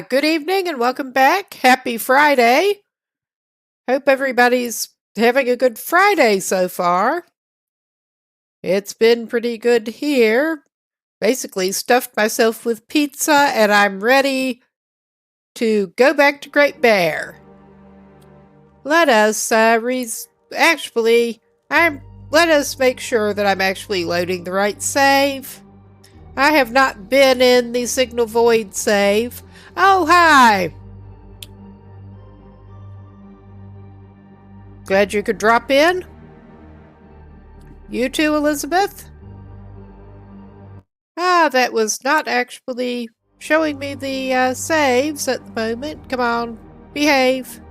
Good evening and welcome back. Happy Friday. Hope everybody's having a good Friday so far. It's been pretty good here. Basically stuffed myself with pizza and I'm ready to go back to Great Bear. Let us let us make sure that I'm actually loading the right save. I have not been in the Signal Void save. Oh, hi! Glad you could drop in. You too, Elizabeth? That was not actually showing me the saves at the moment. Come on, behave.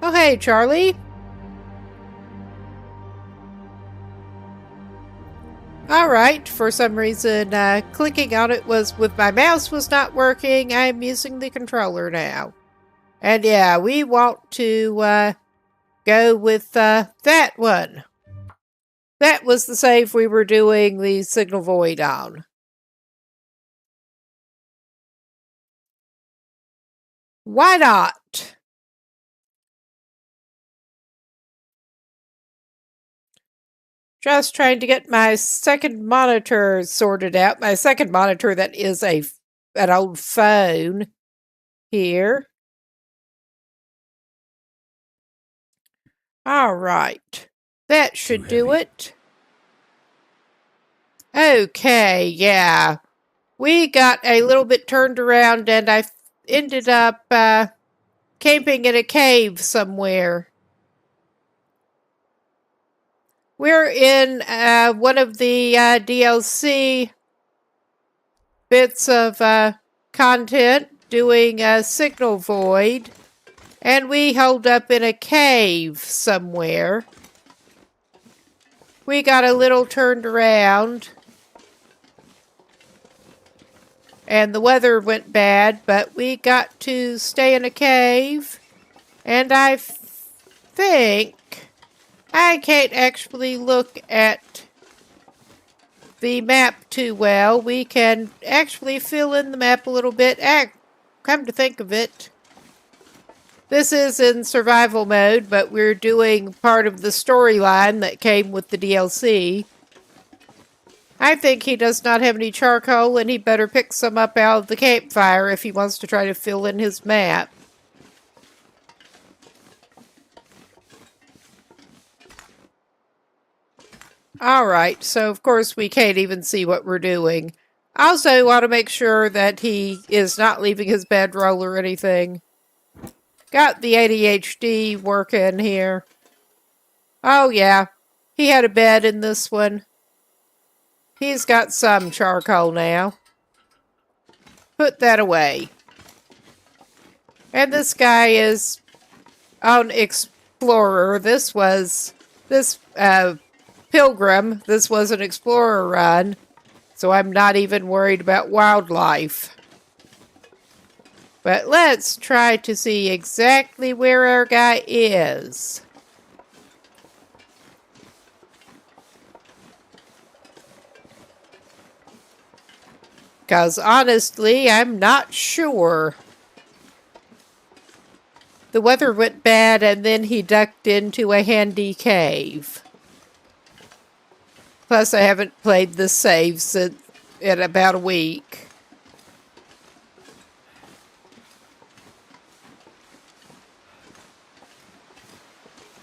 Oh, hey, Charlie. Alright, for some reason, clicking on it with my mouse was not working. I'm using the controller now. And yeah, we want to go with that one. That was the save we were doing the Signal Void on. Why not? Just trying to get my second monitor sorted out. My second monitor that is an old phone here. All right. That should do it. Okay, yeah. We got a little bit turned around and I ended up camping in a cave somewhere. We're in one of the DLC bits of content doing a Signal Void, and we holed up in a cave somewhere. We got a little turned around, and the weather went bad, but we got to stay in a cave, and I think I can't actually look at the map too well. We can actually fill in the map a little bit. Come to think of it, this is in survival mode, but we're doing part of the storyline that came with the DLC. I think he does not have any charcoal, and he better pick some up out of the campfire if he wants to try to fill in his map. Alright, so of course we can't even see what we're doing. I also want to make sure that he is not leaving his bedroll or anything. Got the ADHD working here. Oh yeah, he had a bed in this one. He's got some charcoal now. Put that away. And this guy is an explorer. This pilgrim. This was an explorer run. So I'm not even worried about wildlife. But let's try to see exactly where our guy is. Because honestly, I'm not sure. The weather went bad and then he ducked into a handy cave. Plus, I haven't played the save since in about a week.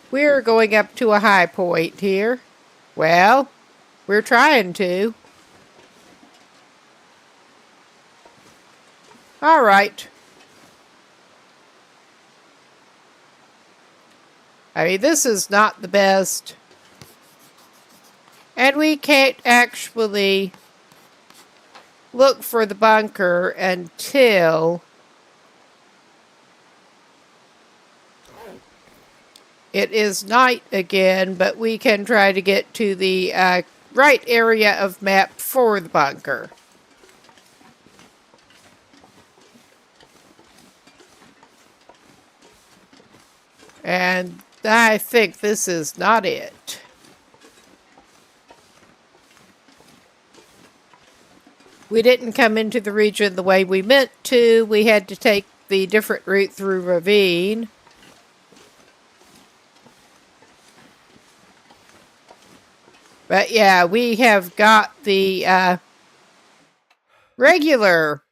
We're going up to a high point here. Well, we're trying to. All right. I mean, this is not the best. And we can't actually look for the bunker until it is night again, but we can try to get to the right area of map for the bunker. And I think this is not it. We didn't come into the region the way we meant to. We had to take the different route through ravine. But yeah, we have got the regular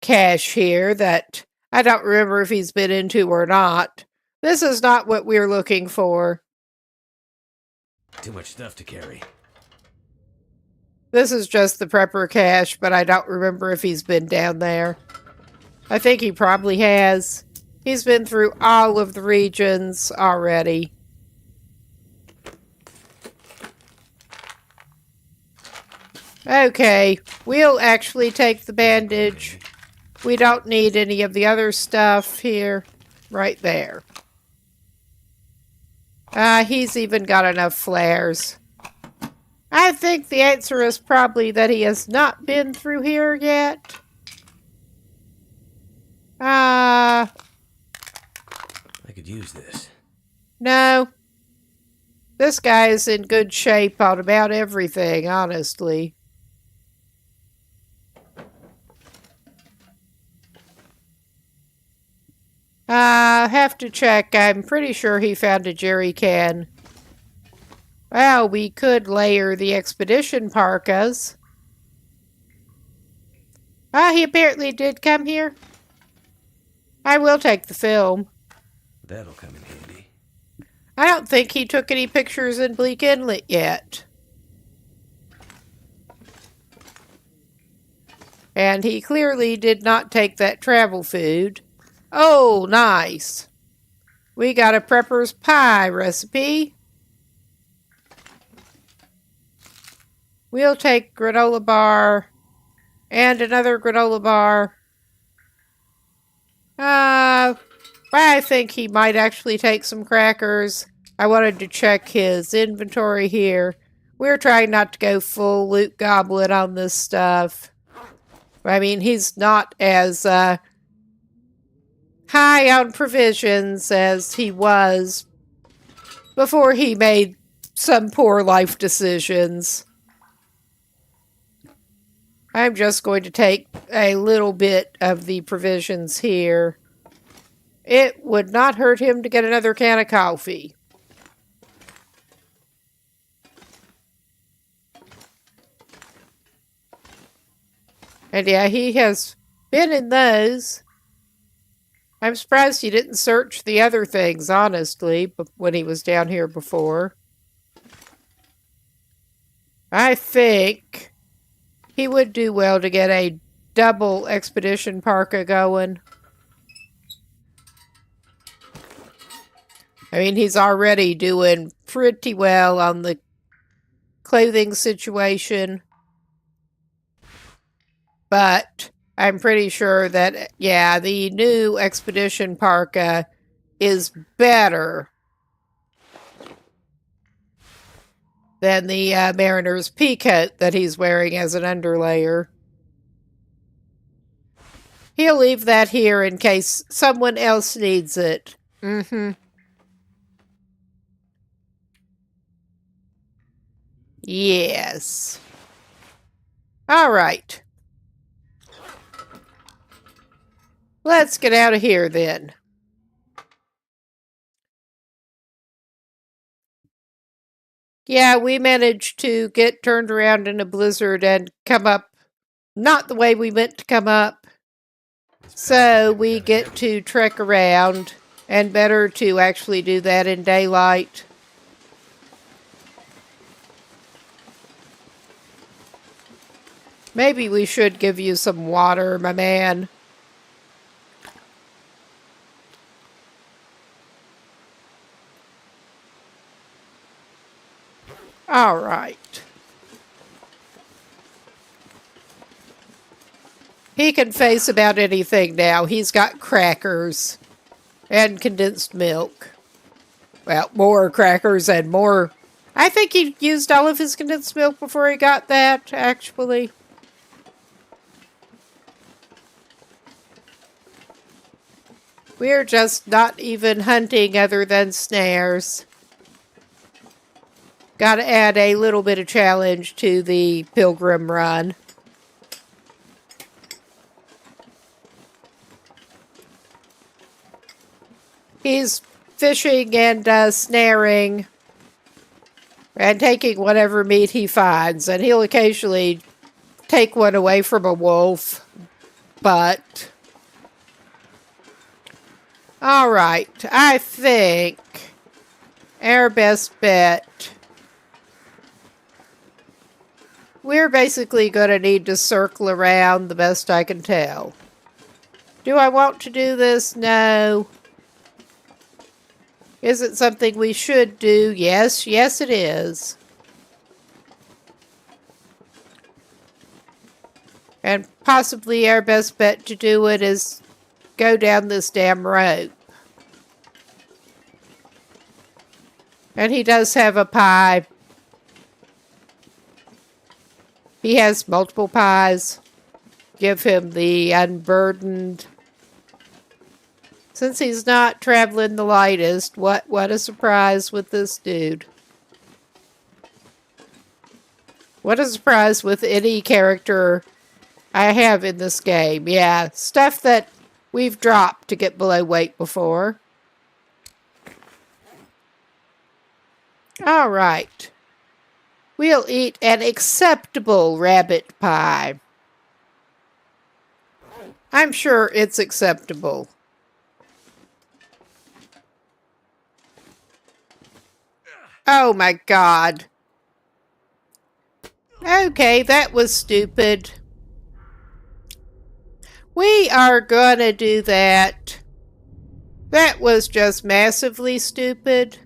cache here that I don't remember if he's been into or not. This is not what we're looking for. Too much stuff to carry. This is just the prepper cache, but I don't remember if he's been down there. I think he probably has. He's been through all of the regions already. Okay, we'll actually take the bandage. We don't need any of the other stuff here. Right there. He's even got enough flares. I think the answer is probably that he has not been through here yet. I could use this. No. This guy is in good shape on about everything, honestly. Have to check. I'm pretty sure he found a jerry can. Well, we could layer the expedition parkas. He apparently did come here. I will take the film. That'll come in handy. I don't think he took any pictures in Bleak Inlet yet. And he clearly did not take that travel food. Oh, nice. We got a prepper's pie recipe. We'll take granola bar and another granola bar. I think he might actually take some crackers. I wanted to check his inventory here. We're trying not to go full loot goblin on this stuff. I mean, he's not as high on provisions as he was before he made some poor life decisions. I'm just going to take a little bit of the provisions here. It would not hurt him to get another can of coffee. And yeah, he has been in those. I'm surprised he didn't search the other things, honestly, when he was down here before. I think he would do well to get a double expedition parka going. I mean, he's already doing pretty well on the clothing situation. But I'm pretty sure that, yeah, the new expedition parka is better than the Mariner's pea coat that he's wearing as an underlayer. He'll leave that here in case someone else needs it. Yes. All right. Let's get out of here then. Yeah, we managed to get turned around in a blizzard and come up not the way we meant to come up. So we get to trek around, and better to actually do that in daylight. Maybe we should give you some water, my man. All right. He can face about anything now. He's got crackers and condensed milk. Well, more crackers and more. I think he used all of his condensed milk before he got that, actually. We're just not even hunting other than snares. Got to add a little bit of challenge to the pilgrim run. He's fishing and snaring and taking whatever meat he finds, and he'll occasionally take one away from a wolf, but... All right, I think our best bet... We're basically going to need to circle around the best I can tell. Do I want to do this? No. Is it something we should do? Yes. Yes, it is. And possibly our best bet to do it is go down this damn rope. And he does have a pie. He has multiple pies. Give him the unburdened. Since he's not traveling the lightest, what a surprise with this dude. What a surprise with any character I have in this game. Yeah, stuff that we've dropped to get below weight before. All right. We'll eat an acceptable rabbit pie. I'm sure it's acceptable. Oh my God. Okay, that was stupid. We are gonna do that. That was just massively stupid.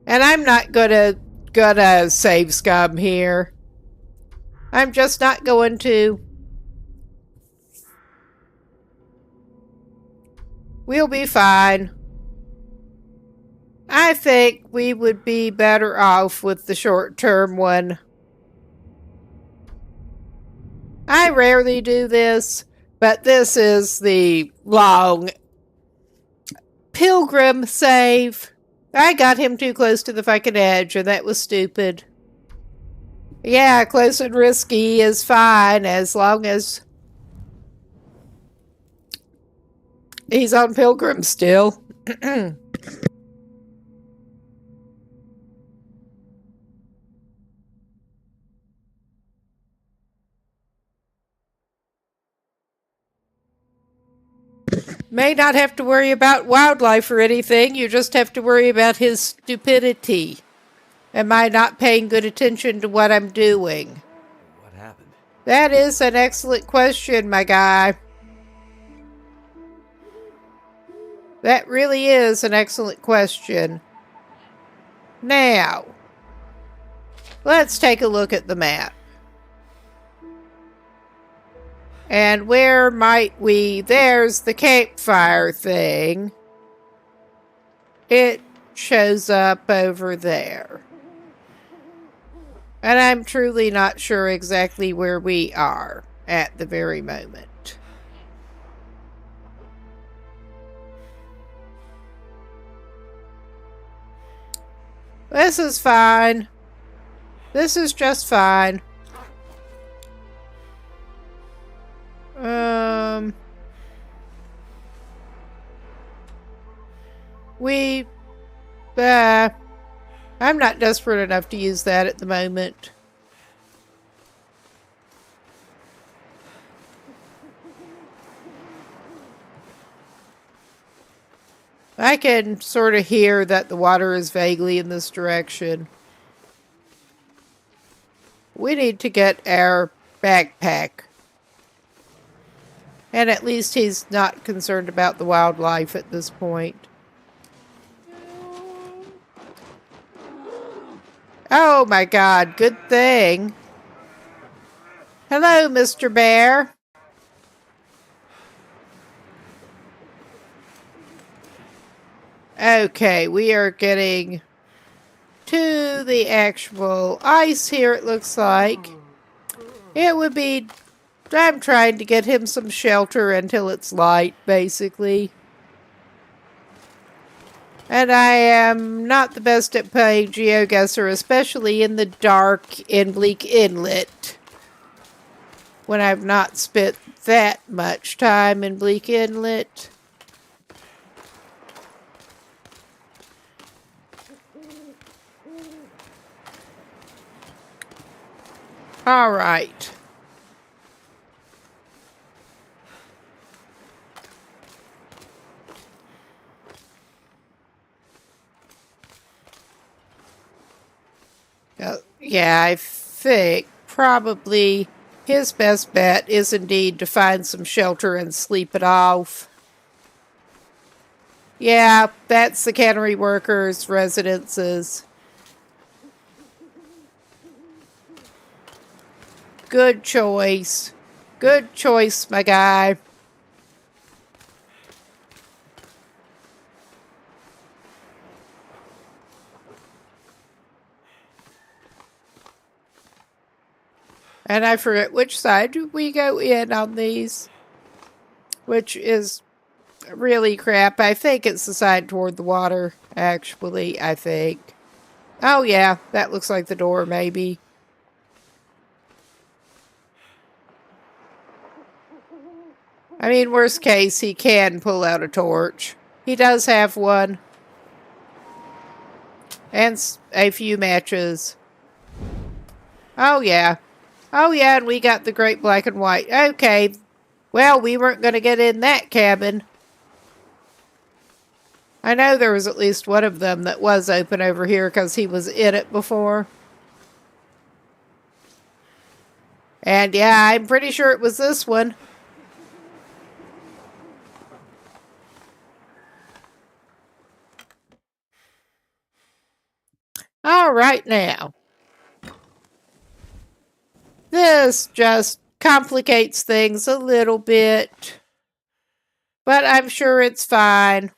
And I'm not gonna save scum here. I'm just not going to. We'll be fine. I think we would be better off with the short-term one. I rarely do this, but this is the long pilgrim save. I got him too close to the fucking edge, and that was stupid. Yeah, close and risky is fine as long as he's on pilgrim still. May not have to worry about wildlife or anything. You just have to worry about his stupidity. Am I not paying good attention to what I'm doing? What happened? That is an excellent question, my guy. That really is an excellent question. Now, let's take a look at the map. And where might we... There's the campfire thing. It shows up over there. And I'm truly not sure exactly where we are. at the very moment. This is fine. This is just fine. I'm not desperate enough to use that at the moment. I can sort of hear that the water is vaguely in this direction. We need to get our backpack. And at least he's not concerned about the wildlife at this point. Oh my God, good thing. Hello, Mr. Bear. Okay, we are getting to the actual ice here, it looks like. It would be... I'm trying to get him some shelter until it's light, basically. And I am not the best at playing GeoGuessr, especially in the dark in Bleak Inlet. When I've not spent that much time in Bleak Inlet. All right. Yeah, I think probably his best bet is indeed to find some shelter and sleep it off. Yeah, that's the cannery workers' residences. Good choice. Good choice, my guy. And I forget which side do we go in on these. Which is really crap. I think it's the side toward the water, actually, I think. Oh yeah, that looks like the door, maybe. I mean, worst case, he can pull out a torch. He does have one. And a few matches. Oh yeah. Oh yeah, and we got the great black and white. Okay. Well, we weren't going to get in that cabin. I know there was at least one of them that was open over here because he was in it before. And yeah, I'm pretty sure it was this one. All right now. This just complicates things a little bit. But I'm sure it's fine.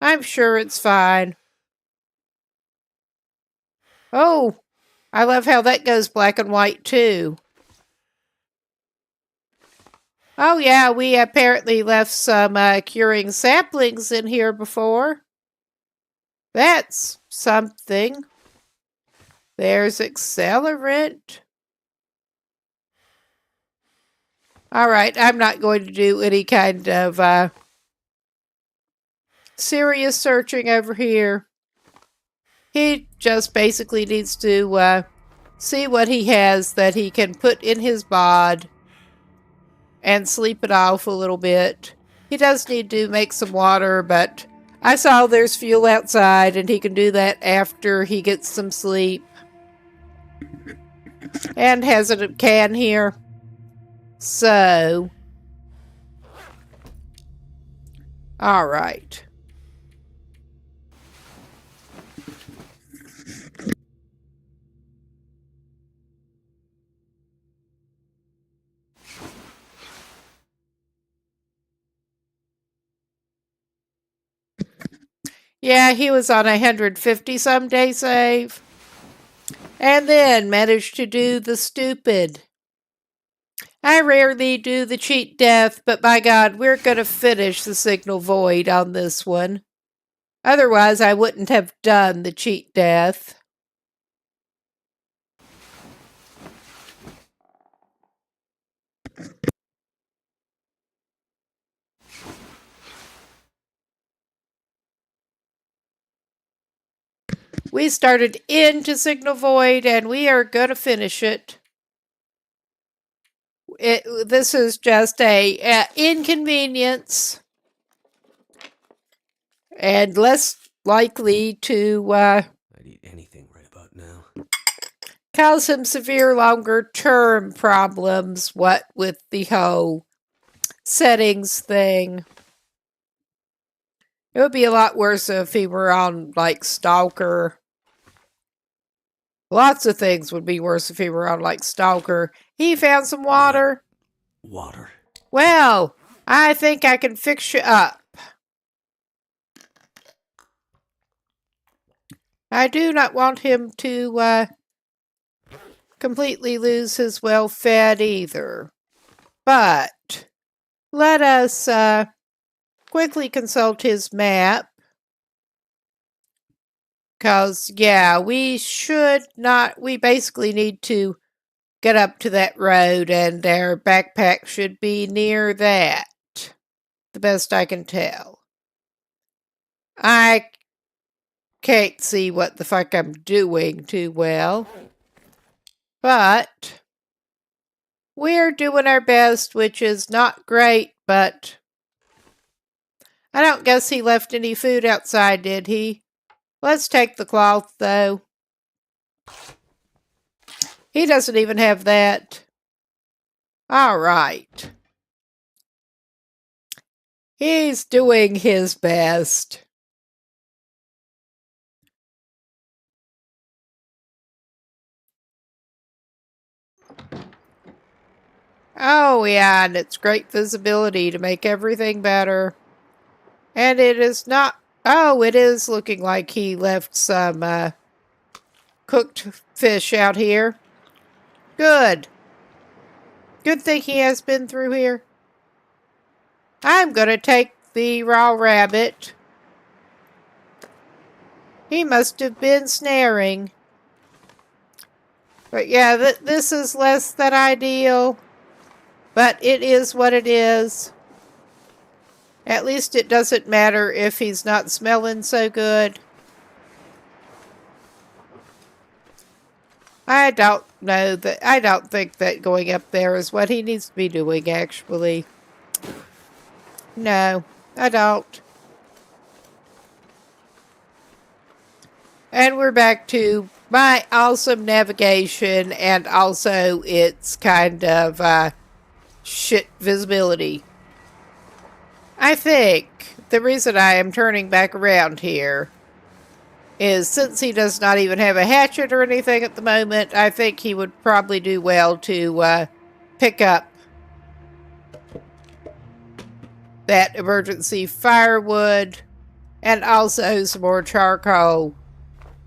I'm sure it's fine. Oh, I love how that goes black and white too. Oh yeah, we apparently left some curing saplings in here before. That's something. There's accelerant. Alright, I'm not going to do any kind of serious searching over here. He just basically needs to see what he has that he can put in his bod and sleep it off a little bit. He does need to make some water, but I saw there's fuel outside and he can do that after he gets some sleep. And has a can here. So. Alright. Yeah, he was on 150 some day save. And then managed to do the stupid I rarely do the cheat death, but by God, we're going to finish the signal void on this one. Otherwise, I wouldn't have done the cheat death. We started into signal void, and we are going to finish it. This is just a inconvenience and less likely to I'd eat anything right about now. cause him severe longer-term problems, what with the whole settings thing. It would be a lot worse if he were on, like, Stalker. Lots of things would be worse if he were on, like, Stalker. He found some water. Water. Well, I think I can fix you up. I do not want him to completely lose his well-fed either. But let us quickly consult his map. Because, yeah, we basically need to get up to that road, and our backpack should be near that. The best I can tell. I can't see what the fuck I'm doing too well. But we're doing our best, which is not great, but I don't guess he left any food outside, did he? Let's take the cloth, though. He doesn't even have that. All right. He's doing his best. Oh, yeah, and it's great visibility to make everything better. And it is not... Oh, it is looking like he left some cooked fish out here. Good. Good thing he has been through here. I'm going to take the raw rabbit. He must have been snaring. But yeah, this is less than ideal. But it is what it is. At least it doesn't matter if he's not smelling so good. I don't think that going up there is what he needs to be doing, actually. No, I don't. And we're back to my awesome navigation, and also its kind of shit visibility. I think the reason I am turning back around here is since he does not even have a hatchet or anything at the moment, I think he would probably do well to pick up that emergency firewood and also some more charcoal,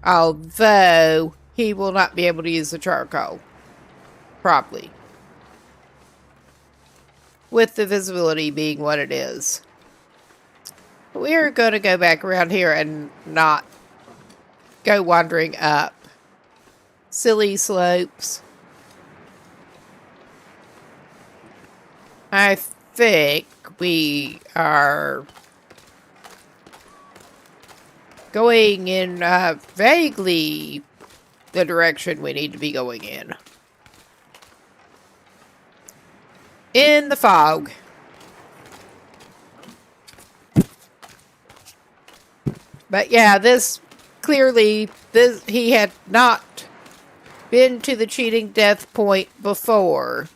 although he will not be able to use the charcoal properly, with the visibility being what it is. We're going to go back around here and not go wandering up silly slopes. I think we are going in vaguely the direction we need to be going in. In the fog. But yeah, he had not been to the cheating death point before.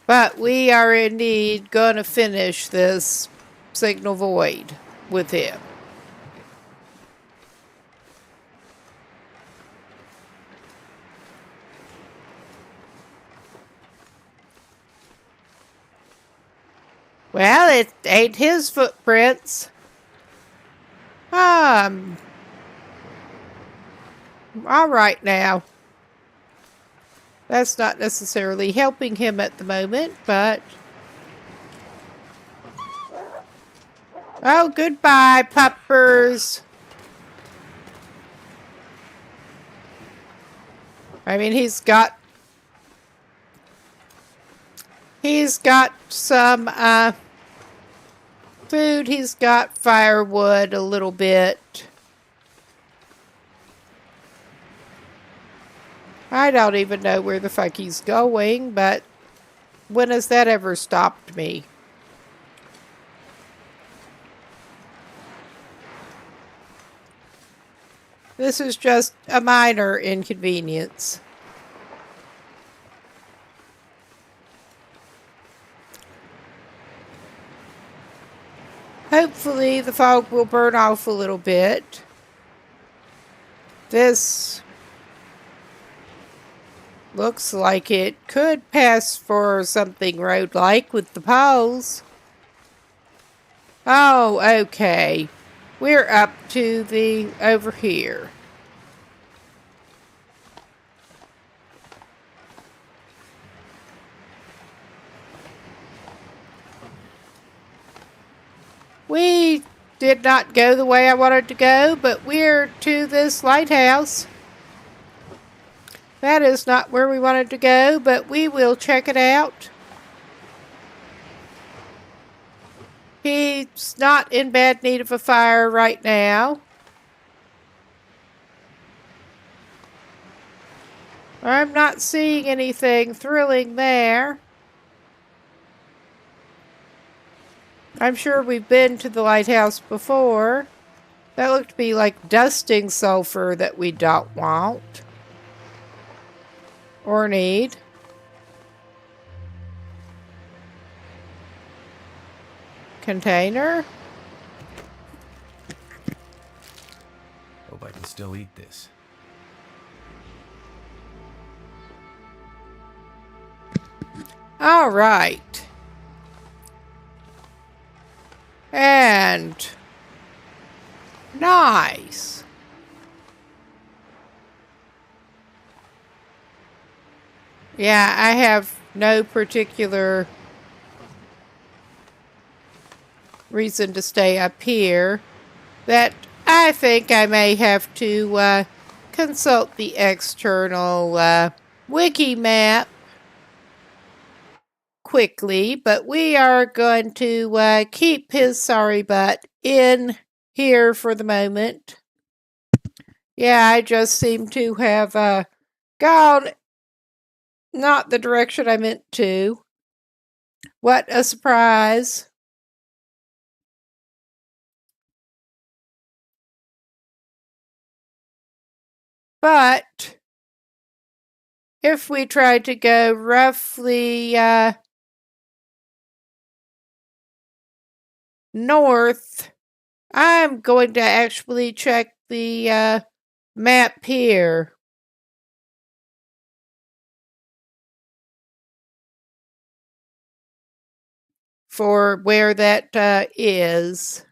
But we are indeed going to finish this signal void with him. Well, it ain't his footprints. All right now. That's not necessarily helping him at the moment, but... Oh, goodbye, puppers. I mean, he's got some, food. He's got firewood a little bit. I don't even know where the fuck he's going, but when has that ever stopped me? This is just a minor inconvenience. Hopefully the fog will burn off a little bit. This looks like it could pass for something road-like with the poles. Oh, okay. We're up to the over here. We did not go the way I wanted to go, but we're to this lighthouse. That is not where we wanted to go, but we will check it out. He's not in bad need of a fire right now. I'm not seeing anything thrilling there. I'm sure we've been to the lighthouse before. That looked to be like dusting sulfur that we don't want. Or need. Container. Hope I can still eat this. All right. And nice. Yeah, I have no particular reason to stay up here. That I think I may have to consult the external wiki map quickly, but we are going to keep his sorry butt in here for the moment. Yeah, I just seem to have gone not the direction I meant to. What a surprise. But if we try to go roughly north, I'm going to actually check the map here. For where that is.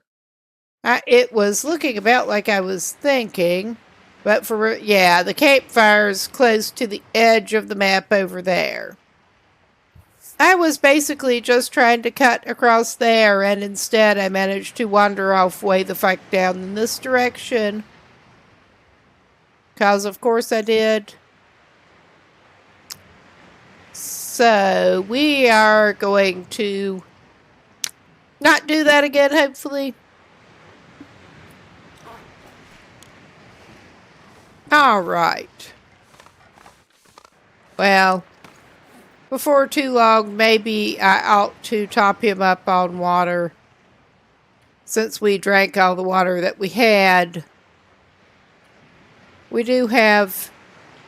It was looking about like I was thinking, but yeah, the campfire is close to the edge of the map over there. I was basically just trying to cut across there, and instead I managed to wander off way the fuck down in this direction. 'Cause of course I did. So we are going to not do that again, hopefully. All right. Well, before too long, maybe I ought to top him up on water. Since we drank all the water that we had. We do have...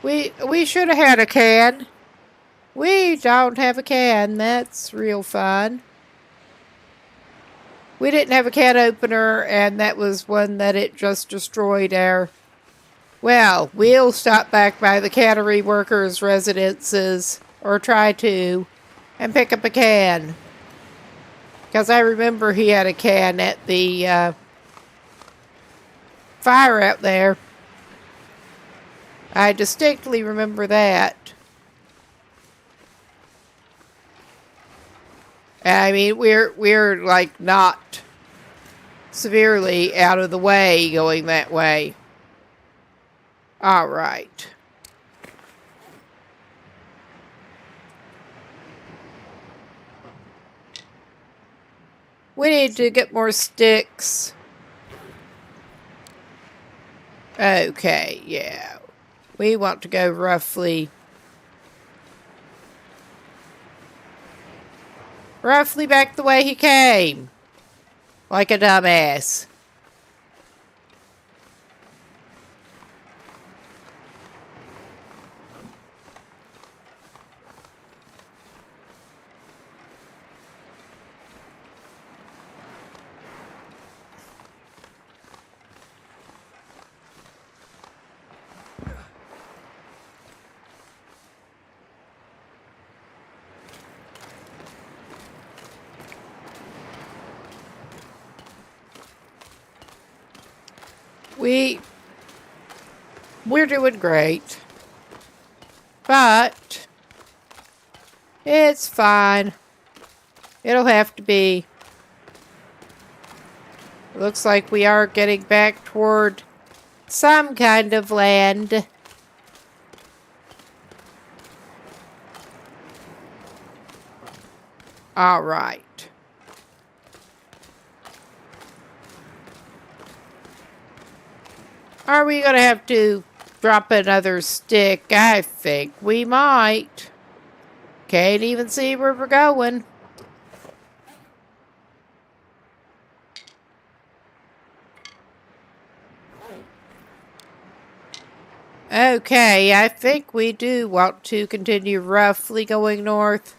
We should have had a can. We don't have a can. That's real fun. We didn't have a can opener, and that was one that it just destroyed our... Well, we'll stop back by the cannery workers' residences, or try to, and pick up a can. Because I remember he had a can at the fire out there. I distinctly remember that. I mean, we're like not severely out of the way going that way. All right. We need to get more sticks. Okay, yeah. We want to go roughly back the way he came. Like a dumbass. We're doing great. But it's fine. It'll have to be. Looks like we are getting back toward some kind of land. All right. Are we going to have to drop another stick? I think we might. Can't even see where we're going. Okay, I think we do want to continue roughly going north.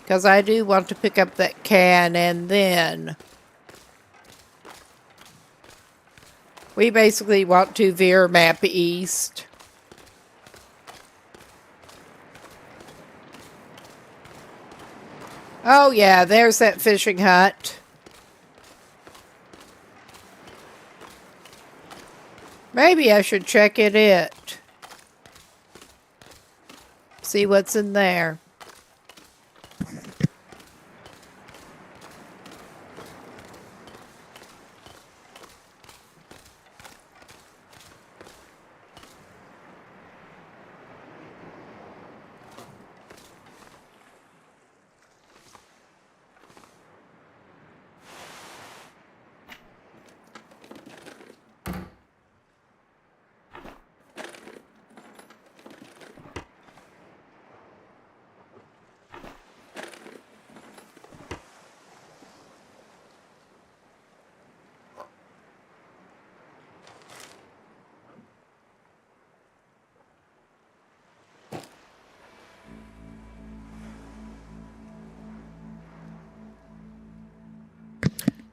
Because I do want to pick up that can and then we basically want to veer map east. Oh yeah, there's that fishing hut. Maybe I should check it. See what's in there.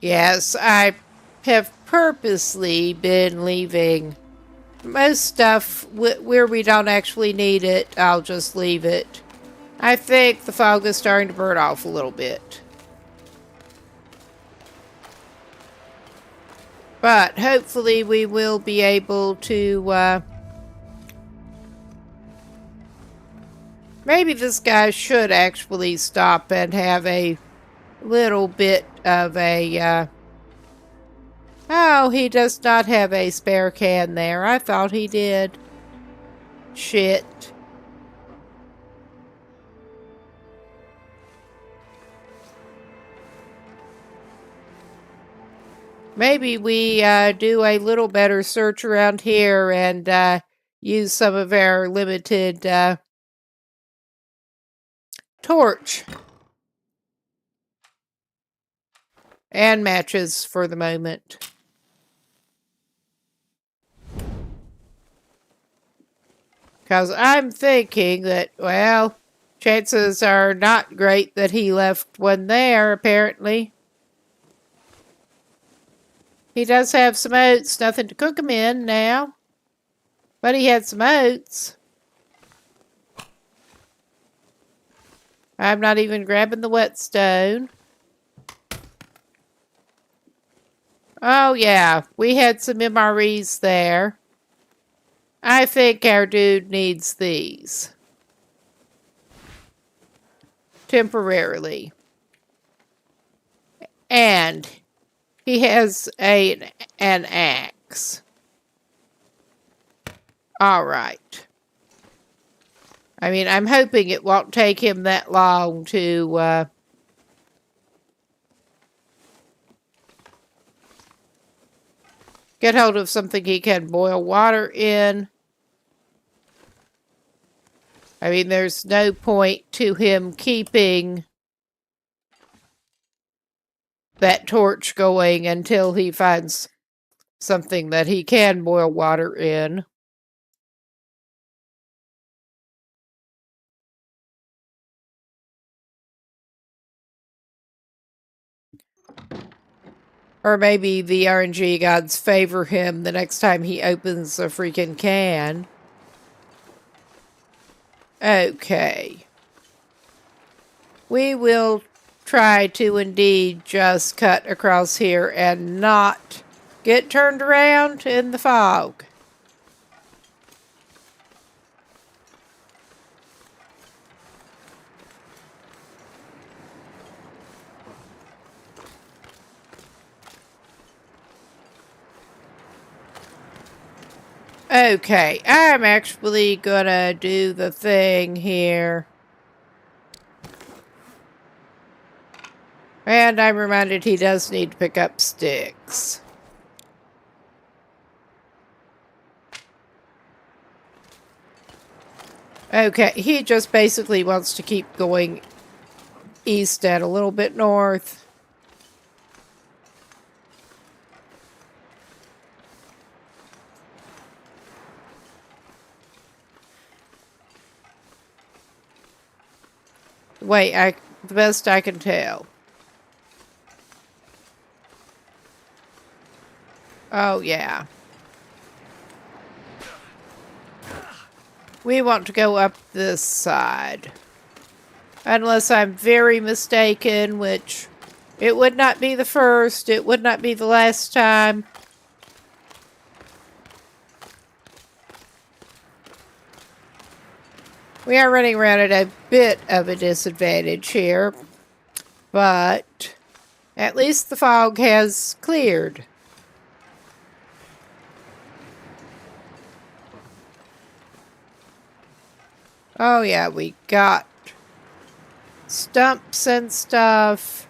Yes, I have purposely been leaving most stuff where we don't actually need it. I'll just leave it. I think the fog is starting to burn off a little bit. But hopefully we will be able to, maybe this guy should actually stop and have a little bit of a, oh, he does not have a spare can there. I thought he did. Shit. Maybe we do a little better search around here and use some of our limited torch and matches for the moment. Because I'm thinking that, well, chances are not great that he left one there, apparently. He does have some oats, nothing to cook them in now. But he had some oats. I'm not even grabbing the whetstone. Oh yeah, we had some MREs there. I think our dude needs these. Temporarily. And he has an axe. Alright. I mean, I'm hoping it won't take him that long to get hold of something he can boil water in. I mean, there's no point to him keeping that torch going until he finds something that he can boil water in. Or maybe the RNG gods favor him the next time he opens a freaking can. Okay. We will try to indeed just cut across here and not get turned around in the fog. Okay, I'm actually gonna do the thing here. And I'm reminded he does need to pick up sticks. Okay, he just basically wants to keep going east and a little bit north. Wait, the best I can tell. Oh, yeah. We want to go up this side. Unless I'm very mistaken, which it would not be the first, it would not be the last time. We are running around at a bit of a disadvantage here, but at least the fog has cleared. Oh yeah, we got stumps and stuff.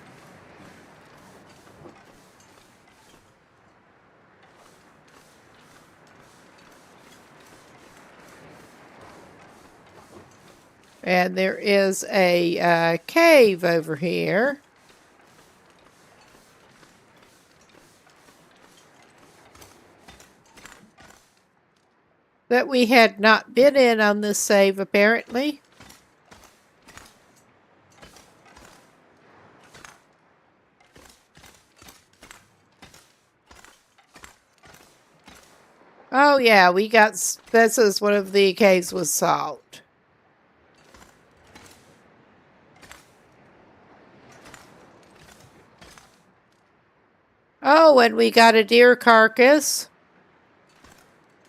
And there is a cave over here. That we had not been in on this save, apparently. Oh yeah, we got, this is one of the caves with salt. Oh, and we got a deer carcass.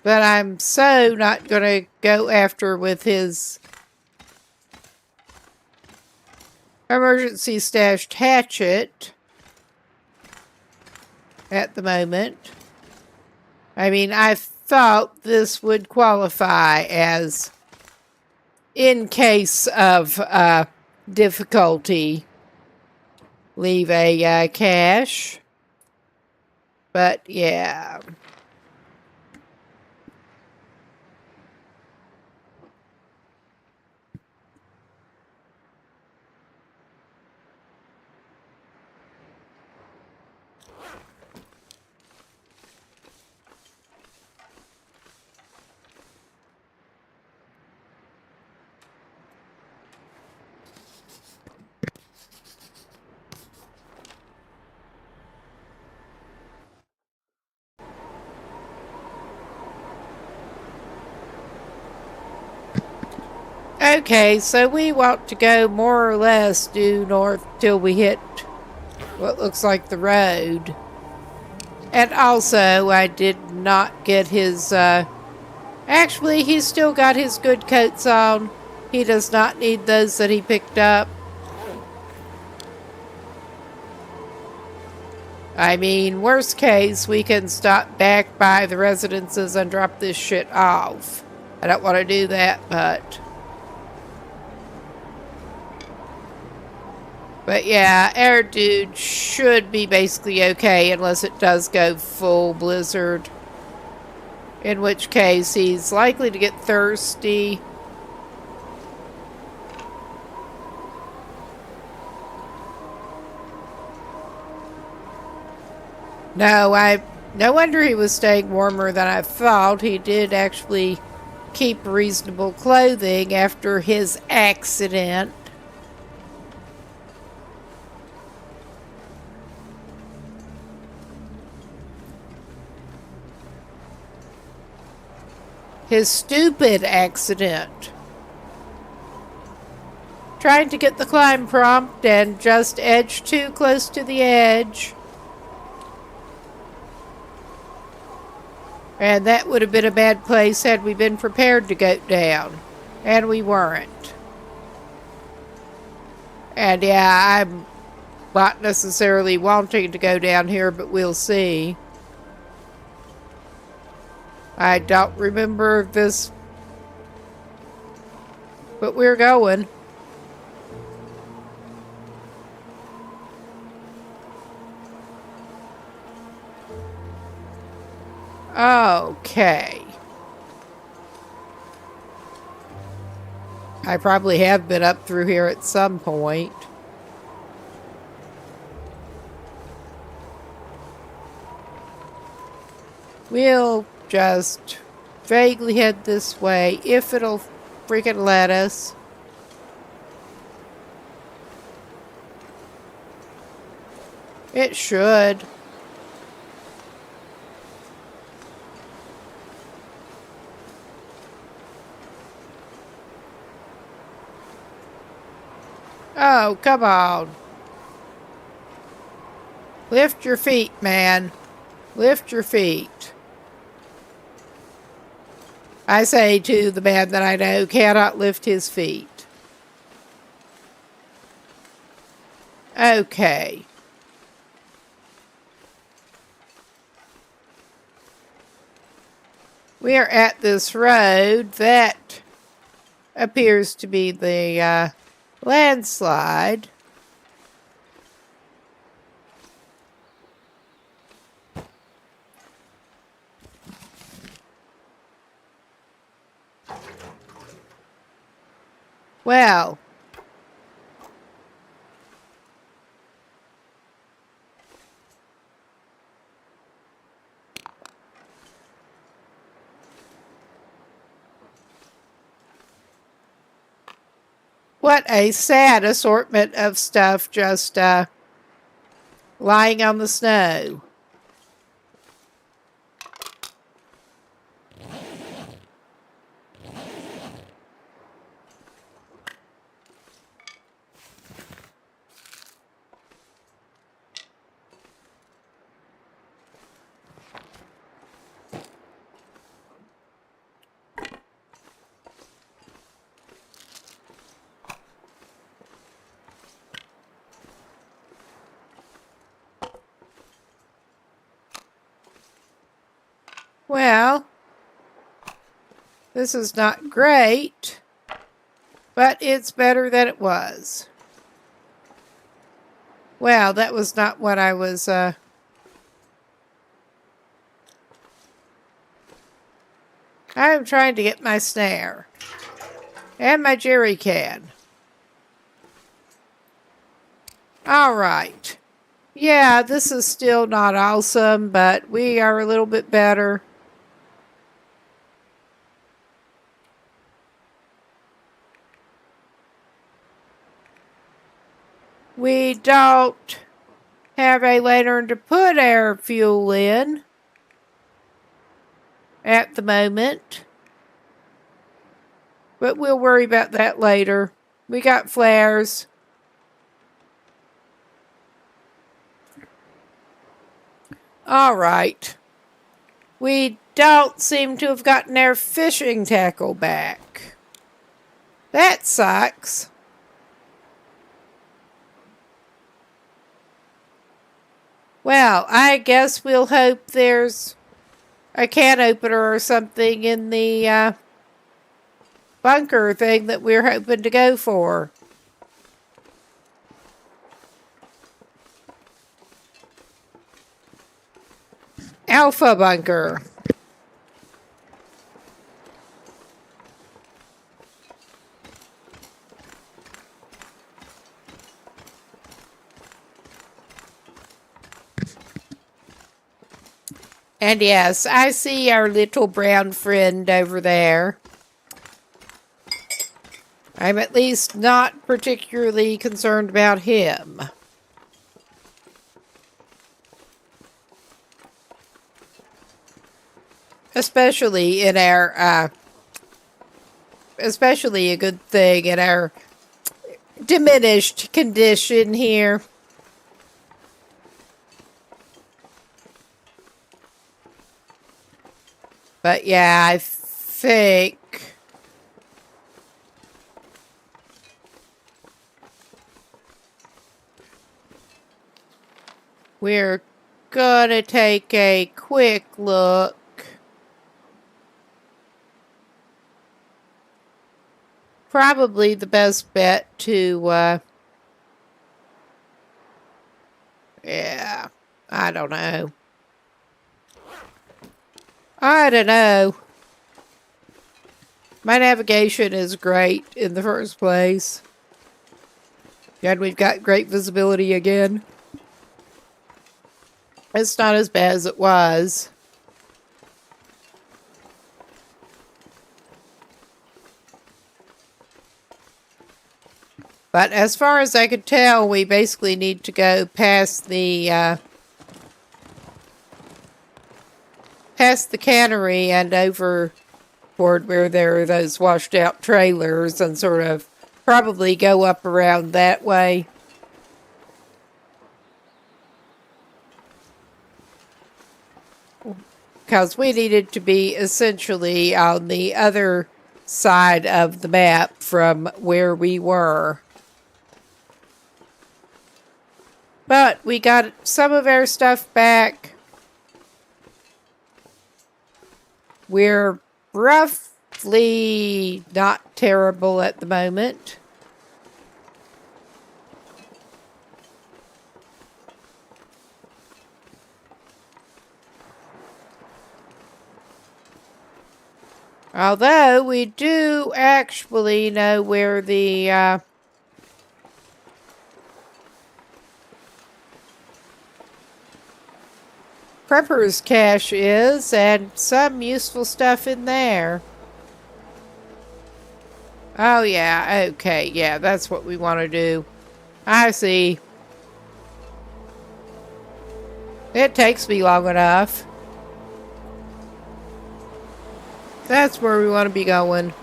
But I'm so not going to go after with his emergency stashed hatchet at the moment. I mean, I thought this would qualify as in case of difficulty, leave a cache. But yeah. Okay, so we want to go more or less due north till we hit what looks like the road. And also, I did not get his Actually, he's still got his good coats on. He does not need those that he picked up. I mean, worst case, we can stop back by the residences and drop this shit off. I don't want to do that, but... But yeah, our dude should be basically okay unless it does go full blizzard. In which case, he's likely to get thirsty. No wonder he was staying warmer than I thought. He did actually keep reasonable clothing after his accident. His stupid accident. Trying to get the climb prompt and just edged too close to the edge. And that would have been a bad place had we been prepared to go down. And we weren't. And yeah, I'm not necessarily wanting to go down here, but we'll see. I don't remember this, but we're going. Okay. I probably have been up through here at some point. We'll just vaguely head this way, if it'll freaking let us. It should. Oh, come on. Lift your feet, man. Lift your feet. I say to the man that I know cannot lift his feet. Okay. We are at this road that appears to be the landslide. Well, what a sad assortment of stuff just lying on the snow. Well, this is not great, but it's better than it was. Well, that was not what I was, I'm trying to get my snare. And my jerry can. Alright. Yeah, this is still not awesome, but we are a little bit better. We don't have a lantern to put our fuel in at the moment. But we'll worry about that later. We got flares. All right. We don't seem to have gotten our fishing tackle back. That sucks. Well, I guess we'll hope there's a can opener or something in the bunker thing that we're hoping to go for. Alpha bunker. And yes, I see our little brown friend over there. I'm at least not particularly concerned about him. Especially in our, especially a good thing in our diminished condition here. But yeah, I think we're gonna take a quick look. Probably the best bet to, yeah, I don't know. I don't know. My navigation is great in the first place. And we've got great visibility again. It's not as bad as it was. But as far as I could tell, we basically need to go past the cannery and over toward where there are those washed out trailers and sort of probably go up around that way. Because we needed to be essentially on the other side of the map from where we were. But we got some of our stuff back. We're roughly not terrible at the moment. Although we do actually know where the prepper's cache is, and some useful stuff in there. Oh yeah, okay, yeah, that's what we want to do. I see. It takes me long enough. That's where we want to be going.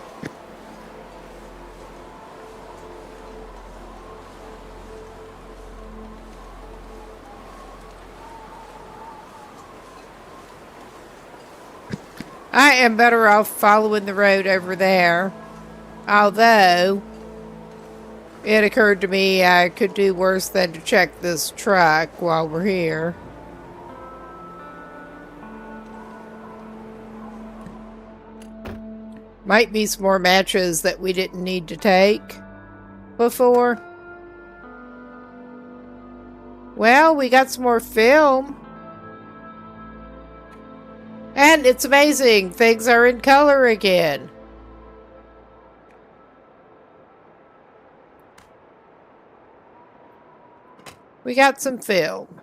I am better off following the road over there. Although, it occurred to me I could do worse than to check this truck while we're here. Might be some more matches that we didn't need to take before. Well, we got some more film. And it's amazing, things are in color again. We got some film.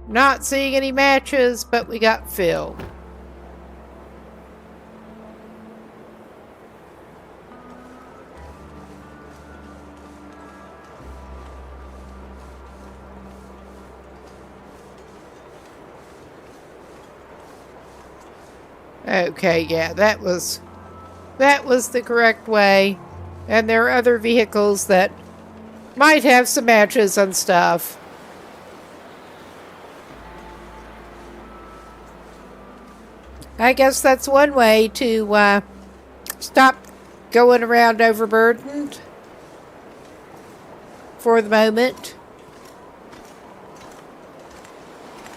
Not seeing any matches, but we got film. Okay, yeah, that was the correct way. And there are other vehicles that might have some matches and stuff. I guess that's one way to stop going around overburdened for the moment.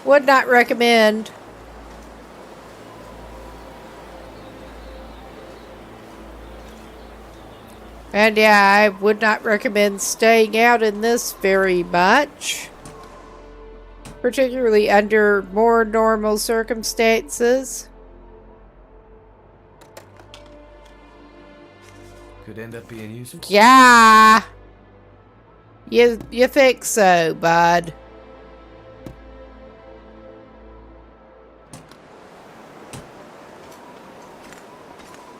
Would not recommend. And yeah, I would not recommend staying out in this very much. Particularly under more normal circumstances. Could end up being useful. Yeah. You think so, bud?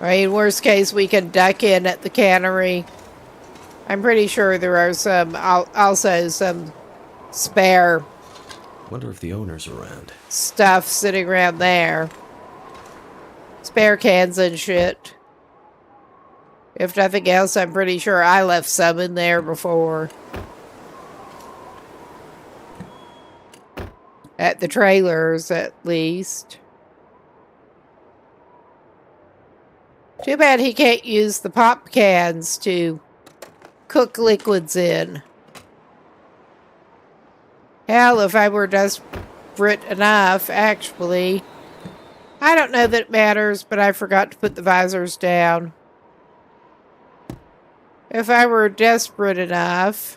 I mean, worst case, we can duck in at the cannery. I'm pretty sure there are also some spare Wonder if the owner's around. stuff sitting around there. Spare cans and shit. If nothing else, I'm pretty sure I left some in there before. At the trailers, at least. Too bad he can't use the pop cans to cook liquids in. Hell, if I were desperate enough, actually. I don't know that it matters, but I forgot to put the visors down. If I were desperate enough,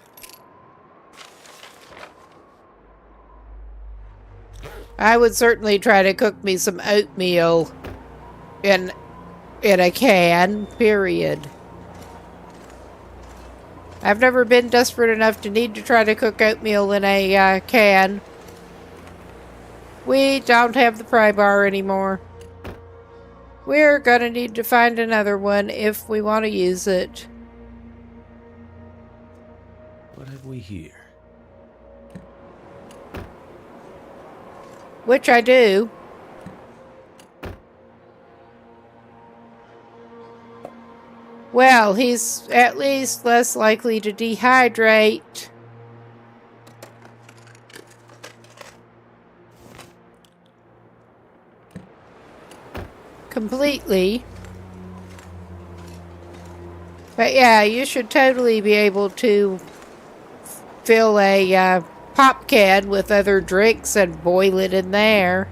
I would certainly try to cook me some oatmeal in a can, period. I've never been desperate enough to need to try to cook oatmeal in a can. We don't have the pry bar anymore. We're gonna need to find another one if we want to use it. What have we here? Which I do. Well, he's at least less likely to dehydrate. Completely. But yeah, you should totally be able to fill a pop can with other drinks and boil it in there.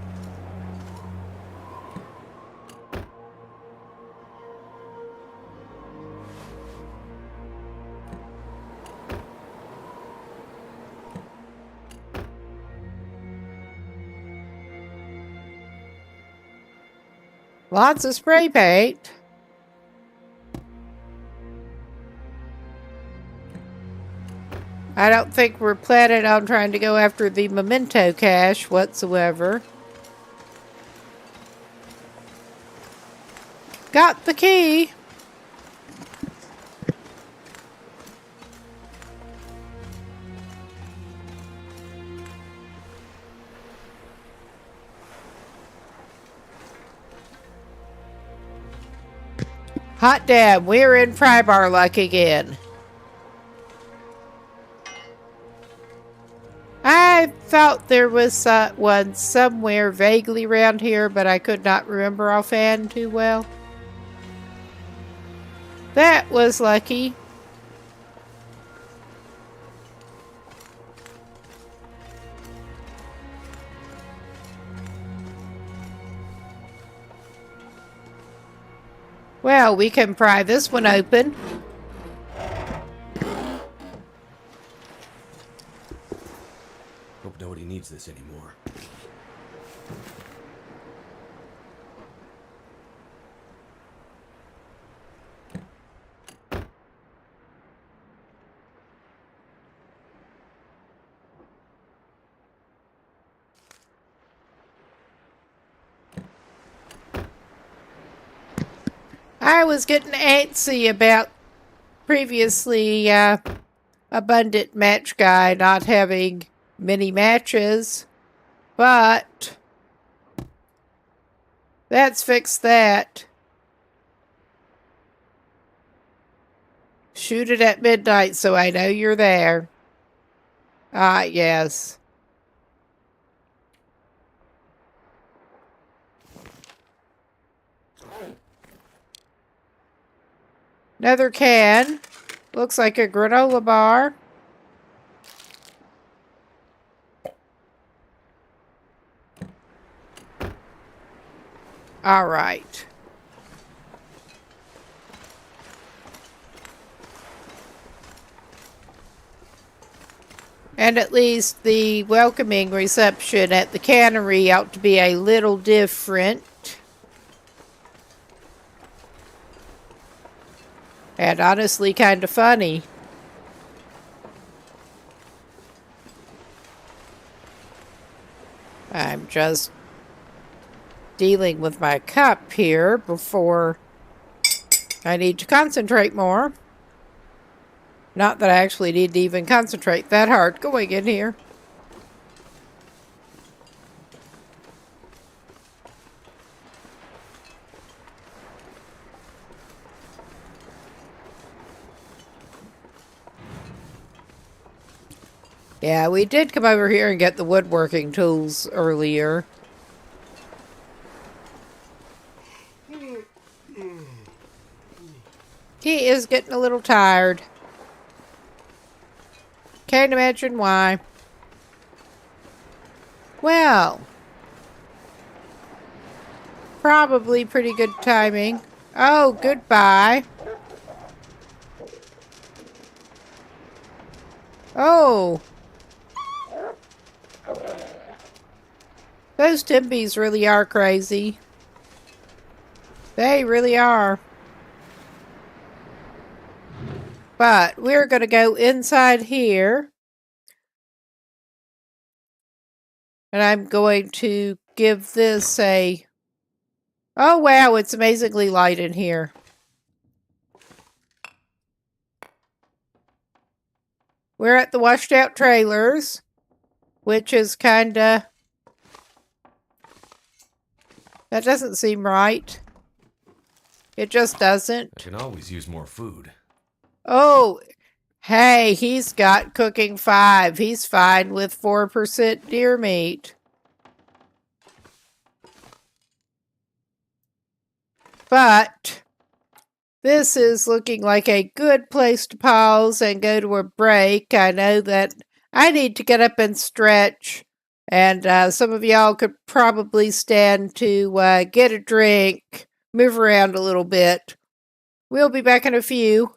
Lots of spray paint. I don't think we're planning on trying to go after the memento cache whatsoever. Got the key. Hot damn, we're in pry bar luck again. I thought there was one somewhere vaguely around here, but I could not remember offhand too well. That was lucky. Well, we can pry this one open. Hope nobody needs this anymore. I was getting antsy about previously abundant match guy not having many matches, but that's fixed that. Shoot it at midnight so I know you're there. Ah, yes. Another can. Looks like a granola bar. All right. And at least the welcoming reception at the cannery ought to be a little different. And honestly, kind of funny. I'm just dealing with my cup here before I need to concentrate more. Not that I actually need to even concentrate that hard going in here. Yeah, we did come over here and get the woodworking tools earlier. He is getting a little tired. Can't imagine why. Well, probably pretty good timing. Oh, goodbye. Oh. Those Timbies really are crazy. They really are. But we're going to go inside here. And I'm going to give this a... Oh, wow, it's amazingly light in here. We're at the washed out trailers, which is kind of... That doesn't seem right. It just doesn't. I can always use more food. Oh, hey, he's got cooking 5. He's fine with 4% deer meat. But this is looking like a good place to pause and go to a break. I know that I need to get up and stretch. And some of y'all could probably stand to get a drink, move around a little bit. We'll be back in a few.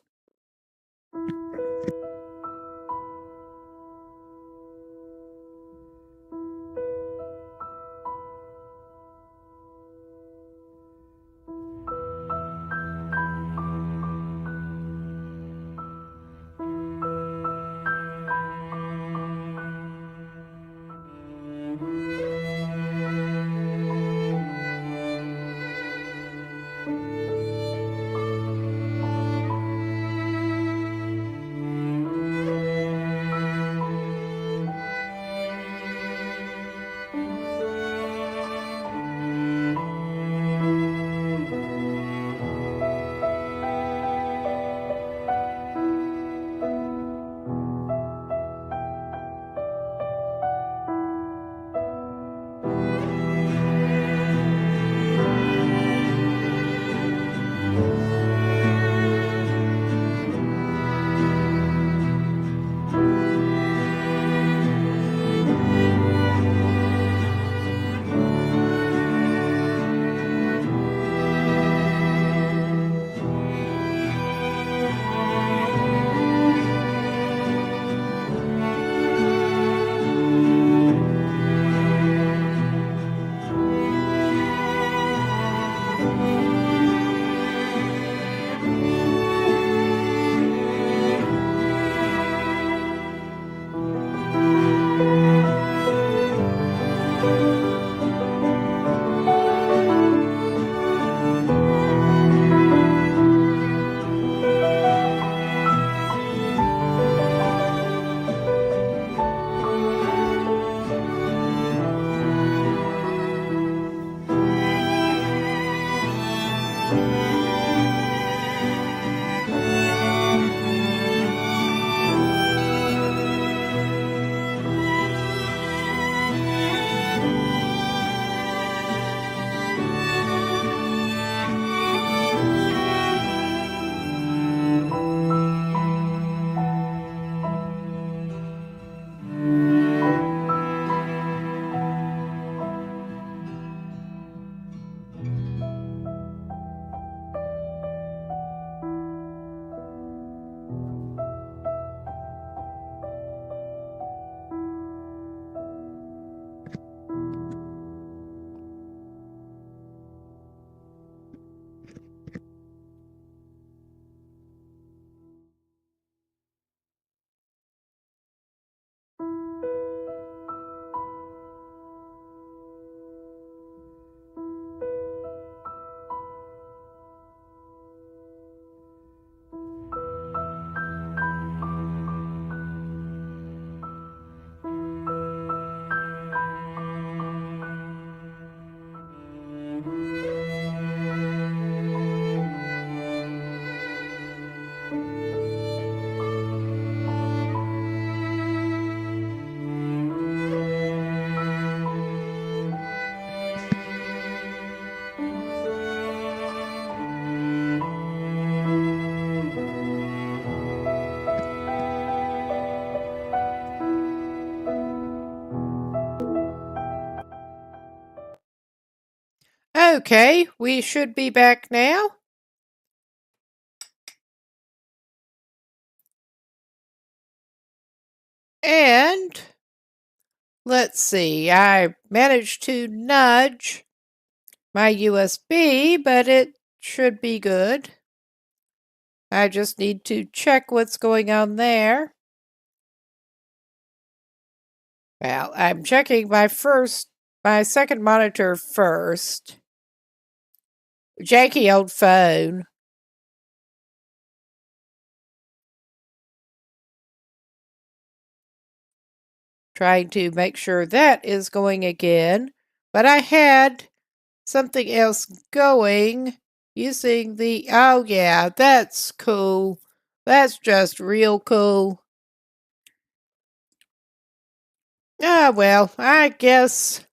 Okay, we should be back now. And let's see, I managed to nudge my USB, but it should be good. I just need to check what's going on there. Well, I'm checking my second monitor first. Janky old phone. Trying to make sure that is going again. But I had something else going using the... Oh, yeah, that's cool. That's just real cool. Ah, well, I guess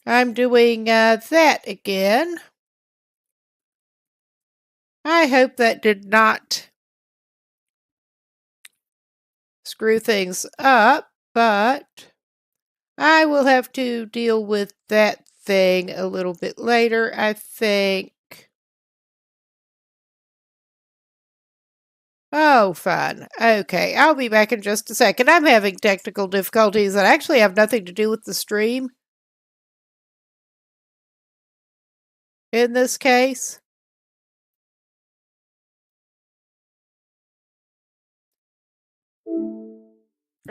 I'm doing that again. I hope that did not screw things up, but I will have to deal with that thing a little bit later, I think. Oh, fun. Okay, I'll be back in just a second. I'm having technical difficulties that actually have nothing to do with the stream in this case.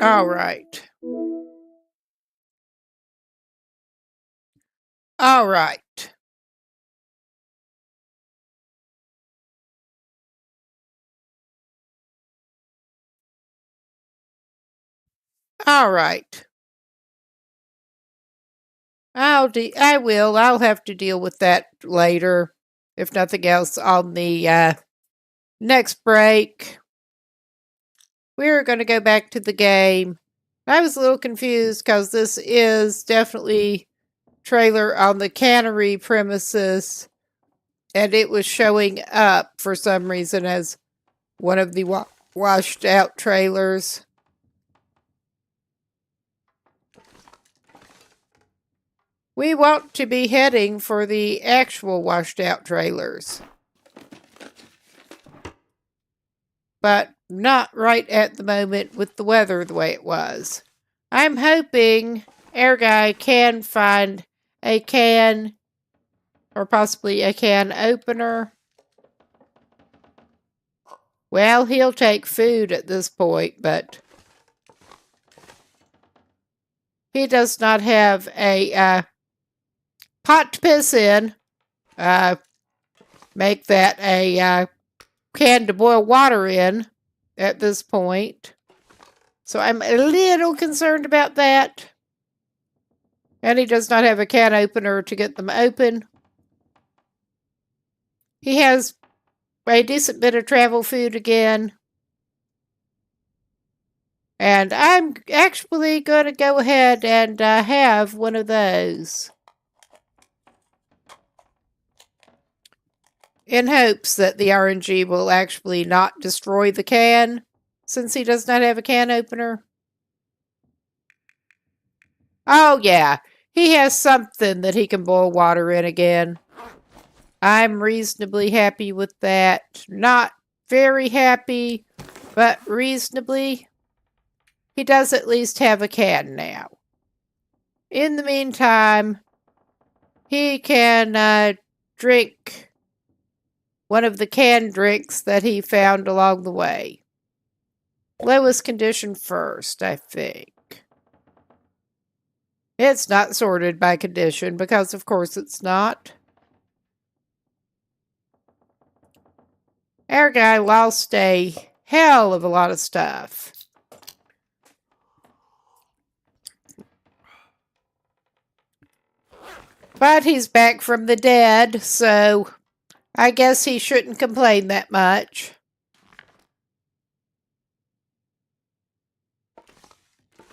All right. All right. All right. I'll have to deal with that later, if nothing else, on the next break. We're going to go back to the game. I was a little confused because this is definitely trailer on the cannery premises, and it was showing up for some reason as one of the washed out trailers. We want to be heading for the actual washed out trailers, but not right at the moment with the weather the way it was. I'm hoping Air Guy can find a can, or possibly a can opener. Well, he'll take food at this point, but he does not have a pot to piss in. Make that a can to boil water in at this point. So I'm a little concerned about that. And he does not have a can opener to get them open. He has a decent bit of travel food again. And I'm actually going to go ahead and have one of those, in hopes that the RNG will actually not destroy the can, since he does not have a can opener. Oh, yeah. He has something that he can boil water in again. I'm reasonably happy with that. Not very happy, but reasonably. He does at least have a can now. In the meantime, he can drink one of the canned drinks that he found along the way. Lowest condition first, I think. It's not sorted by condition, because of course it's not. Our guy lost a hell of a lot of stuff. But he's back from the dead, so I guess he shouldn't complain that much.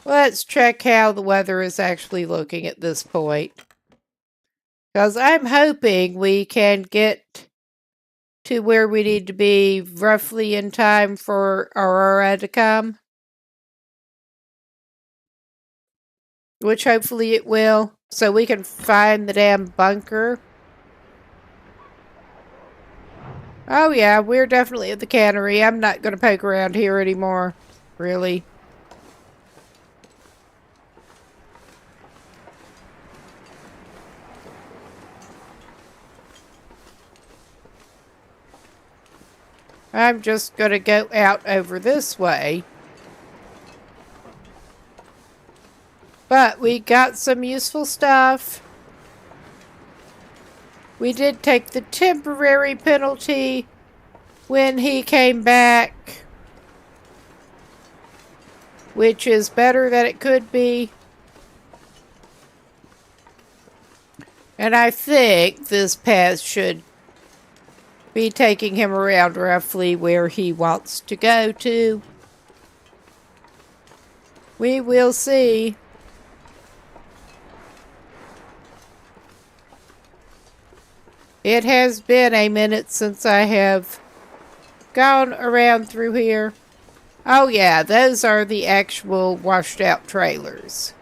Let's check how the weather is actually looking at this point. Because I'm hoping we can get to where we need to be roughly in time for Aurora to come. which hopefully it will, so we can find the damn bunker. Oh yeah, we're definitely at the cannery. I'm not going to poke around here anymore, really. I'm just going to go out over this way. But we got some useful stuff. We did take the temporary penalty when he came back, which is better than it could be. And I think this path should be taking him around roughly where he wants to go to. We will see. It has been a minute since I have gone around through here. Oh yeah, those are the actual washed out trailers.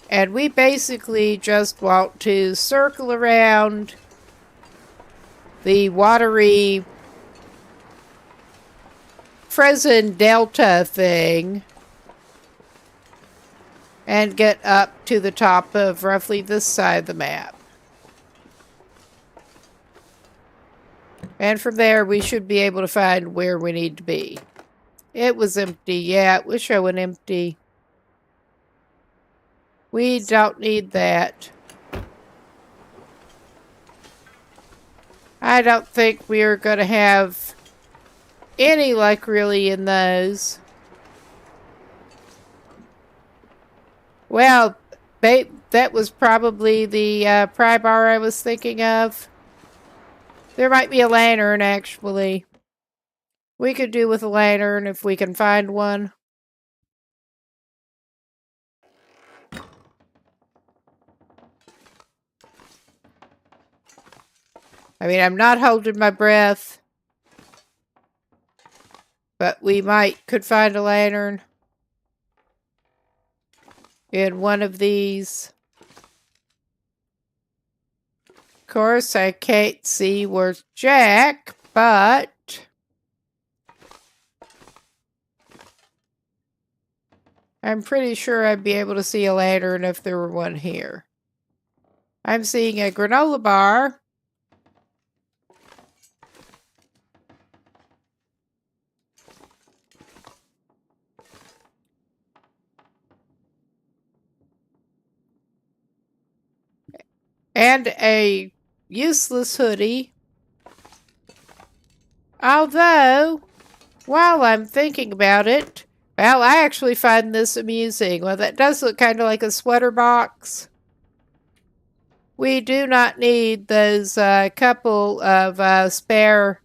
And we basically just want to circle around the watery frozen delta thing and get up to the top of roughly this side of the map. And from there we should be able to find where we need to be. It was empty. Yeah, it was showing empty. We don't need that. I don't think we're going to have any luck really in those. Well, that was probably the pry bar I was thinking of. There might be a lantern, actually. We could do with a lantern if we can find one. I mean, I'm not holding my breath. But we could find a lantern in one of these. Of course, I can't see where's Jack, but I'm pretty sure I'd be able to see a lantern if there were one here. I'm seeing a granola bar. And a useless hoodie. Although, while I'm thinking about it, well, I actually find this amusing. Well, that does look kind of like a sweater box. We do not need those couple of spare,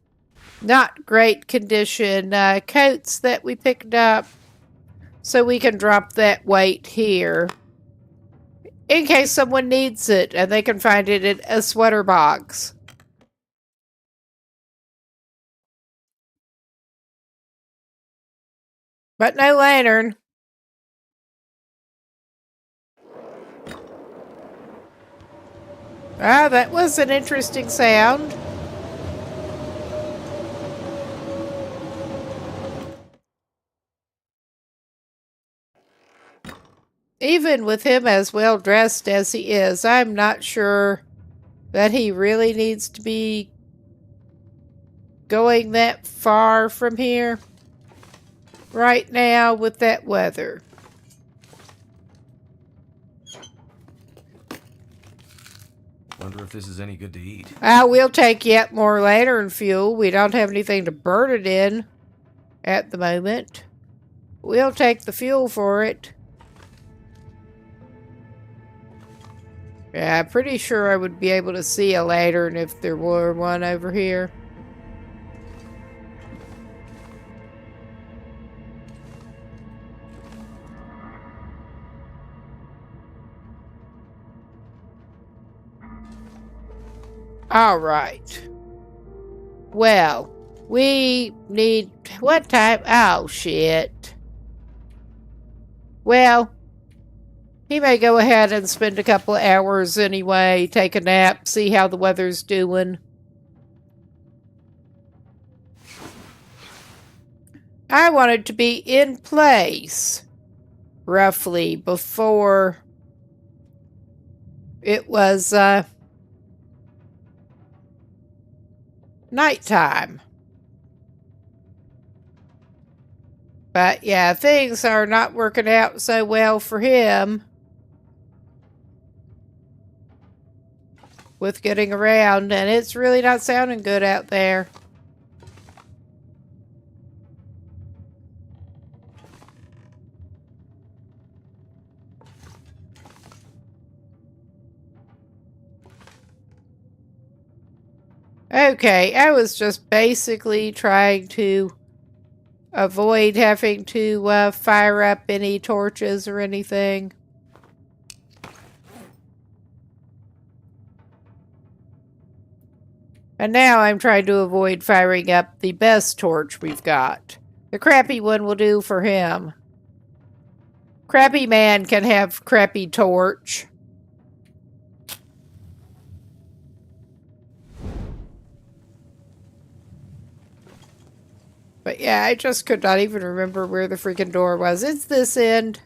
not great condition coats that we picked up. So we can drop that weight here. In case someone needs it and they can find it in a sweater box. But no lantern. Ah, that was an interesting sound. Even with him as well dressed as he is, I'm not sure that he really needs to be going that far from here right now with that weather. Wonder if this is any good to eat. We'll take yet more lantern fuel. We don't have anything to burn it in at the moment. We'll take the fuel for it. Yeah, I'm pretty sure I would be able to see a lantern if there were one over here. All right. Well, we need... What time? Oh, shit. Well, he may go ahead and spend a couple of hours anyway, take a nap, see how the weather's doing. I wanted to be in place roughly before it was nighttime. But yeah, things are not working out so well for him with getting around, and it's really not sounding good out there. Okay, I was just basically trying to avoid having to fire up any torches or anything. And now I'm trying to avoid firing up the best torch we've got. The crappy one will do for him. Crappy man can have crappy torch. But yeah, I just could not even remember where the freaking door was. It's this end.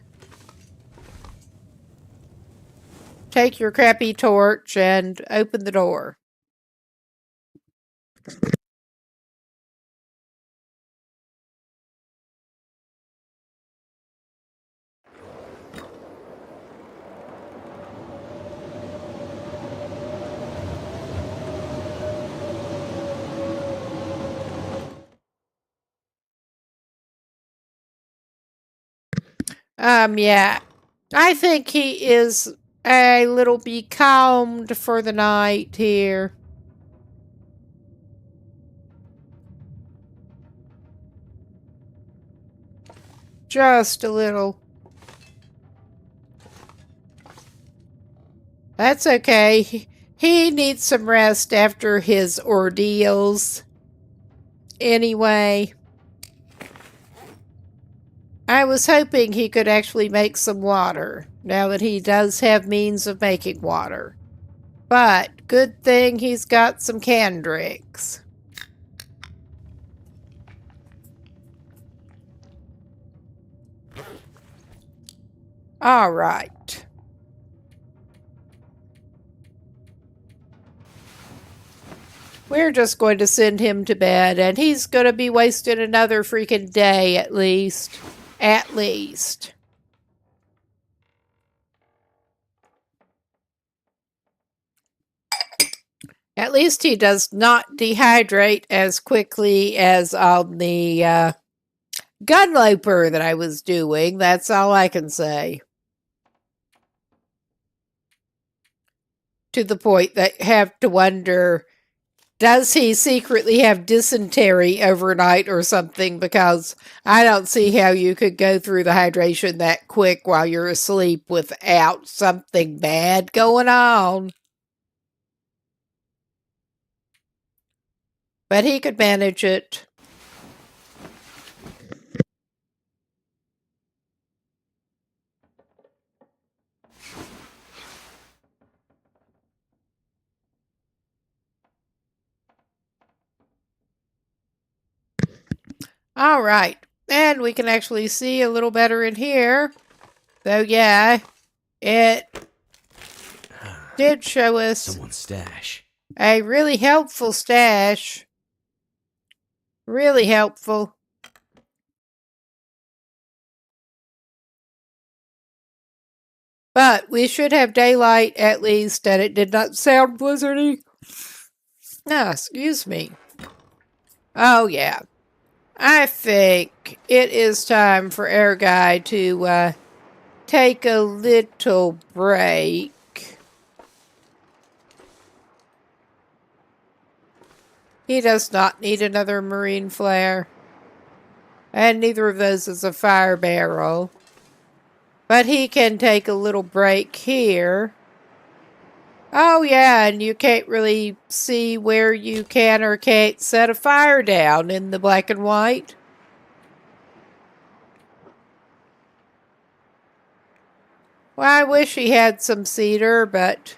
Take your crappy torch and open the door. Yeah. I think he is a little becalmed for the night here. Just a little. That's okay. He needs some rest after his ordeals. Anyway, I was hoping he could actually make some water, now that he does have means of making water. But good thing he's got some canned drinks. All right. We're just going to send him to bed, and he's going to be wasting another freaking day at least. At least. At least he does not dehydrate as quickly as on the gunloper that I was doing. That's all I can say. To the point that you have to wonder, does he secretly have dysentery overnight or something? Because I don't see how you could go through the hydration that quick while you're asleep without something bad going on. But he could manage it. All right. And we can actually see a little better in here. Though, yeah, it did show us Someone's stash. a really helpful stash. Really helpful. But we should have daylight at least, and it did not sound blizzardy. No, excuse me. Oh, yeah. I think it is time for Air Guy to take a little break. He does not need another marine flare. And neither of those is a fire barrel. But he can take a little break here. Oh, yeah, and you can't really see where you can or can't set a fire down in the black and white. Well, I wish he had some cedar, but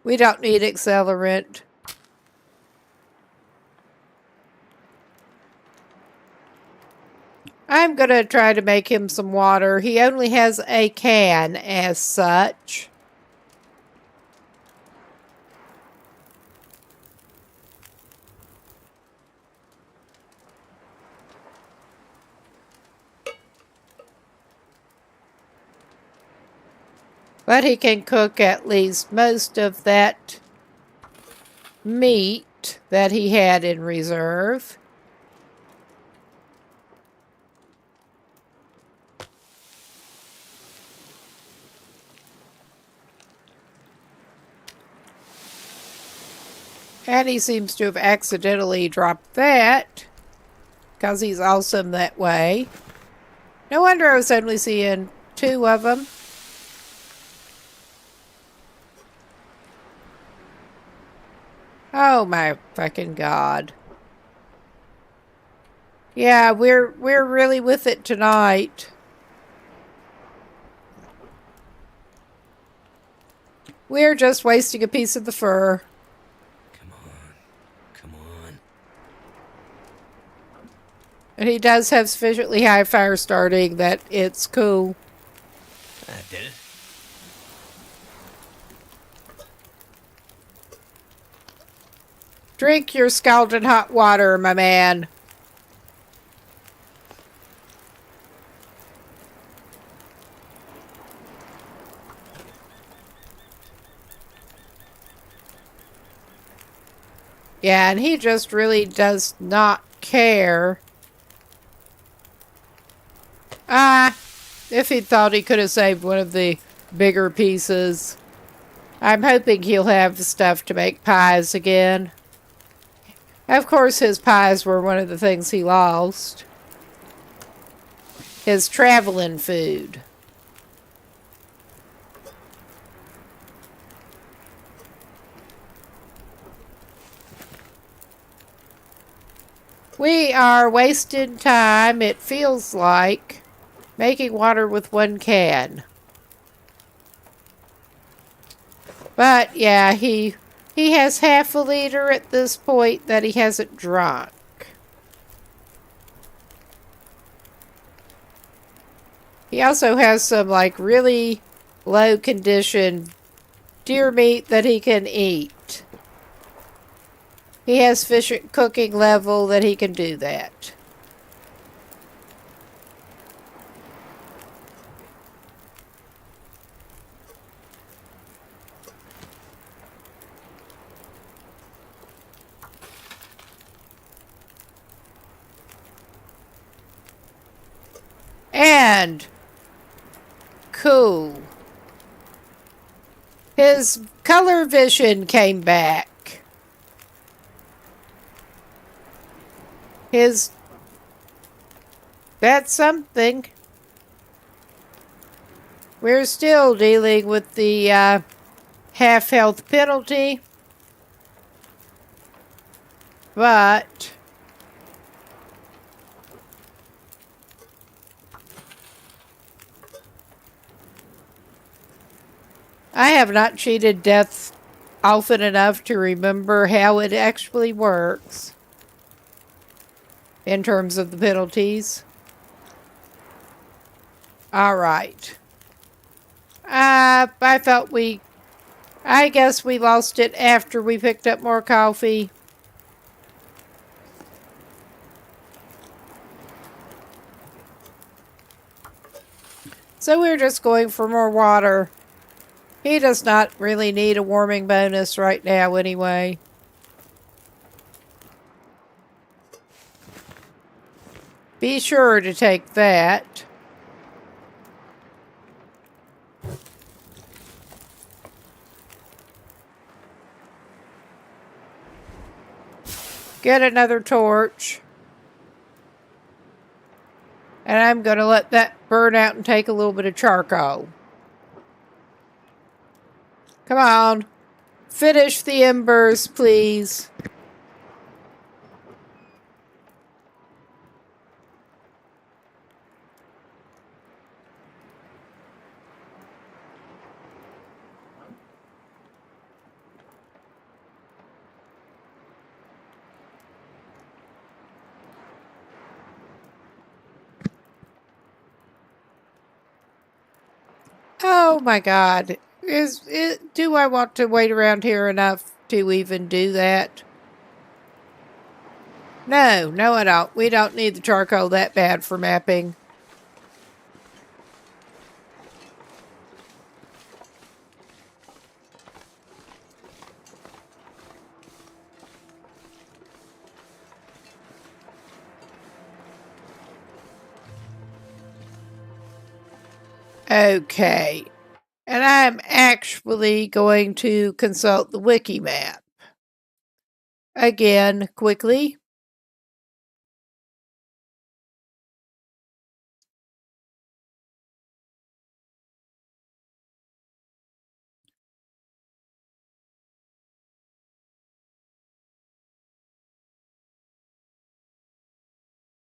we don't need accelerant. I'm going to try to make him some water. He only has a can as such. But he can cook at least most of that meat that he had in reserve. And he seems to have accidentally dropped that, because he's awesome that way. No wonder I was only seeing 2 of them. Oh my fucking God. Yeah, we're really with it tonight. We're just wasting a piece of the fur. Come on. Come on. And he does have sufficiently high fire starting that it's cool. That did it. Drink your scalding hot water, my man. Yeah, and he just really does not care. If he thought he could have saved one of the bigger pieces. I'm hoping he'll have the stuff to make pies again. Of course, his pies were one of the things he lost. His traveling food. We are wasting time, it feels like, making water with 1 can. But, yeah, he has half a liter at this point that he hasn't drunk. He also has some, like, really low condition deer meat that he can eat. He has sufficient cooking level that he can do that. And cool. His color vision came back. That's something. We're still dealing with the half health penalty. But I have not cheated death often enough to remember how it actually works in terms of the penalties. All right. I guess we lost it after we picked up more coffee. So we're just going for more water. He does not really need a warming bonus right now anyway. Be sure to take that. Get another torch. And I'm going to let that burn out and take a little bit of charcoal. Come on. Finish the embers, please. Oh my God. Do I want to wait around here enough to even do that? No, I don't. We don't need the charcoal that bad for mapping. Okay. And I'm actually going to consult the wiki map. Again, quickly.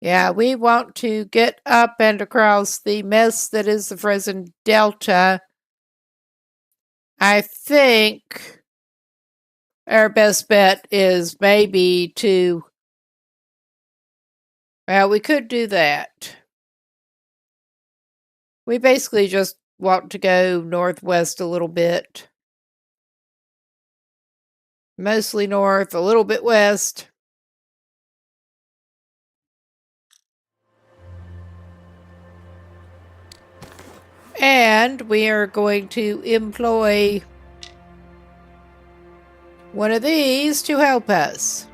Yeah, we want to get up and across the mess that is the frozen delta. I think our best bet is maybe to... Well, we could do that. We basically just want to go northwest a little bit. Mostly north, a little bit west. And we are going to employ one of these to help us.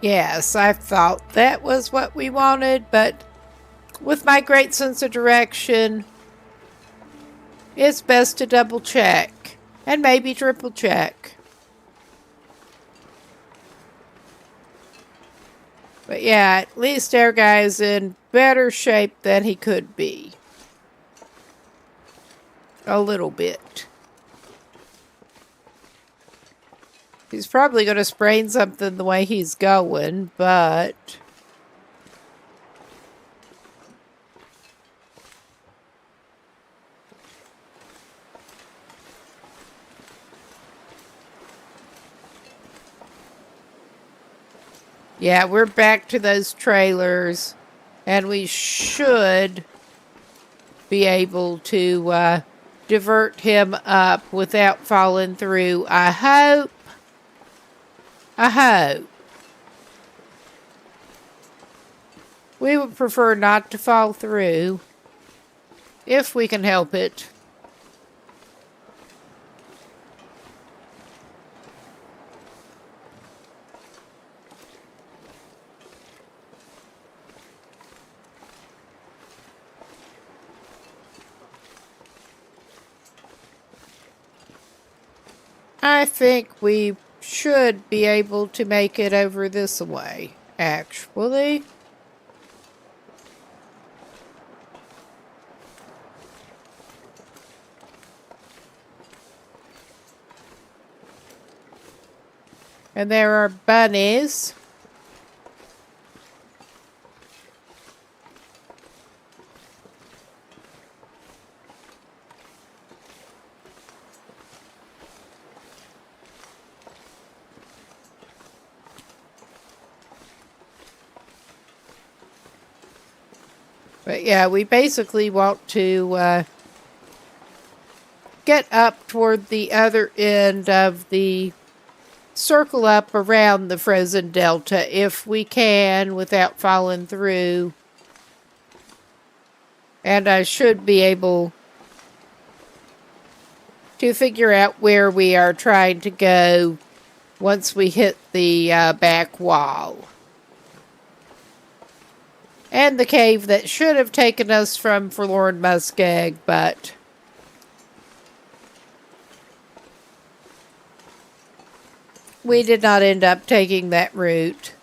Yes, I thought that was what we wanted, but with my great sense of direction, it's best to double check and maybe triple check. But yeah, at least our guy's in better shape than he could be. A little bit. He's probably going to sprain something the way he's going, but... Yeah, we're back to those trailers, and we should be able to divert him up without falling through. I hope. We would prefer not to fall through, if we can help it. I think we should be able to make it over this way, actually. And there are bunnies. But yeah, we basically want to get up toward the other end of the circle up around the frozen delta if we can without falling through. And I should be able to figure out where we are trying to go once we hit the back wall. And the cave that should have taken us from Forlorn Muskeg, but we did not end up taking that route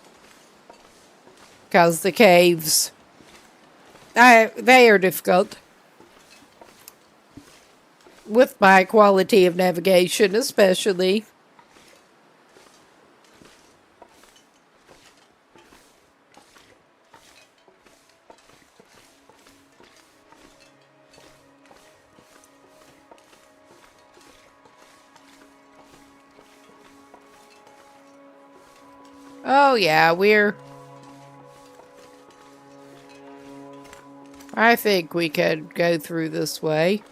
because the caves, they are difficult. With my quality of navigation, especially. Oh, yeah, I think we could go through this way.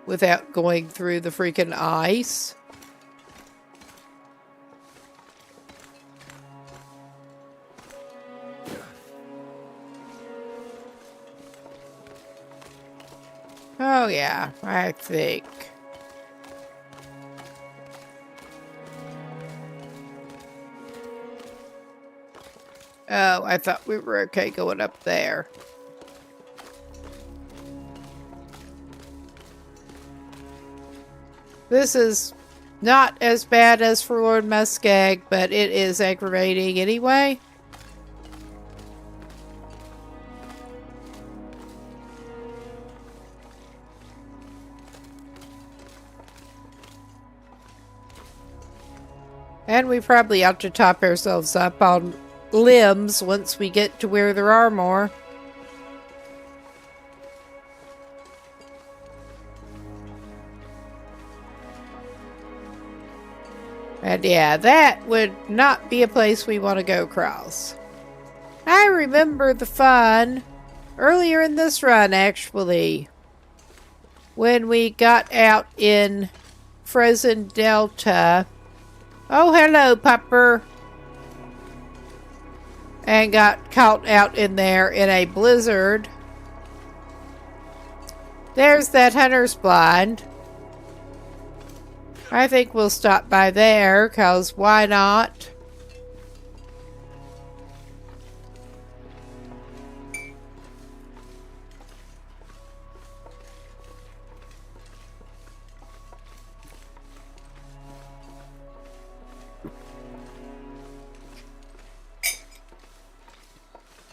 Without going through the freaking ice. Oh, yeah, I think. Oh, I thought we were okay going up there. This is not as bad as Forlorn Muskeg, but it is aggravating anyway. And we probably ought to top ourselves up on limbs once we get to where there are more. And yeah, that would not be a place we want to go across. I remember the fun earlier in this run, actually, when we got out in Frozen Delta. Oh, hello, pupper. And got caught out in there in a blizzard. There's that hunter's blind. I think we'll stop by there, 'cause why not?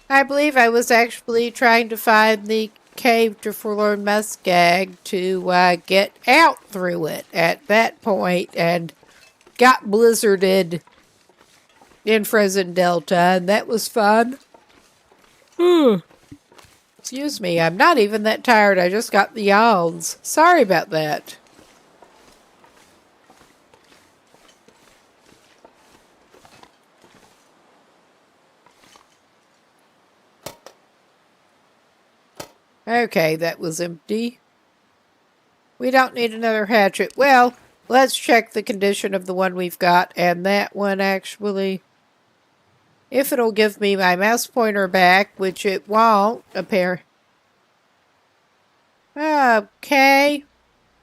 I believe I was actually trying to find the cave to Forlorn Muskeg to get out through it at that point, and got blizzarded in Frozen Delta, and that was fun. Excuse me, I'm not even that tired. I just got the yawns. Sorry about that. Okay, that was empty. We don't need another hatchet. Well, let's check the condition of the one we've got, and that one actually, if it'll give me my mouse pointer back, which it won't, apparently. Okay.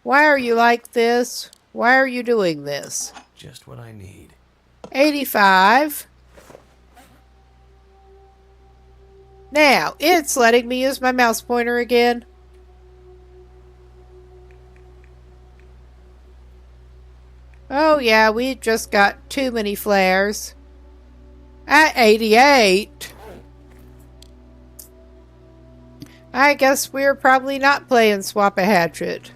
Why are you like this? Why are you doing this? Just what I need. 85. Now, it's letting me use my mouse pointer again. Oh yeah, we just got too many flares. At 88. I guess we're probably not playing Swap a Hatchet.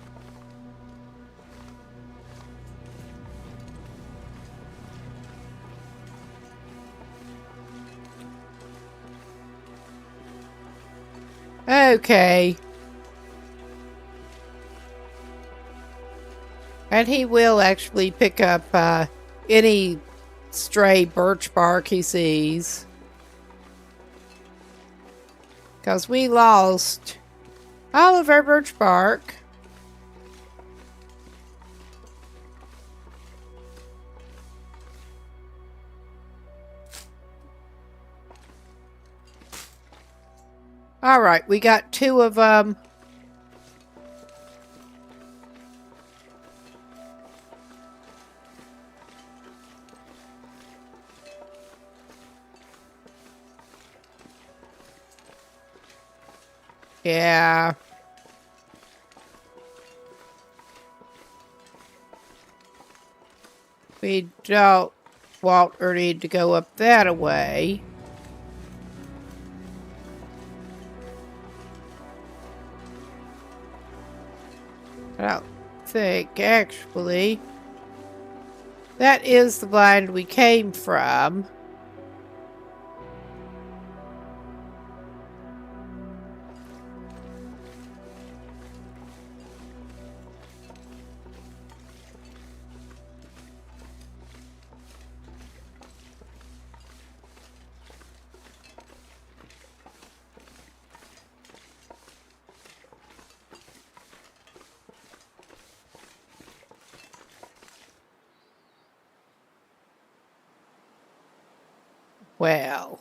Okay. And he will actually pick up any stray birch bark he sees. Because we lost all of our birch bark. Alright, we got 2 of them. Yeah. We don't want or need to go up that way. I don't think, actually. That is the blind we came from. Well,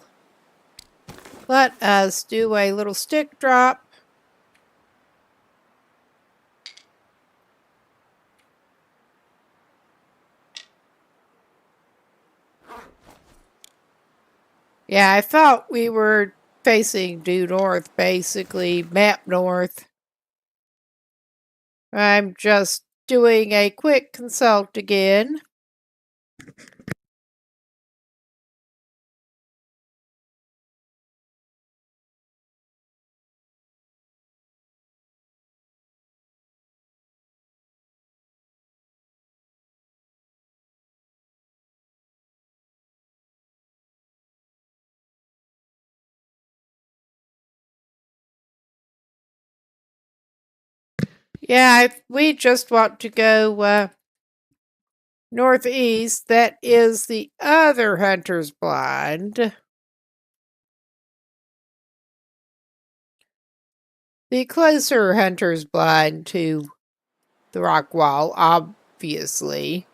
let us do a little stick drop. Yeah, I thought we were facing due north, basically, map north. I'm just doing a quick consult again. Yeah, we just want to go northeast. That is the other hunter's blind. The closer hunter's blind to the rock wall, obviously.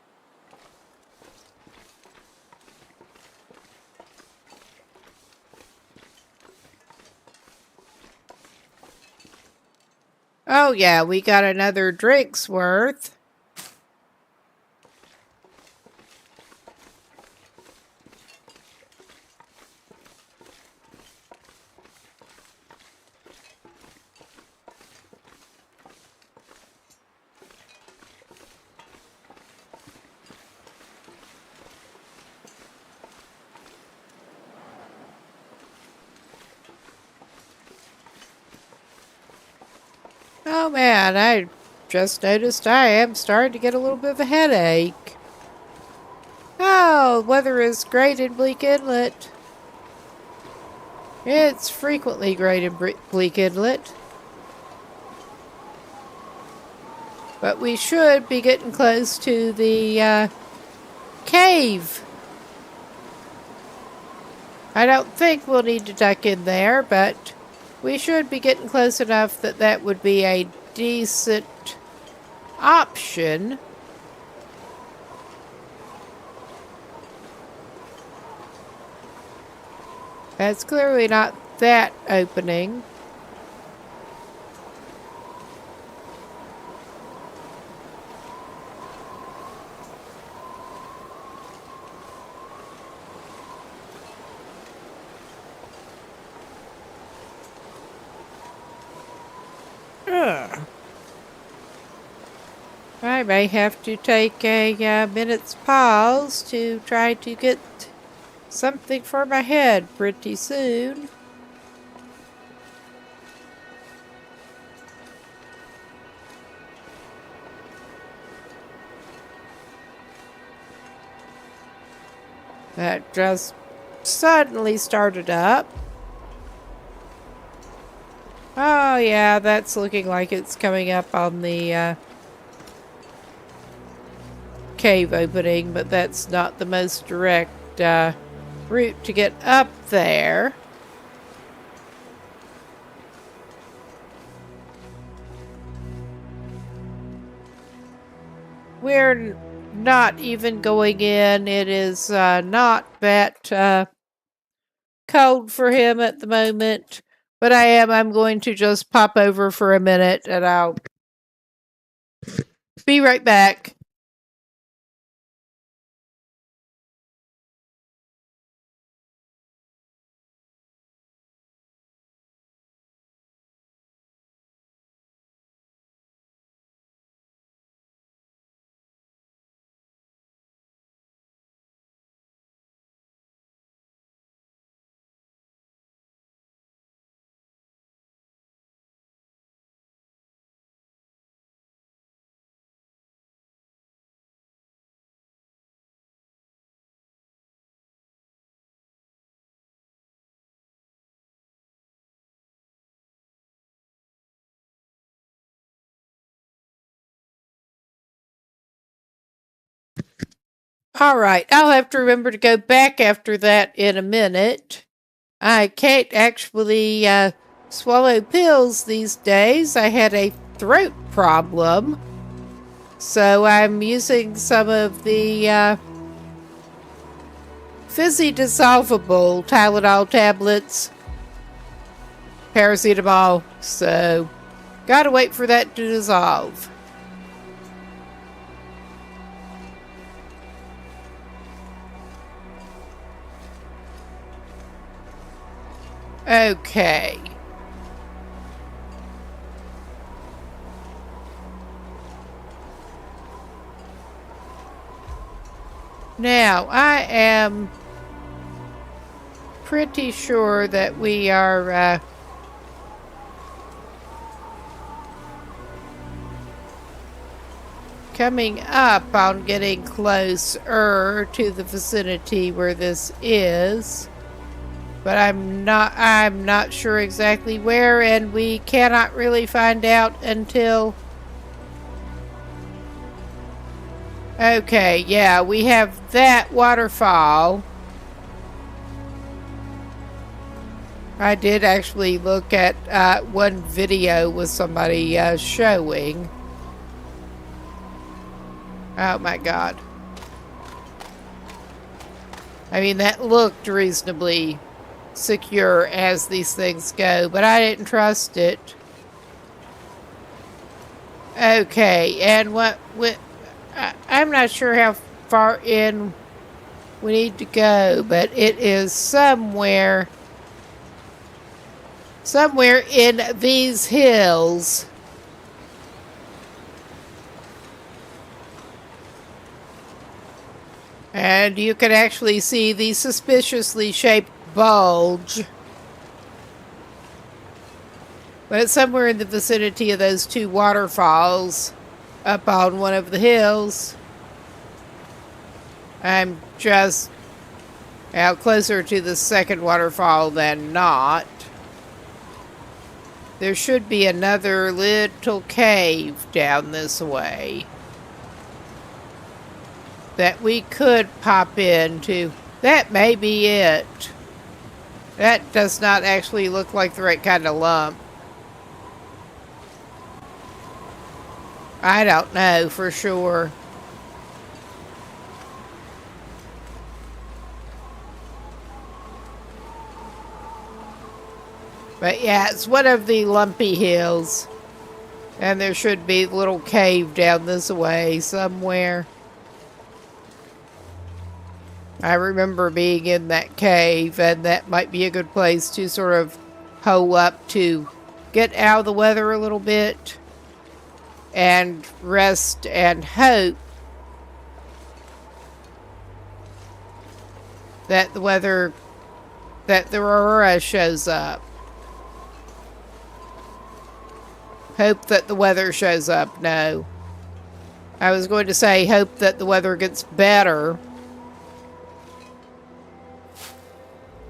Oh yeah, we got another drink's worth. Oh man, I just noticed I am starting to get a little bit of a headache. Oh, weather is great in Bleak Inlet. It's frequently great in Bleak Inlet. But we should be getting close to the cave. I don't think we'll need to duck in there, but we should be getting close enough that that would be a decent option. That's clearly not that opening. Ugh. I may have to take a minute's pause to try to get something for my head pretty soon. That just suddenly started up. Oh yeah, that's looking like it's coming up on the cave opening, but that's not the most direct route to get up there. We're not even going in. It is not that cold for him at the moment. But I'm going to just pop over for a minute and I'll be right back. All right, I'll have to remember to go back after that in a minute. I can't actually swallow pills these days. I had a throat problem. So I'm using some of the fizzy dissolvable Tylenol tablets, paracetamol. So gotta wait for that to dissolve. Okay. Now, I am pretty sure that we are coming up on getting closer to the vicinity where this is. But I'm not sure exactly where, and we cannot really find out until... Okay, yeah, we have that waterfall. I did actually look at one video with somebody showing. Oh my god. I mean, that looked reasonably secure as these things go, but I didn't trust it. Okay, and I'm not sure how far in we need to go, but it is somewhere in these hills. And you can actually see the suspiciously shaped bulge. But it's somewhere in the vicinity of those two waterfalls up on one of the hills. I'm just out closer to the second waterfall than not. There should be another little cave down this way that we could pop into. That may be it. That does not actually look like the right kind of lump. I don't know for sure. But yeah, it's one of the lumpy hills. And there should be a little cave down this way somewhere. I remember being in that cave, and that might be a good place to sort of hole up to get out of the weather a little bit and rest and hope that the aurora shows up. Hope that the weather shows up. No. I was going to say hope that the weather gets better.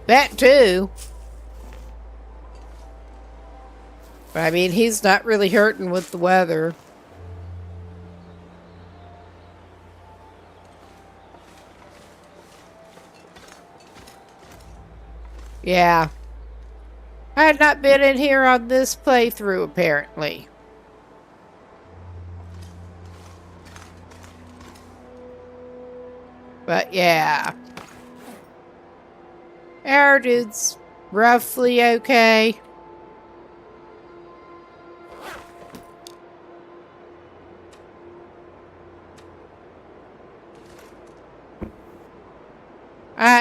That too. But I mean, he's not really hurting with the weather. Yeah. I had not been in here on this playthrough, apparently. But yeah. Our dude's roughly okay.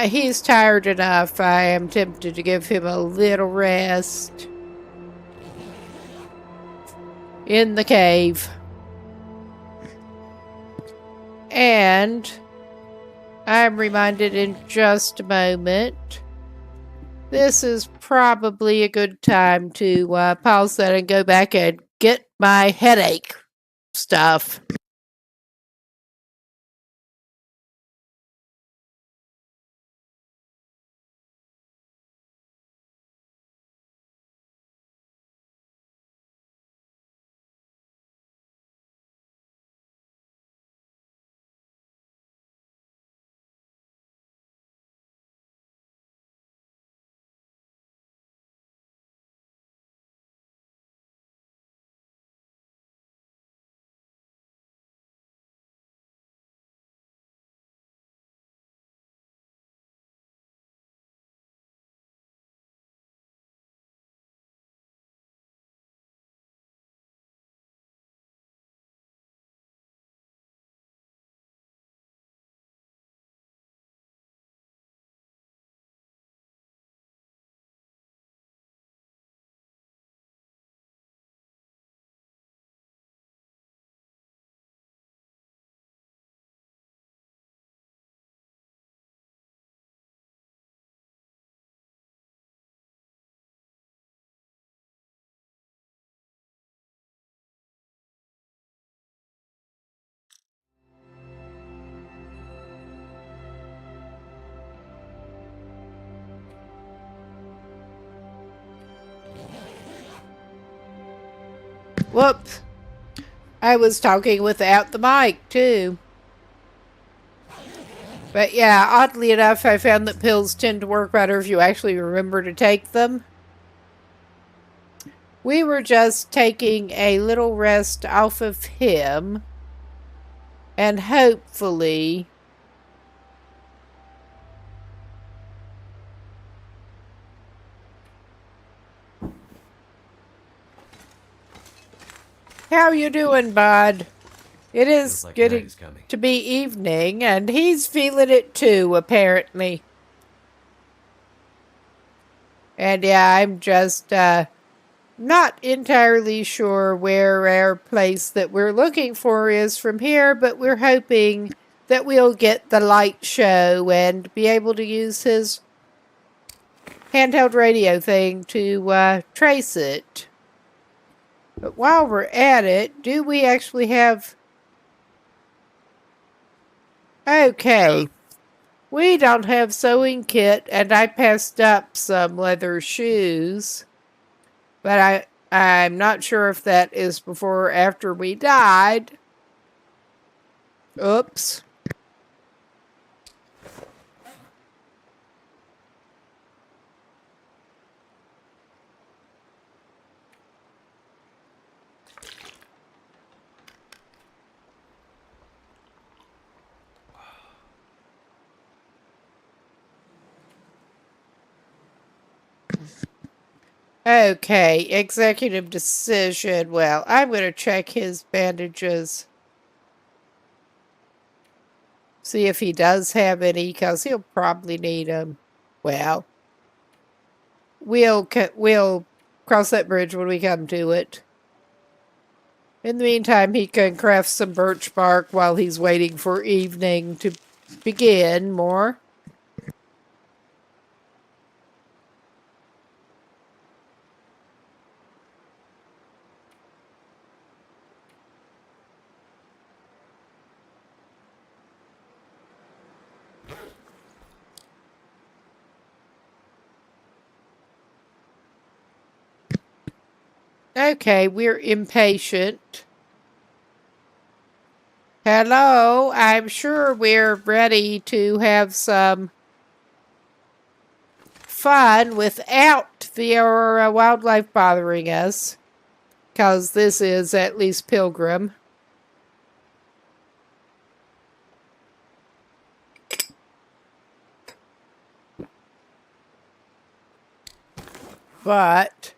He's tired enough. I am tempted to give him a little rest in the cave. And I'm reminded in just a moment, this is probably a good time to pause that and go back and get my headache stuff. Whoops. I was talking without the mic, too. But yeah, oddly enough, I found that pills tend to work better if you actually remember to take them. We were just taking a little rest off of him. And hopefully... How you doing, bud? It is Feels like night getting is coming. to be evening, and he's feeling it too, apparently. And yeah, I'm just not entirely sure where our place that we're looking for is from here, but we're hoping that we'll get the light show and be able to use his handheld radio thing to trace it. But while we're at it, do we actually have... Okay. We don't have sewing kit, and I passed up some leather shoes. But I'm not sure if that is before or after we died. Oops. Okay, executive decision. Well, I'm going to check his bandages. See if he does have any, because he'll probably need them. Well, we'll cross that bridge when we come to it. In the meantime, he can craft some birch bark while he's waiting for evening to begin more. Okay, we're impatient. Hello, I'm sure we're ready to have some fun without the wildlife bothering us. Because this is at least Pilgrim. But...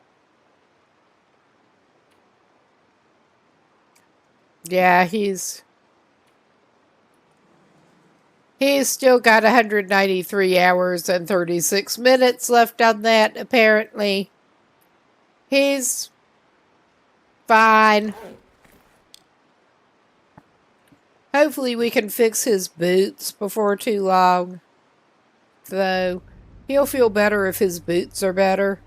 yeah, he's still got 193 hours and 36 minutes left on that, apparently. He's fine. Hopefully we can fix his boots before too long. Though, he'll feel better if his boots are better.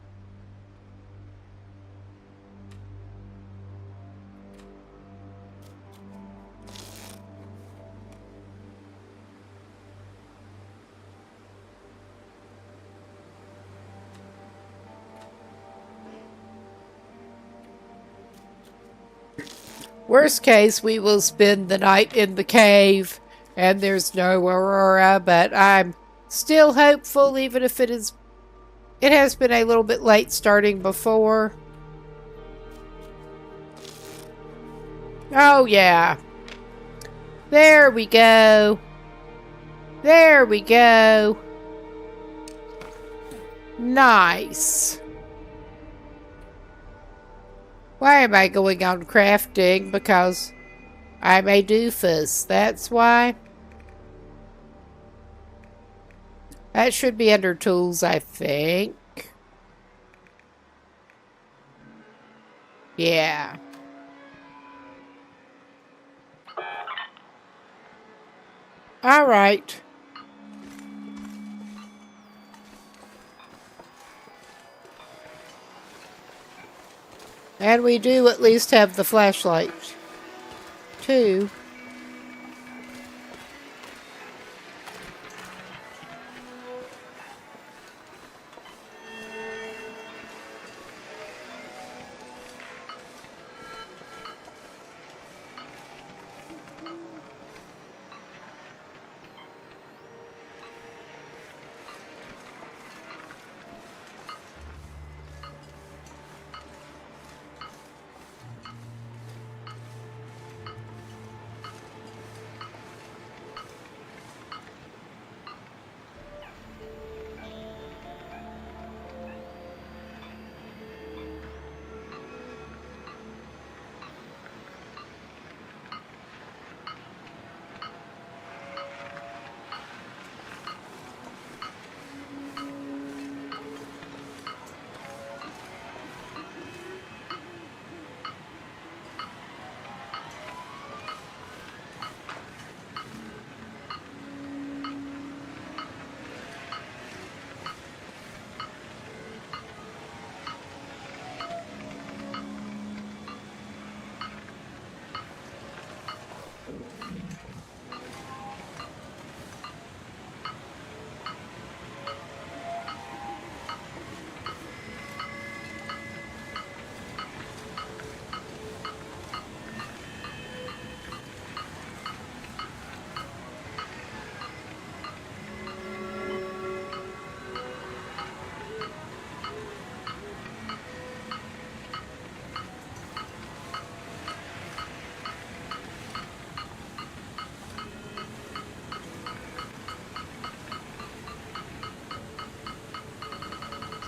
Worst case, we will spend the night in the cave, and there's no aurora, but I'm still hopeful, even if it has been a little bit late starting before. Oh, yeah. There we go. There we go. Nice. Why am I going on crafting? Because I'm a doofus. That's why. That should be under tools, I think. Yeah. All right. And we do at least have the flashlight, too.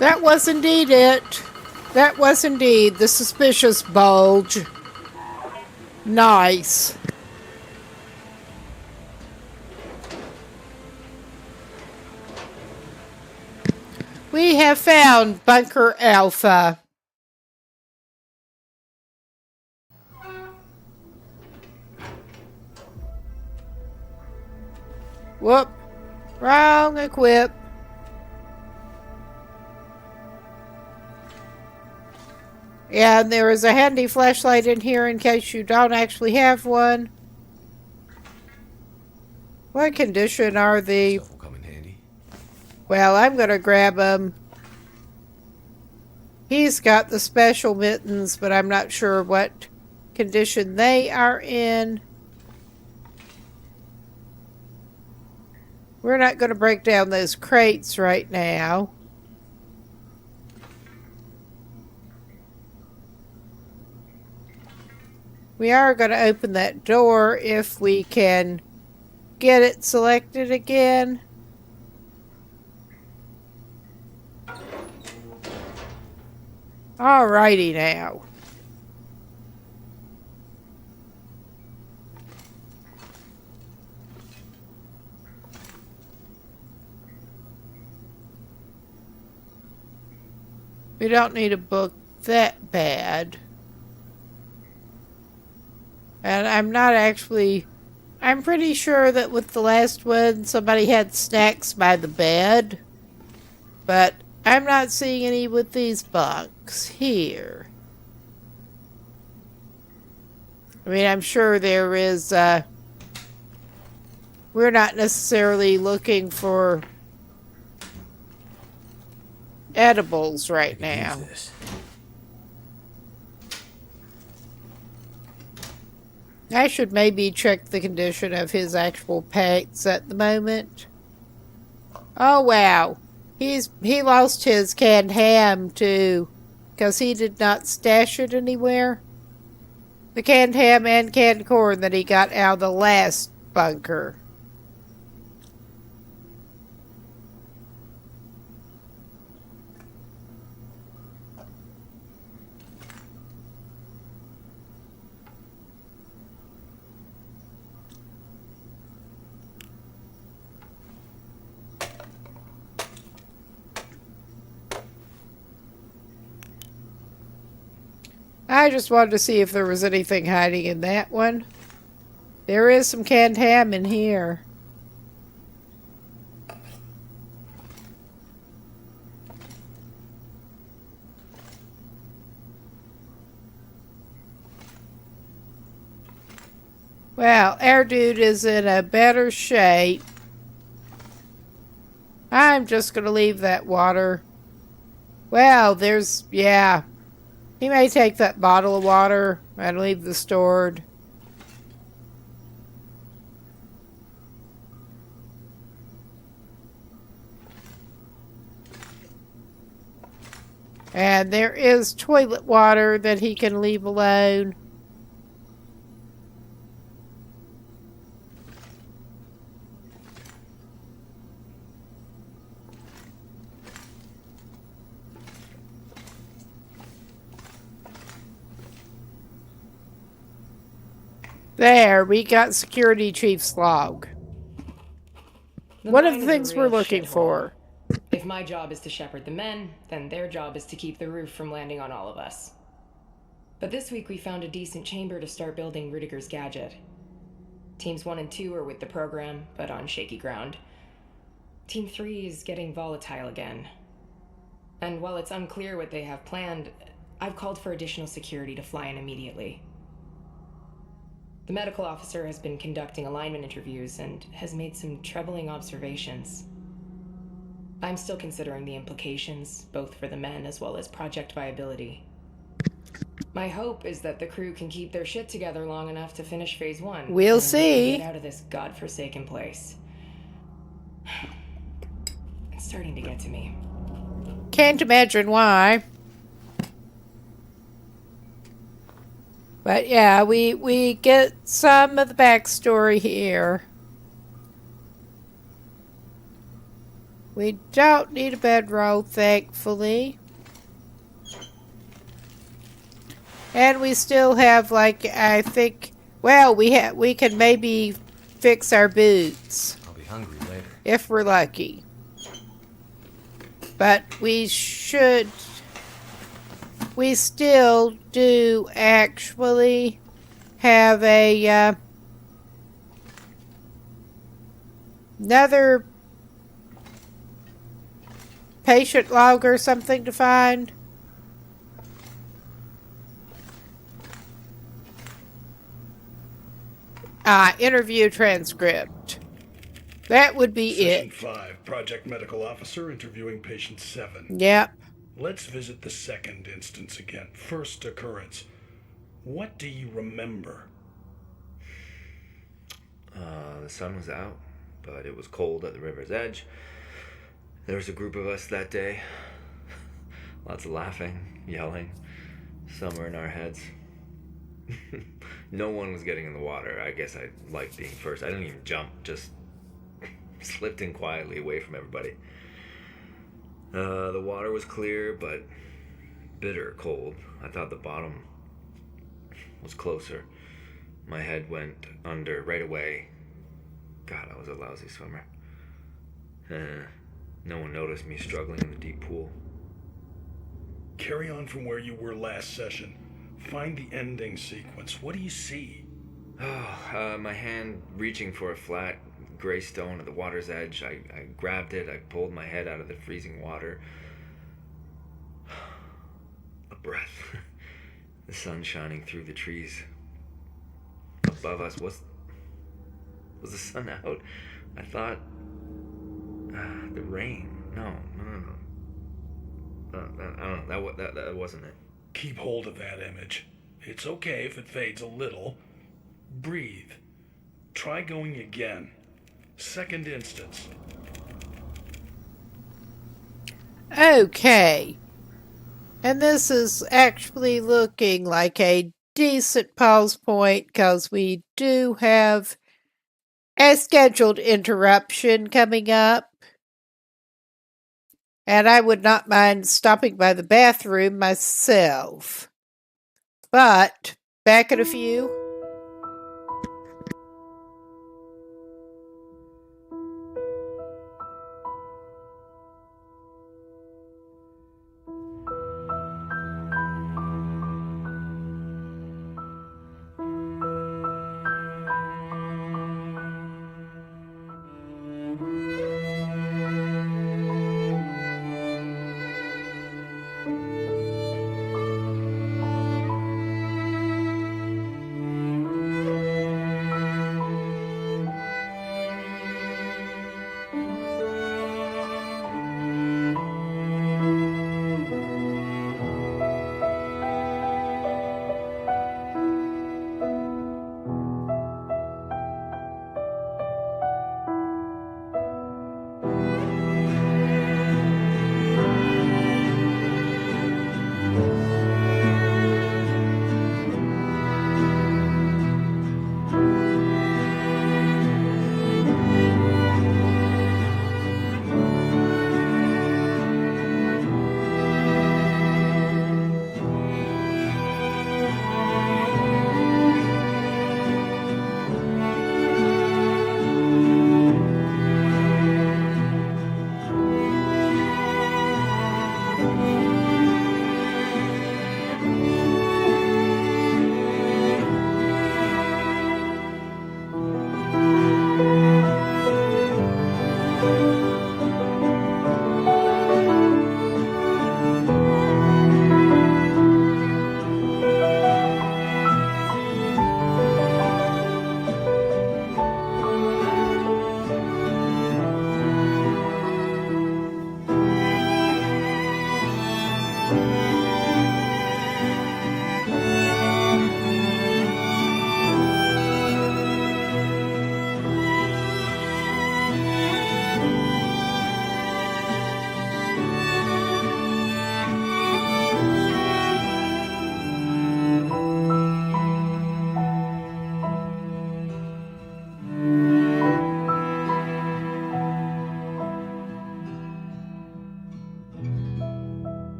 That was indeed it. That was indeed the suspicious bulge. Nice. We have found Bunker Alpha. Whoop. Wrong equip. Yeah, and there is a handy flashlight in here in case you don't actually have one. What condition are the... Stuff will come in handy. Well, I'm going to grab them. He's got the special mittens, but I'm not sure what condition they are in. We're not going to break down those crates right now. We are going to open that door if we can get it selected again. Alrighty now. We don't need a book that bad. And I'm not actually... I'm pretty sure that with the last one, somebody had snacks by the bed. But I'm not seeing any with these bunks here. I mean, I'm sure there is... we're not necessarily looking for edibles right now. I should maybe check the condition of his actual pets at the moment. Oh wow, he lost his canned ham too, because he did not stash it anywhere. The canned ham and canned corn that he got out of the last bunker. I just wanted to see if there was anything hiding in that one. There is some canned ham in here. Well, our dude is in a better shape. I'm just going to leave that water. Well, there's, yeah. He may take that bottle of water and leave the stored. And there is toilet water that he can leave alone. There, we got security chief's log. One of the things we're looking for. If my job is to shepherd the men, then their job is to keep the roof from landing on all of us. But this week we found a decent chamber to start building Rudiger's gadget. Teams 1 and 2 are with the program, but on shaky ground. Team 3 is getting volatile again. And while it's unclear what they have planned, I've called for additional security to fly in immediately. The medical officer has been conducting alignment interviews and has made some troubling observations. I'm still considering the implications, both for the men as well as project viability. My hope is that the crew can keep their shit together long enough to finish phase 1. We'll and see. Get out of this godforsaken place. It's starting to get to me. Can't imagine why. But yeah, we get some of the backstory here. We don't need a bedroll, thankfully. And we still have, like, I think, well, we can maybe fix our boots. I'll be hungry later. If we're lucky. But we should... We still do actually have a another patient log or something to find. Interview transcript. That would be Session it. 5, Project Medical Officer interviewing Patient 7. Yep. Let's visit the second instance again. First occurrence. What do you remember? The sun was out, but it was cold at the river's edge. There was a group of us that day. Lots of laughing, yelling. Some were in our heads. No one was getting in the water. I guess I liked being first. I didn't even jump, just slipped in quietly away from everybody. The water was clear, but bitter cold. I thought the bottom was closer. My head went under right away. God, I was a lousy swimmer. No one noticed me struggling in the deep pool. Carry on from where you were last session. Find the ending sequence. What do you see? My hand reaching for a flat gray stone at the water's edge. I grabbed it. I pulled my head out of the freezing water. A breath. The sun shining through the trees. Above us was the sun out? I thought the rain. No. I don't know. That wasn't it. Keep hold of that image. It's okay if it fades a little. Breathe. Try going again. Second instance. Okay. And this is actually looking like a decent pause point because we do have a scheduled interruption coming up. And I would not mind stopping by the bathroom myself. But, back in a few.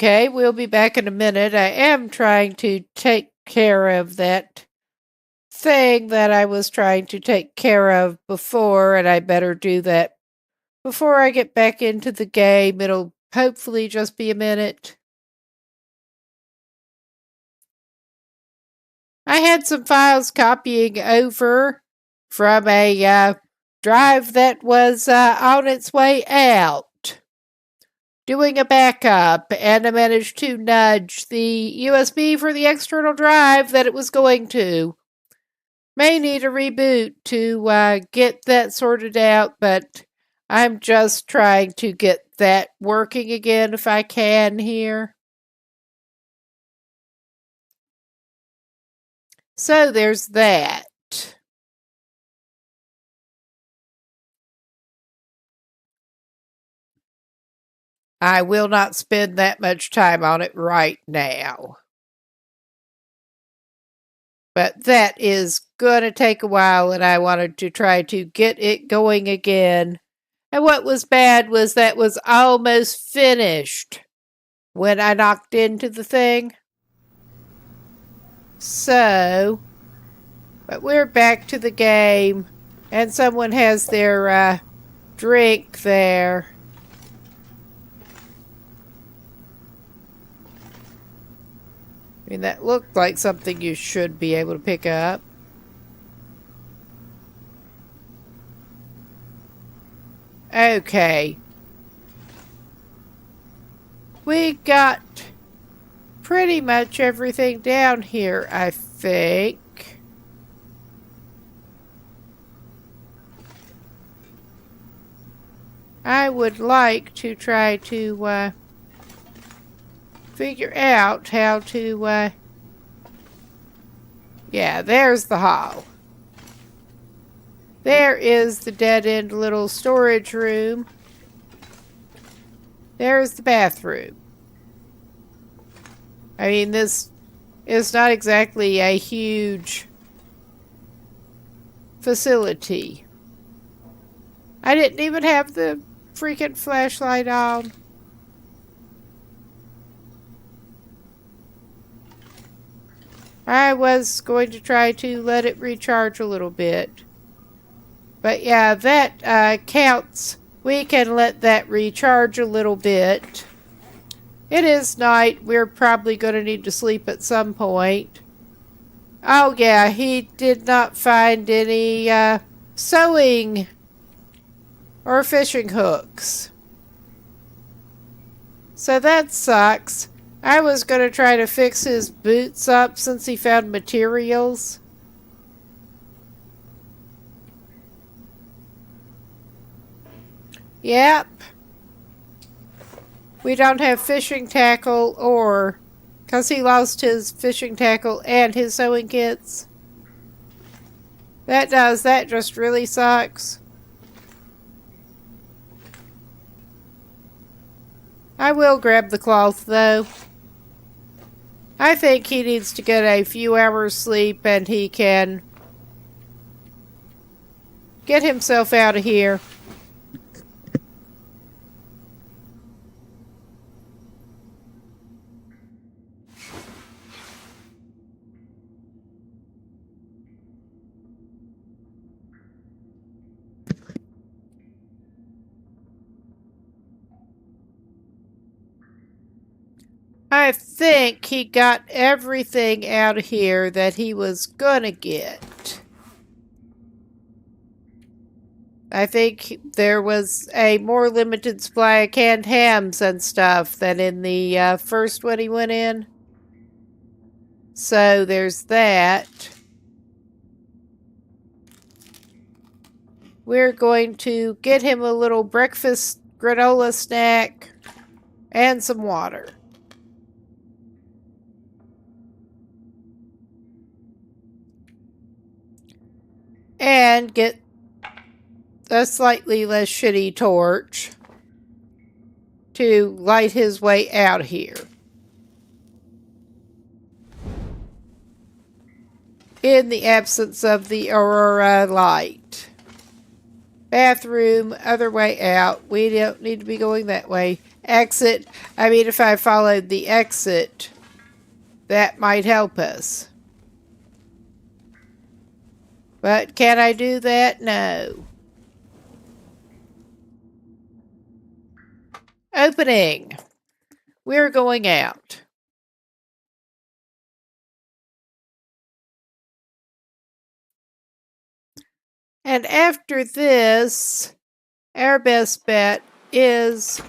Okay, we'll be back in a minute. I am trying to take care of that thing that I was trying to take care of before, and I better do that before I get back into the game. It'll hopefully just be a minute. I had some files copying over from a drive that was on its way out, doing a backup, and I managed to nudge the USB for the external drive that it was going to. May need a reboot to get that sorted out, but I'm just trying to get that working again if I can here. So there's that. I will not spend that much time on it right now. But that is going to take a while, and I wanted to try to get it going again. And what was bad was that was almost finished when I knocked into the thing. So, but we're back to the game, and someone has their drink there. I mean, that looked like something you should be able to pick up. Okay. We got pretty much everything down here, I think. I would like to try to figure out how to yeah, there's the hall. There is the dead-end little storage room. There's the bathroom. I mean, this is not exactly a huge facility. I didn't even have the freaking flashlight on. I was going to try to let it recharge a little bit. But yeah, that counts. We can let that recharge a little bit. It is night. We're probably going to need to sleep at some point. Oh yeah, he did not find any sewing or fishing hooks. So that sucks. I was going to try to fix his boots up since he found materials. Yep. We don't have fishing tackle or... because he lost his fishing tackle and his sewing kits. That just really sucks. I will grab the cloth though. I think he needs to get a few hours sleep and he can get himself out of here. I think he got everything out of here that he was gonna get. I think there was a more limited supply of canned hams and stuff than in the first one he went in. So there's that. We're going to get him a little breakfast granola snack and some water. And get a slightly less shitty torch to light his way out here. In the absence of the aurora light. Bathroom, other way out. We don't need to be going that way. exit. I mean, if I followed the exit, that might help us. But can I do that? No. Opening. We're going out. And after this, our best bet is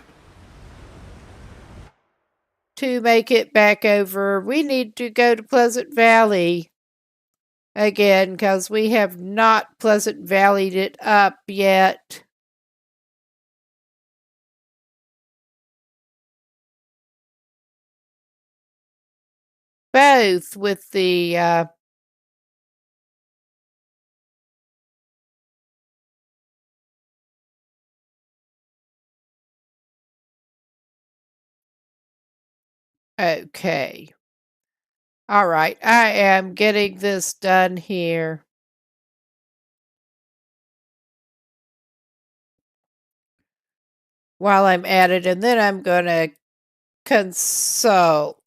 to make it back over. We need to go to Pleasant Valley again because we have not Pleasant Valleyed it up yet. Both with the okay. All right, I am getting this done here. While I'm at it, and then I'm going to consult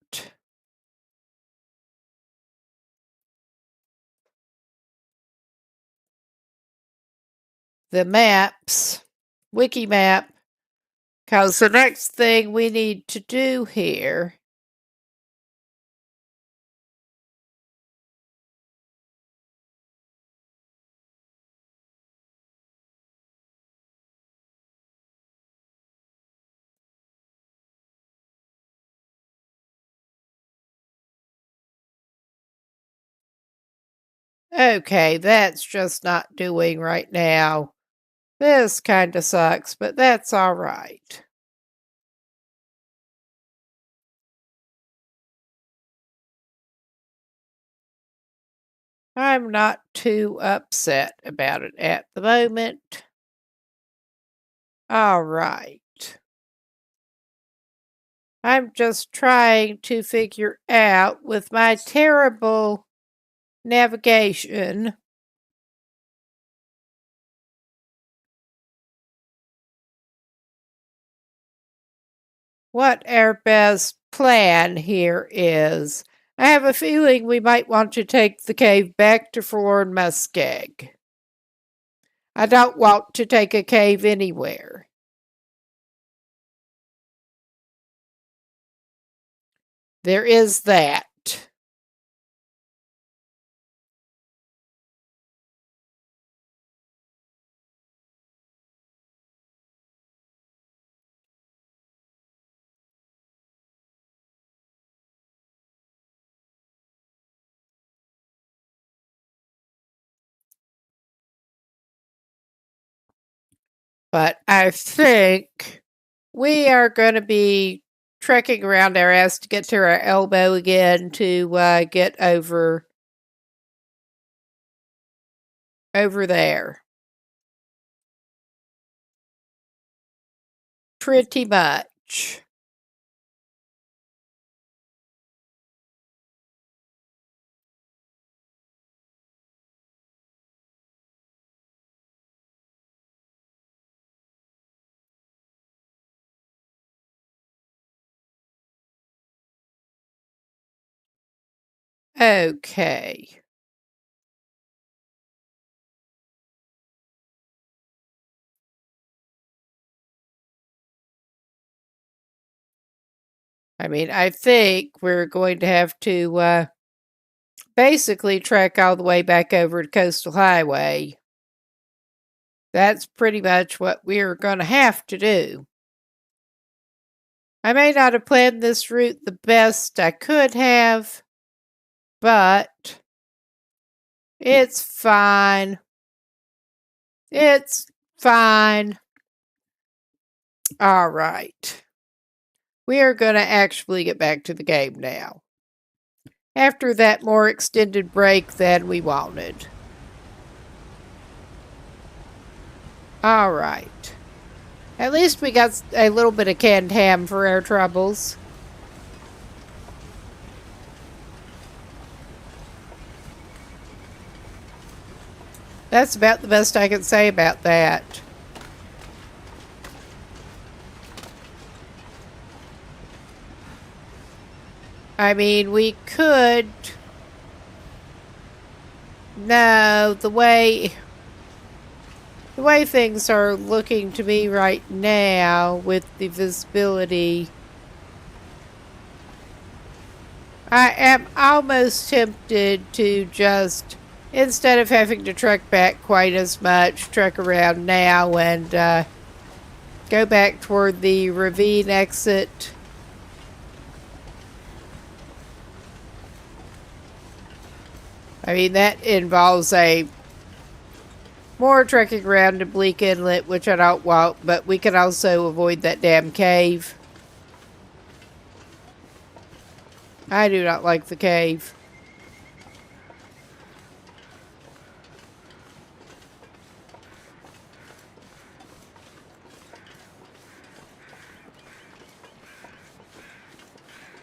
the maps, wiki map, because the next thing we need to do here okay, that's just not doing right now. This kind of sucks, but that's all right. I'm not too upset about it at the moment. All right. I'm just trying to figure out with my terrible navigation what our best plan here is. I have a feeling we might want to take the cave back to Forlorn Muskeg. I don't want to take a cave anywhere. There is that. But I think we are going to be trekking around our ass to get to our elbow again to get over there. Pretty much. Okay. I mean, I think we're going to have to basically trek all the way back over to Coastal Highway. That's pretty much what we're going to have to do. I may not have planned this route the best I could have, but it's fine. It's fine. All right. We are going to actually get back to the game now. After that more extended break than we wanted. All right. At least we got a little bit of canned ham for our troubles. That's about the best I can say about that. I mean, we could... No, the way things are looking to me right now with the visibility, I am almost tempted to just, instead of having to trek back quite as much, trek around now and go back toward the ravine exit. I mean, that involves more trekking around to Bleak Inlet, which I don't want, but we can also avoid that damn cave. I do not like the cave.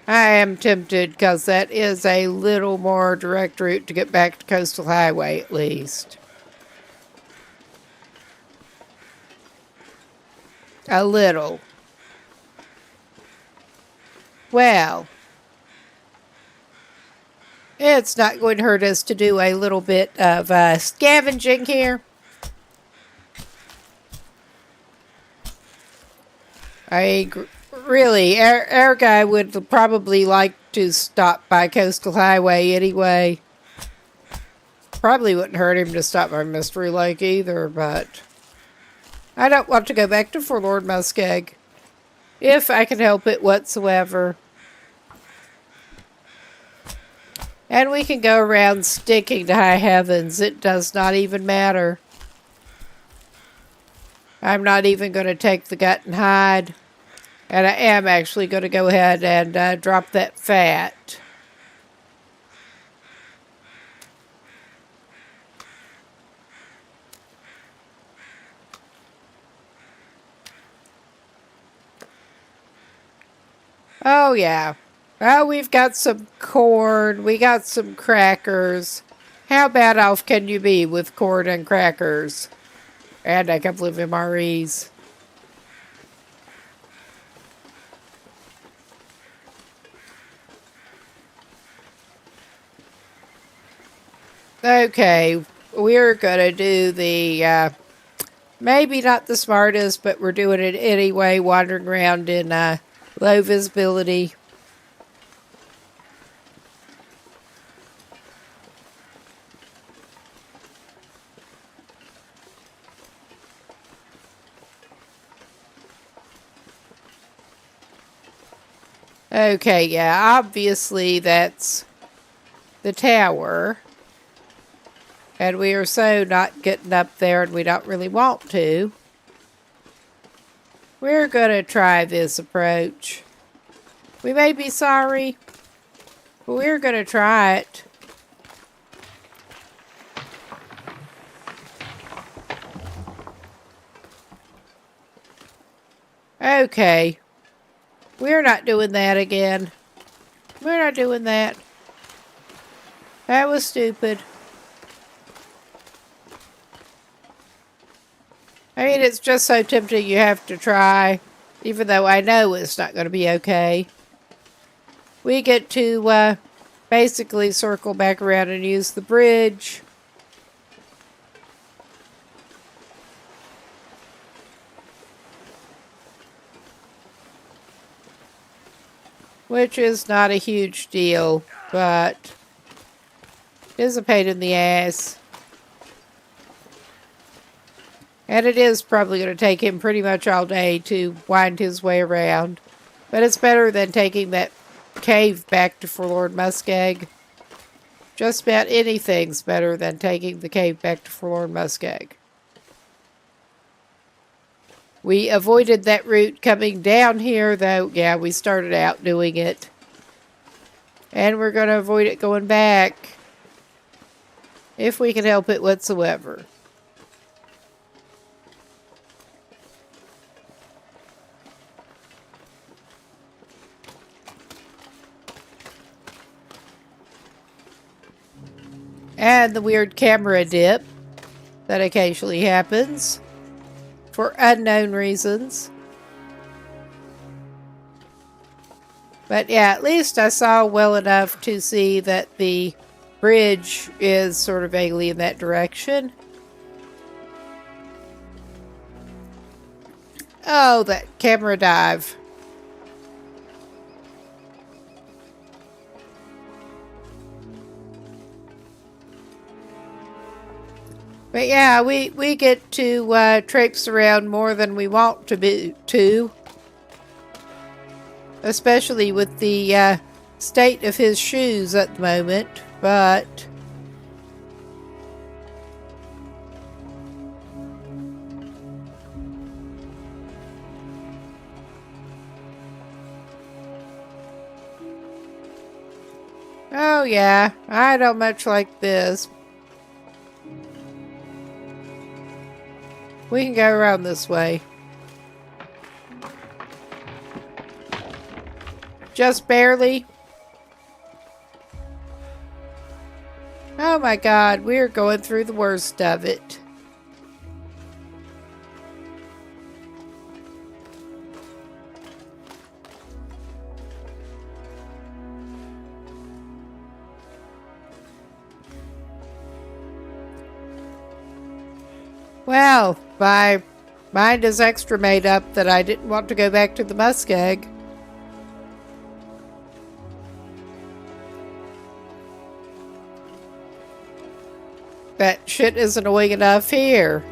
I am tempted because that is a little more direct route to get back to Coastal Highway at least. A little. Well, it's not going to hurt us to do a little bit of scavenging here. Really, our guy would probably like to stop by Coastal Highway anyway. Probably wouldn't hurt him to stop by Mystery Lake either, but I don't want to go back to Forlorn Muskeg, if I can help it whatsoever. And we can go around sticking to high heavens. It does not even matter. I'm not even going to take the gut and hide. And I am actually going to go ahead and drop that fat. Oh, yeah. Well, we've got some corn. We got some crackers. How bad off can you be with corn and crackers? And a couple of MREs. Okay, we're going to do the, maybe not the smartest, but we're doing it anyway, wandering around in low visibility. Okay, yeah, obviously that's the tower. And we are so not getting up there, and we don't really want to. We're going to try this approach. We may be sorry, but we're going to try it. Okay. We're not doing that again. We're not doing that. That was stupid. I mean, it's just so tempting you have to try, even though I know it's not going to be okay. We get to basically circle back around and use the bridge. Which is not a huge deal, but is a pain in the ass. And it is probably going to take him pretty much all day to wind his way around. But it's better than taking that cave back to Forlorn Muskeg. Just about anything's better than taking the cave back to Forlorn Muskeg. We avoided that route coming down here, though. Yeah, we started out doing it. And we're going to avoid it going back. If we can help it whatsoever. And the weird camera dip that occasionally happens for unknown reasons. But yeah, at least I saw well enough to see that the bridge is sort of vaguely in that direction. Oh, that camera dive. But yeah, we get to traipse around more than we want to. Especially with the state of his shoes at the moment, but... Oh yeah, I don't much like this. We can go around this way. Just barely. Oh my god, we're going through the worst of it. Well, my mind is extra made up that I didn't want to go back to the muskeg. That shit is annoying enough here.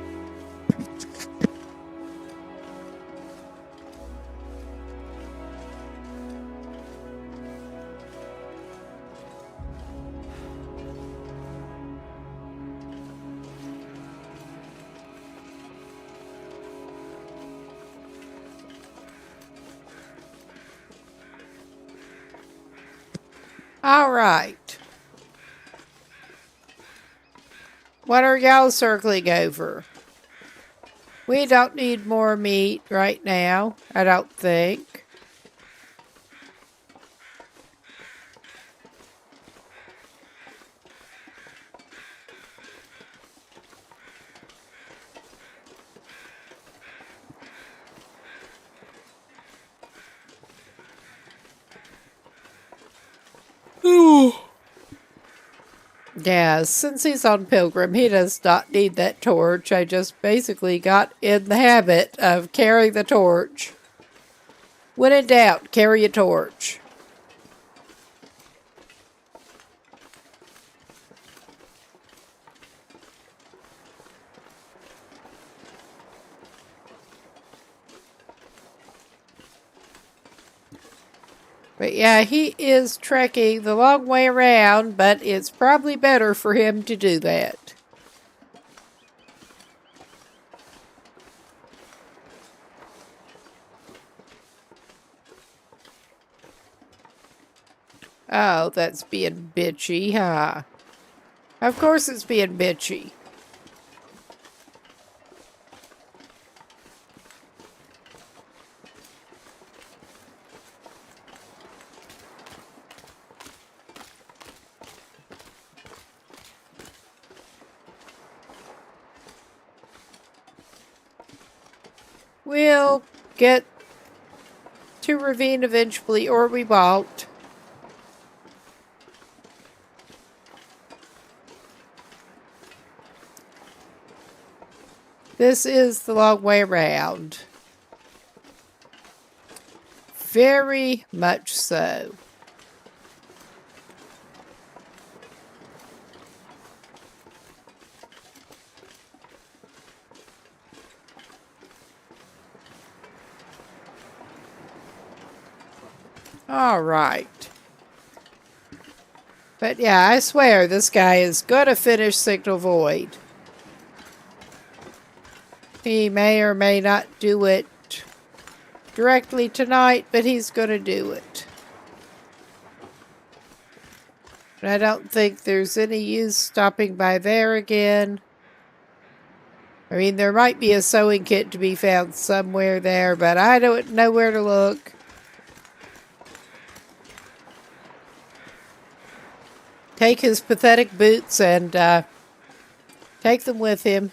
All right. What are y'all circling over? We don't need more meat right now, I don't think. Yeah, since he's on Pilgrim, he does not need that torch. I just basically got in the habit of carrying the torch. When in doubt, carry a torch. But yeah, he is trekking the long way around, but it's probably better for him to do that. Oh, that's being bitchy, huh? Of course it's being bitchy. We'll get to Ravine eventually, or we won't. This is the long way around. Very much so. All right. But yeah, I swear this guy is gonna finish Signal Void. He may or may not do it directly tonight, but he's gonna do it. And I don't think there's any use stopping by there again. I mean, there might be a sewing kit to be found somewhere there, but I don't know where to look. Take his pathetic boots and take them with him.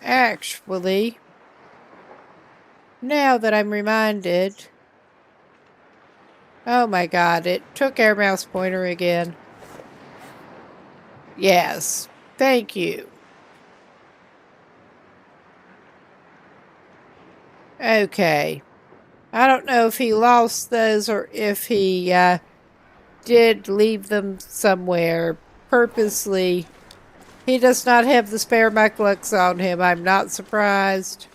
Actually, now that I'm reminded, Oh my god, it took our mouse pointer again. Yes, thank you. Okay. I don't know if he lost those or if he did leave them somewhere purposely. He does not have the spare mucklux on him. I'm not surprised.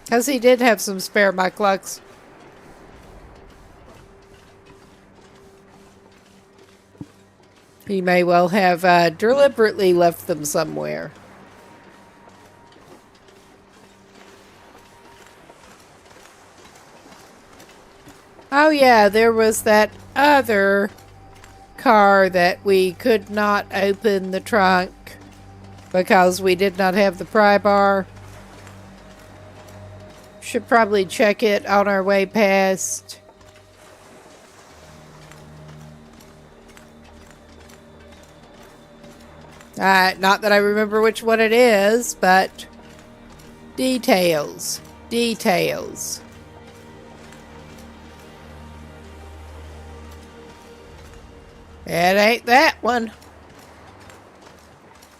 Because he did have some spare mucklux. He may well have deliberately left them somewhere. Oh yeah, there was that other car that we could not open the trunk because we did not have the pry bar. Should probably check it on our way past. Not that I remember which one it is, but details. Details. It ain't that one.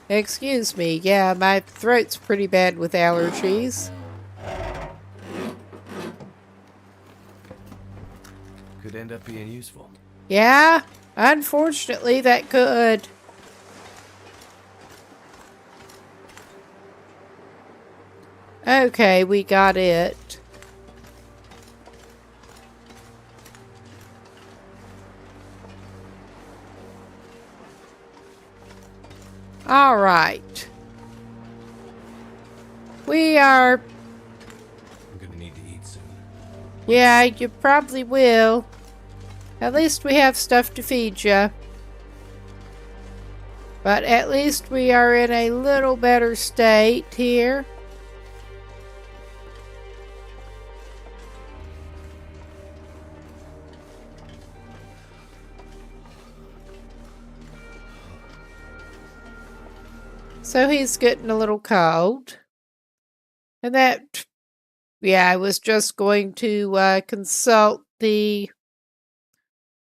Excuse me. Yeah, my throat's pretty bad with allergies. Could end up being useful. Yeah, unfortunately that could. Okay, we got it. All right. We are... I'm gonna need to eat soon. Yeah, you probably will. At least we have stuff to feed you. But at least we are in a little better state here. So he's getting a little cold. And that, yeah, I was just going to consult the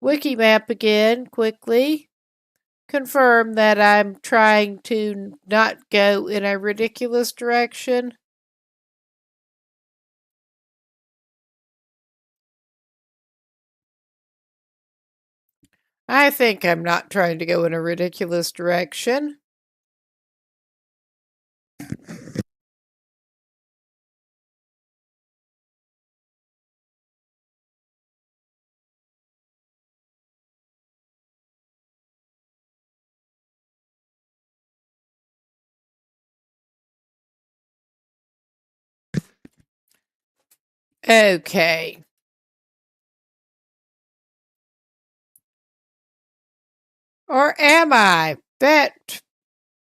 wiki map again quickly. Confirm that I'm trying to not go in a ridiculous direction. I think I'm not trying to go in a ridiculous direction. Okay. Or am I? That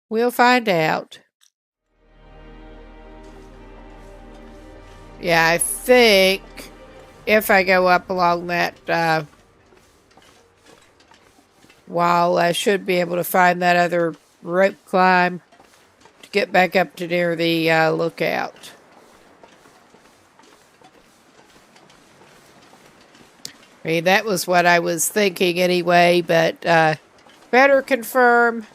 we'll find out. Yeah, I think if I go up along that wall, I should be able to find that other rope climb to get back up to near the lookout. I mean, that was what I was thinking anyway, but better confirm.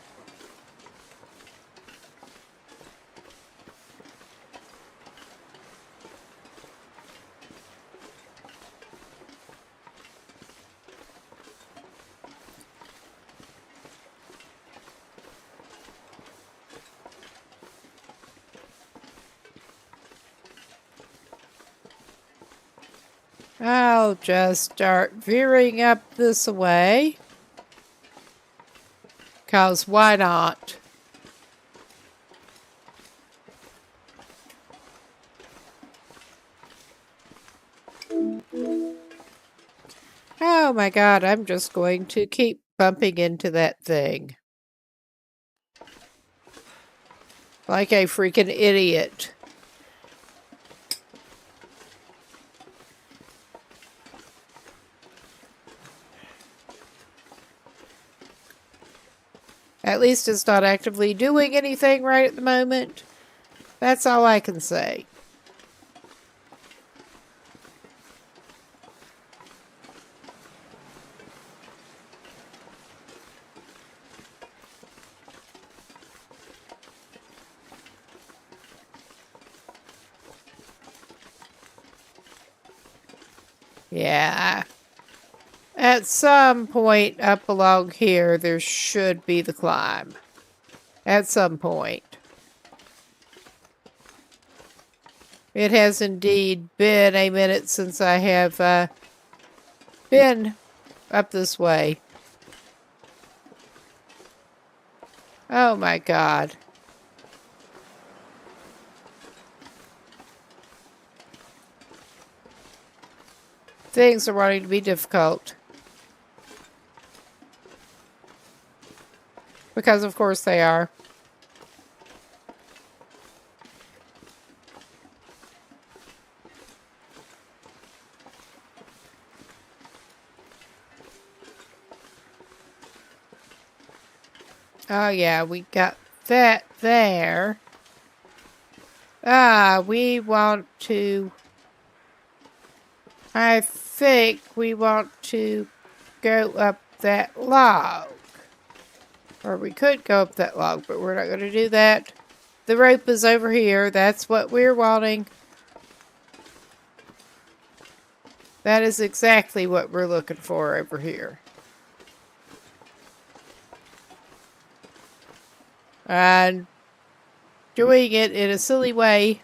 I'll just start veering up this way. 'Cause why not? Oh my god, I'm just going to keep bumping into that thing. Like a freaking idiot. At least it's not actively doing anything right at the moment. That's all I can say. Yeah. At some point up along here, there should be the climb. At some point. It has indeed been a minute since I have been up this way. Oh my God. Things are wanting to be difficult. Because of course they are. Oh yeah, we got that there. We want to... I think we want to go up that log. Or we could go up that log, but we're not going to do that. The rope is over here. That's what we're wanting. That is exactly what we're looking for over here. And doing it in a silly way.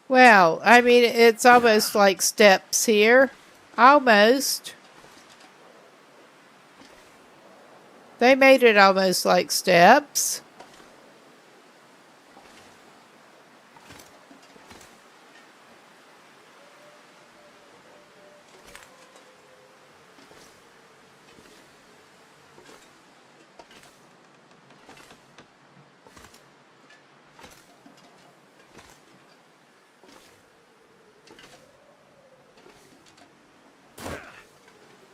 Well, I mean, it's almost like steps here. Almost. They made it almost like steps.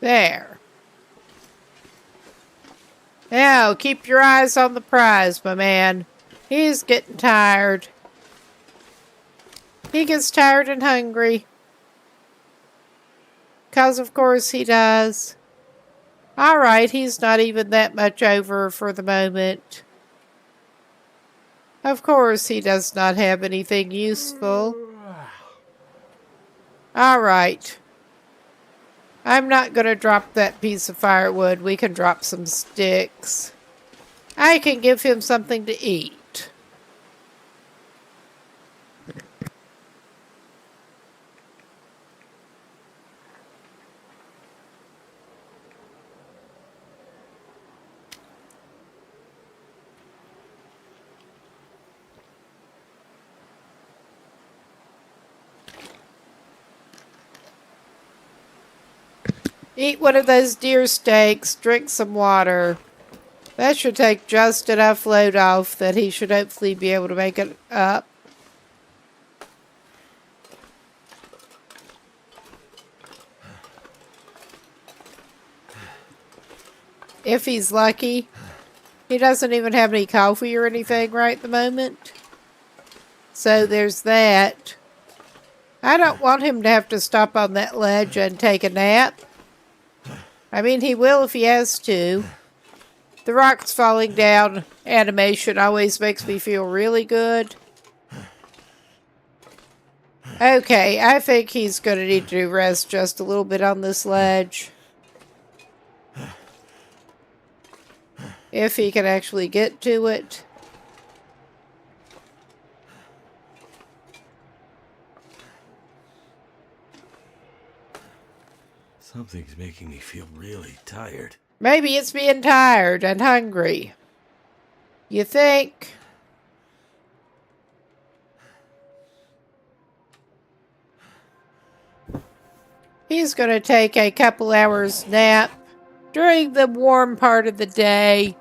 There. Now, keep your eyes on the prize, my man. He's getting tired. He gets tired and hungry. 'Cause of course he does. Alright, he's not even that much over for the moment. Of course he does not have anything useful. Alright. I'm not going to drop that piece of firewood. We can drop some sticks. I can give him something to eat. Eat one of those deer steaks, drink some water. That should take just enough load off that he should hopefully be able to make it up. If he's lucky. He doesn't even have any coffee or anything right at the moment. So there's that. I don't want him to have to stop on that ledge and take a nap. I mean, he will if he has to. The rocks falling down animation always makes me feel really good. Okay, I think he's going to need to rest just a little bit on this ledge. If he can actually get to it. Something's making me feel really tired. Maybe it's being tired and hungry. You think? He's going to take a couple hours nap during the warm part of the day.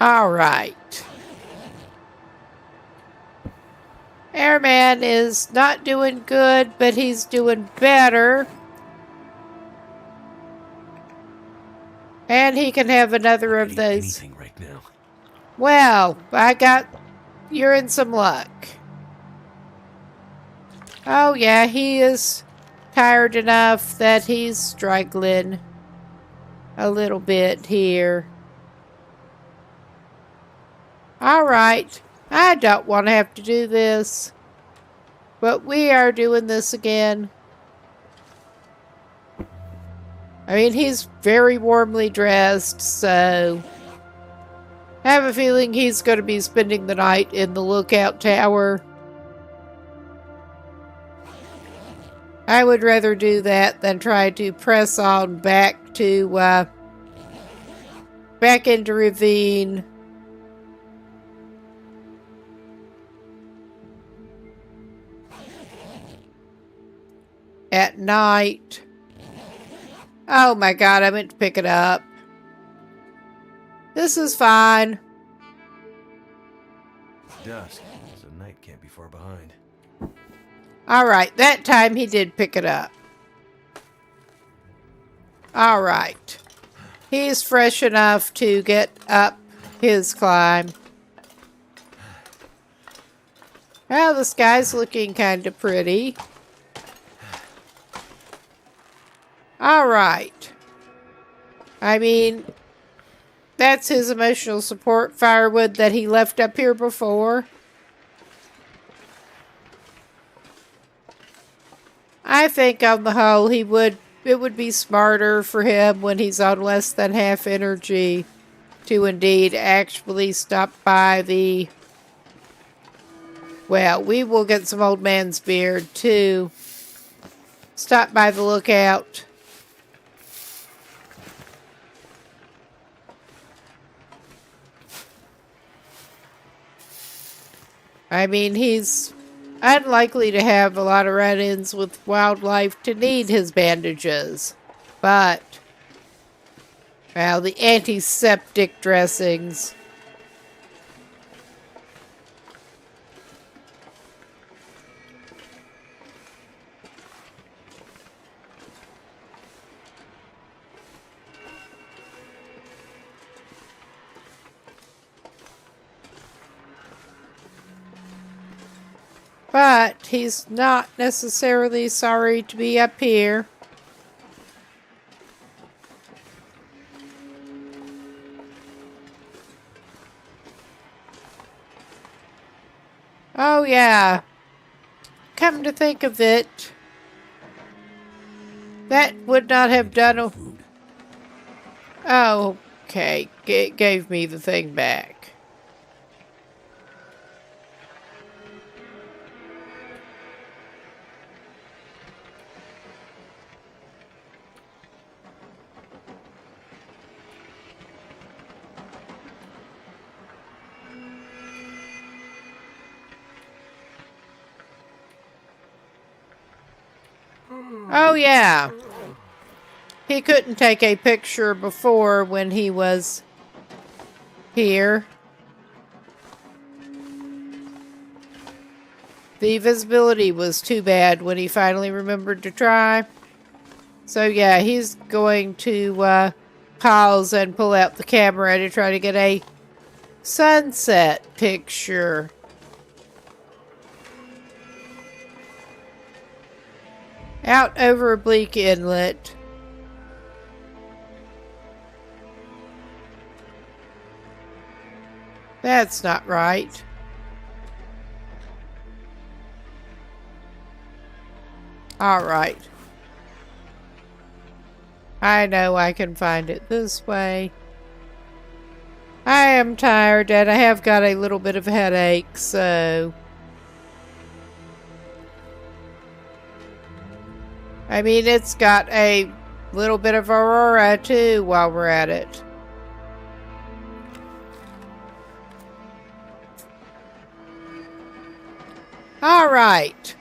All right. Our man is not doing good, but he's doing better. And he can have another of those. Anything right now. Well, you're in some luck. Oh yeah, he is tired enough that he's struggling a little bit here. Alright, I don't want to have to do this, but we are doing this again. I mean, he's very warmly dressed, so I have a feeling he's going to be spending the night in the lookout tower. I would rather do that than try to press on back into Ravine. At night. Oh my god, I meant to pick it up. This is fine. It's dusk, so night can't be far behind. Alright, that time he did pick it up. Alright. He's fresh enough to get up his climb. Well, the sky's looking kind of pretty. Alright. I mean, that's his emotional support firewood that he left up here before. I think on the whole it would be smarter for him when he's on less than half energy to indeed actually stop by the... Well, we will get some old man's beard too. Stop by the lookout. I mean, he's unlikely to have a lot of run-ins with wildlife to need his bandages. But, well, the antiseptic dressings. But he's not necessarily sorry to be up here. Oh yeah. Come to think of it, that would not have done a... Oh, okay. It gave me the thing back. Oh yeah. He couldn't take a picture before when he was here. The visibility was too bad when he finally remembered to try. So yeah, he's going to pause and pull out the camera to try to get a sunset picture. Out over Bleak Inlet. That's not right. Alright. I know I can find it this way. I am tired and I have got a little bit of a headache, so... I mean, it's got a little bit of aurora, too, while we're at it. Alright.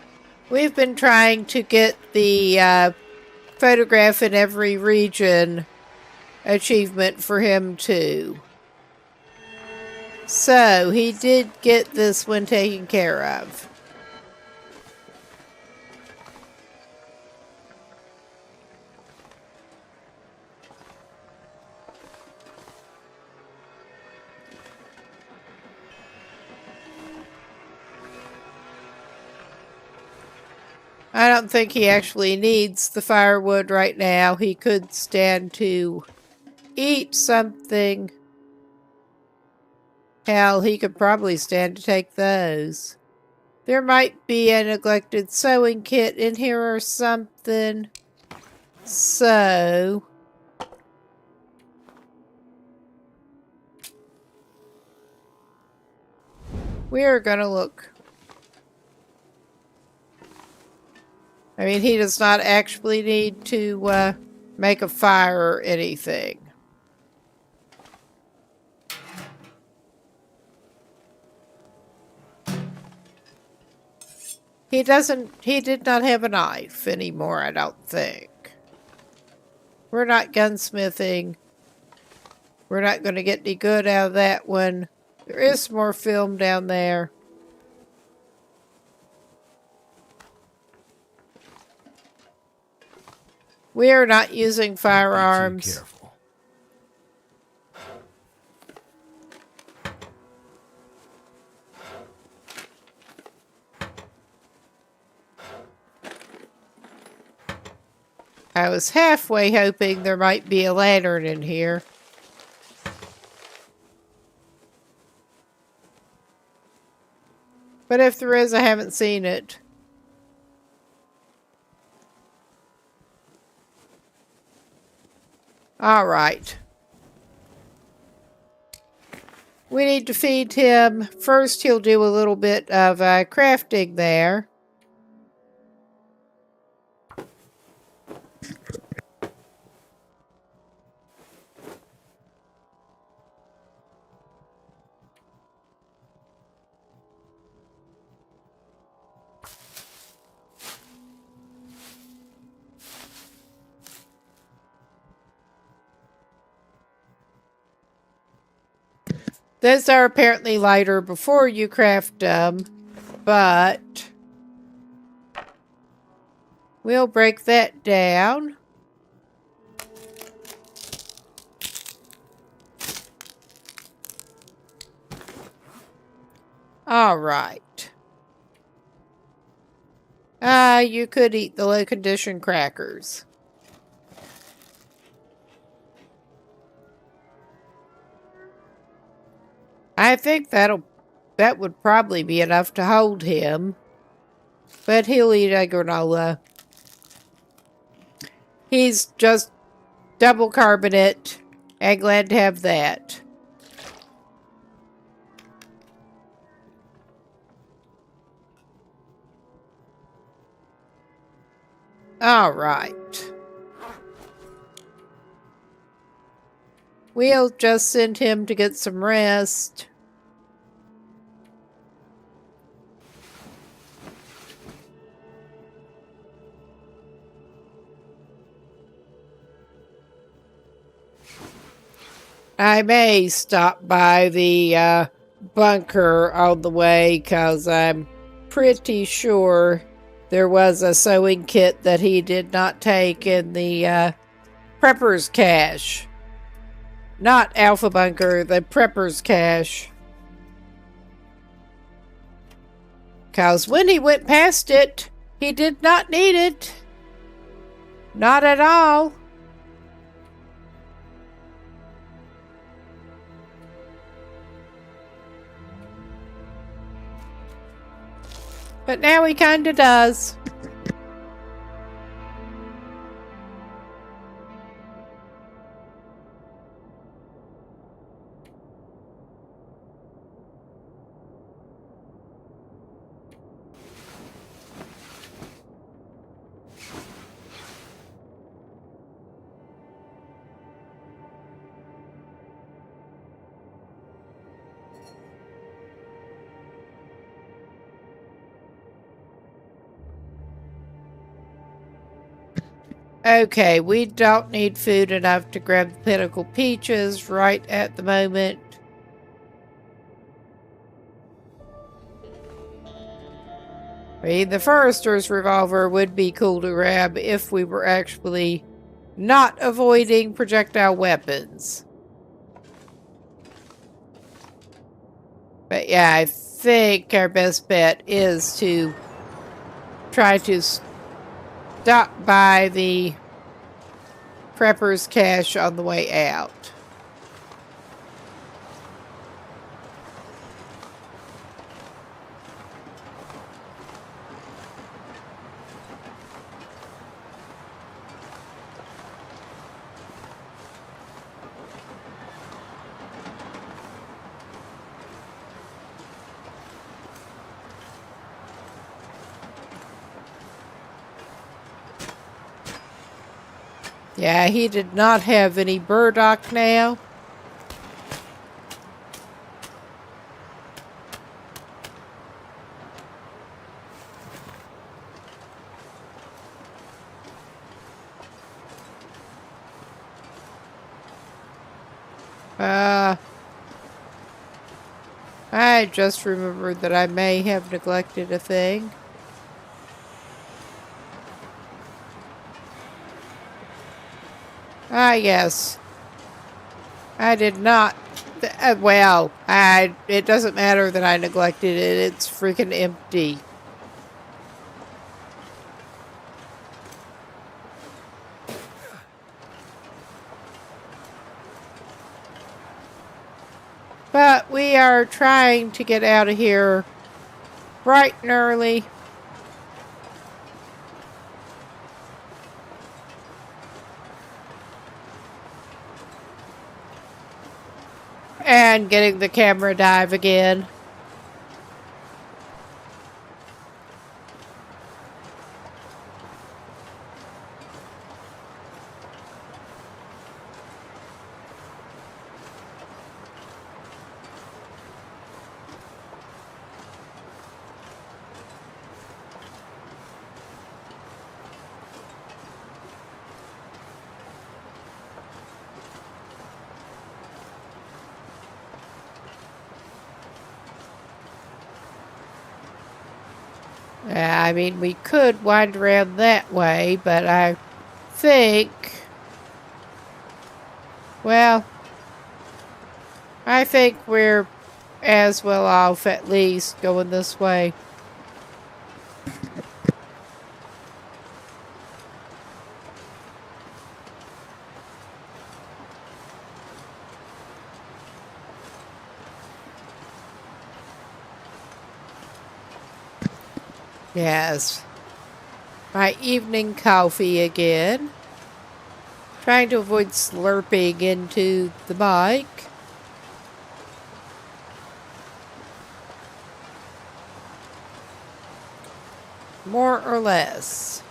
We've been trying to get the photograph in every region achievement for him, too. So, he did get this one taken care of. I don't think he actually needs the firewood right now. He could stand to eat something. Hell, he could probably stand to take those. There might be a neglected sewing kit in here or something. So... we're gonna look. I mean, he does not actually need to make a fire or anything. He did not have a knife anymore, I don't think. We're not gunsmithing. We're not going to get any good out of that one. There is more film down there. We are not using firearms. Be too careful. I was halfway hoping there might be a lantern in here. But if there is, I haven't seen it. All right. We need to feed him. First, he'll do a little bit of crafting there. Those are apparently lighter before you craft them, but we'll break that down. All right. You could eat the low condition crackers. I think that would probably be enough to hold him. But he'll eat a granola. He's just double carbonate and glad to have that. All right. We'll just send him to get some rest. I may stop by the bunker on the way because I'm pretty sure there was a sewing kit that he did not take in the prepper's cache. Not Alpha Bunker, the prepper's cache. Because when he went past it, he did not need it. Not at all. But now he kinda does. Okay, we don't need food enough to grab the pinnacle peaches right at the moment. I mean, the Forester's revolver would be cool to grab if we were actually not avoiding projectile weapons. But yeah, I think our best bet is to try to stop by the Prepper's Cache on the way out. Yeah, he did not have any burdock now. I just remembered that I may have neglected a thing. Yes. I did not. Well, it doesn't matter that I neglected it. It's freaking empty. But we are trying to get out of here bright and early. And getting the camera dive again. I mean, we could wind around that way, but I think, well, I think we're as well off at least going this way. Yes. My evening coffee again. Trying to avoid slurping into the mic. More or less.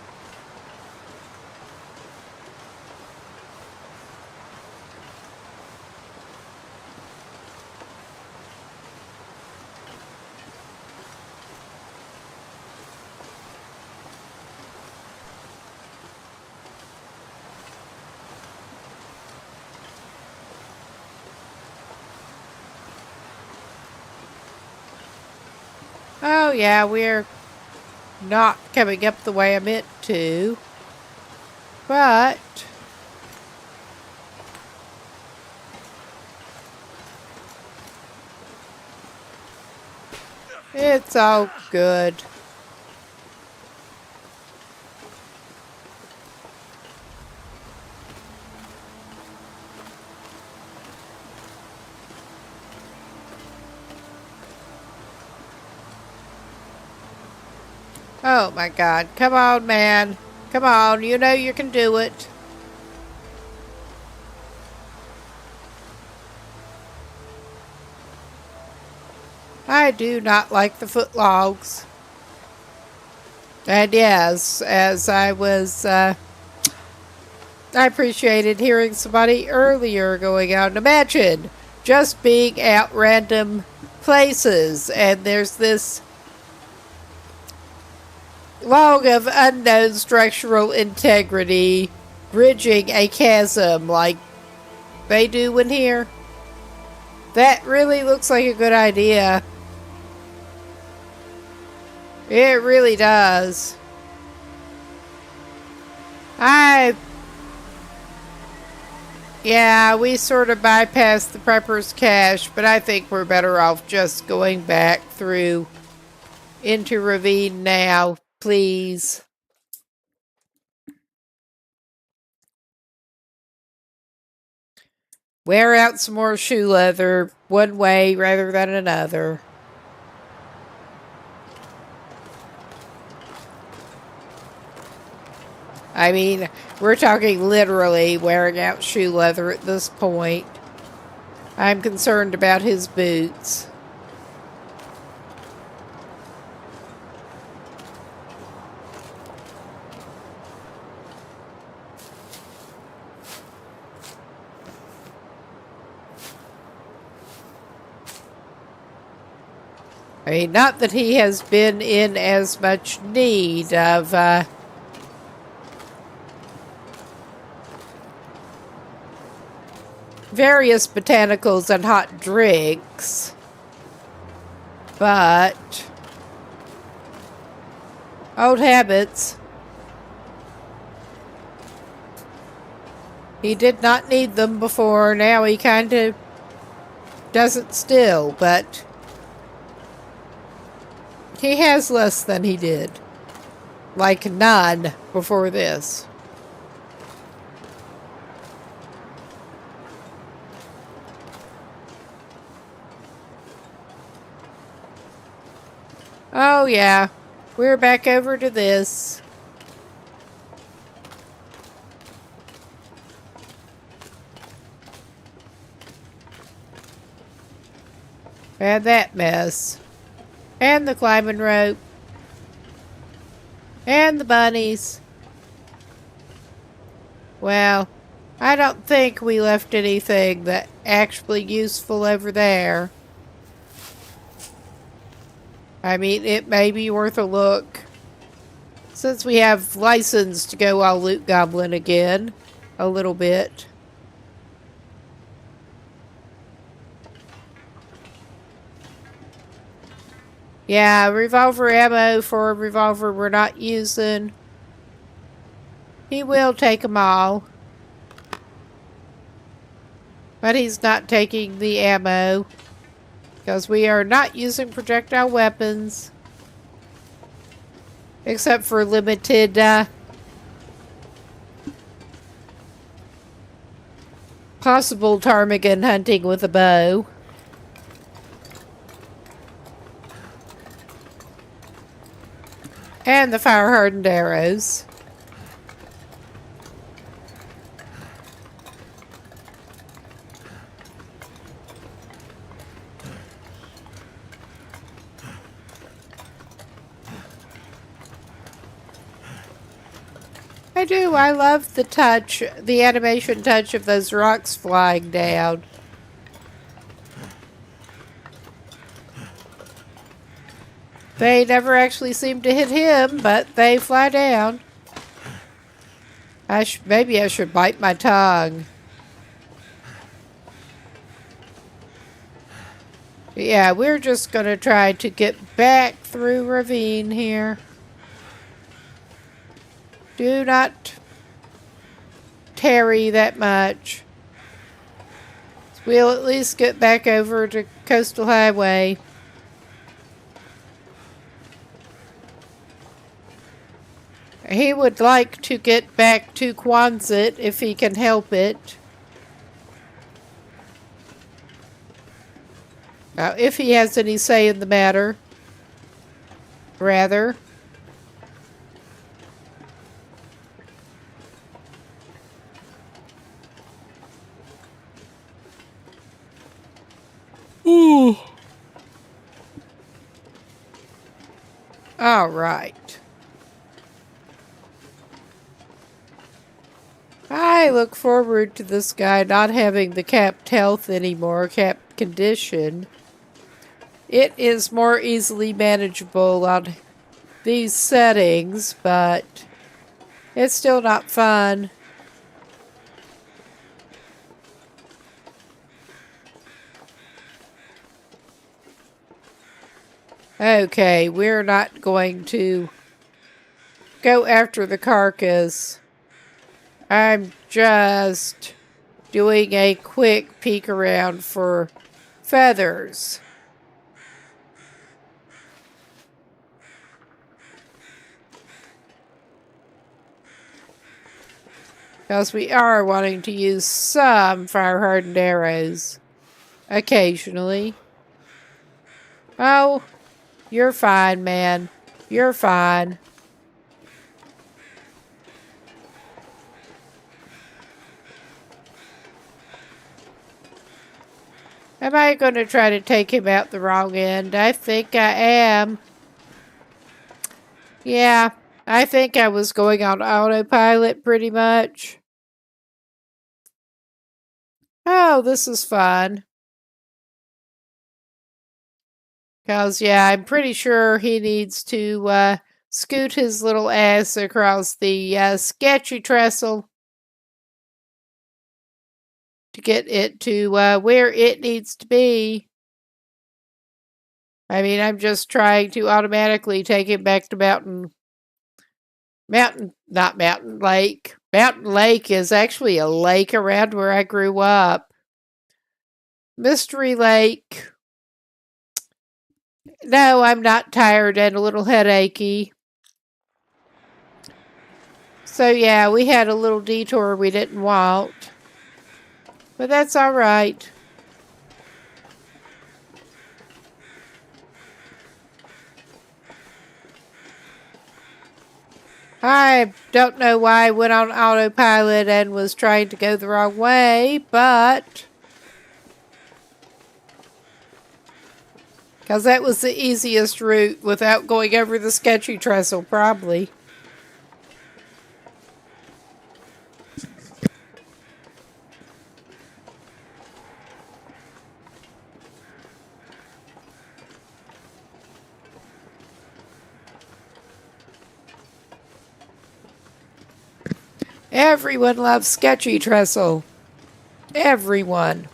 Oh yeah, we're not coming up the way I meant to. But it's all good. Oh my God. Come on, man. Come on. You know you can do it. I do not like the footlogs. And yes, as I was, I appreciated hearing somebody earlier going out. And imagine just being at random places and there's this log of unknown structural integrity bridging a chasm like they do in here. That really looks like a good idea. It really does. Yeah, we sort of bypassed the Prepper's Cache, but I think we're better off just going back through into Ravine now. Please. Wear out some more shoe leather one way rather than another. I mean, we're talking literally wearing out shoe leather at this point. I'm concerned about his boots. I mean, not that he has been in as much need of various botanicals and hot drinks, but old habits. He did not need them before. Now he kind of doesn't still, but he has less than he did. Like none before this. Oh yeah, we're back over to this. And that mess. And the climbing rope. And the bunnies. Well, I don't think we left anything that actually useful over there. I mean, it may be worth a look. Since we have license to go all loot goblin again. A little bit. Yeah, revolver ammo for a revolver we're not using. He will take them all. But he's not taking the ammo. Because we are not using projectile weapons. Except for limited possible ptarmigan hunting with a bow. And the fire-hardened arrows. I do. I love the touch, the animation touch of those rocks flying down. They never actually seem to hit him, but they fly down. Maybe I should bite my tongue. Yeah, we're just going to try to get back through ravine here. Do not tarry that much. We'll at least get back over to Coastal Highway. He would like to get back to Quonset if he can help it. Now, if he has any say in the matter, rather. Ooh. All right. I look forward to this guy not having the capped health anymore, capped condition. It is more easily manageable on these settings, but it's still not fun. Okay, we're not going to go after the carcass. I'm just doing a quick peek around for feathers. Because we are wanting to use some fire-hardened arrows. Occasionally. Oh, you're fine, man. You're fine. Am I going to try to take him out the wrong end? I think I am. Yeah, I think I was going on autopilot pretty much. Oh, this is fun. Because, yeah, I'm pretty sure he needs to scoot his little ass across the sketchy trestle to get it to where it needs to be. I mean, I'm just trying to automatically take him back to not Mountain Lake. Mountain Lake is actually a lake around where I grew up. Mystery Lake. No, I'm not tired and a little headachy. So yeah, we had a little detour we didn't want. But that's all right. I don't know why I went on autopilot and was trying to go the wrong way, but... because that was the easiest route without going over the sketchy trestle, probably. Everyone loves sketchy trestle. Everyone.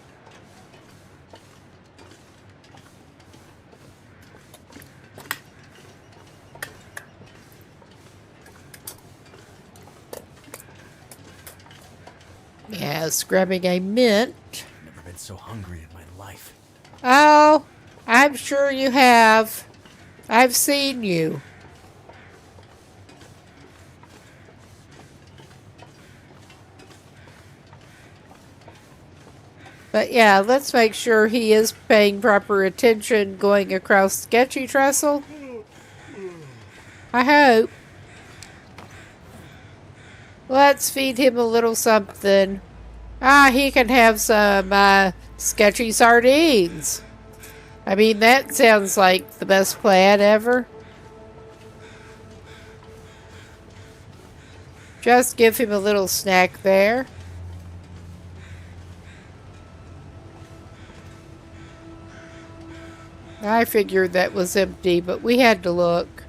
Yes, grabbing a mint. I've never been so hungry in my life. Oh, I'm sure you have. I've seen you. But yeah, let's make sure he is paying proper attention going across sketchy trestle. I hope. Let's feed him a little something. He can have some sketchy sardines. I mean, that sounds like the best plan ever. Just give him a little snack there. I figured that was empty, but we had to look.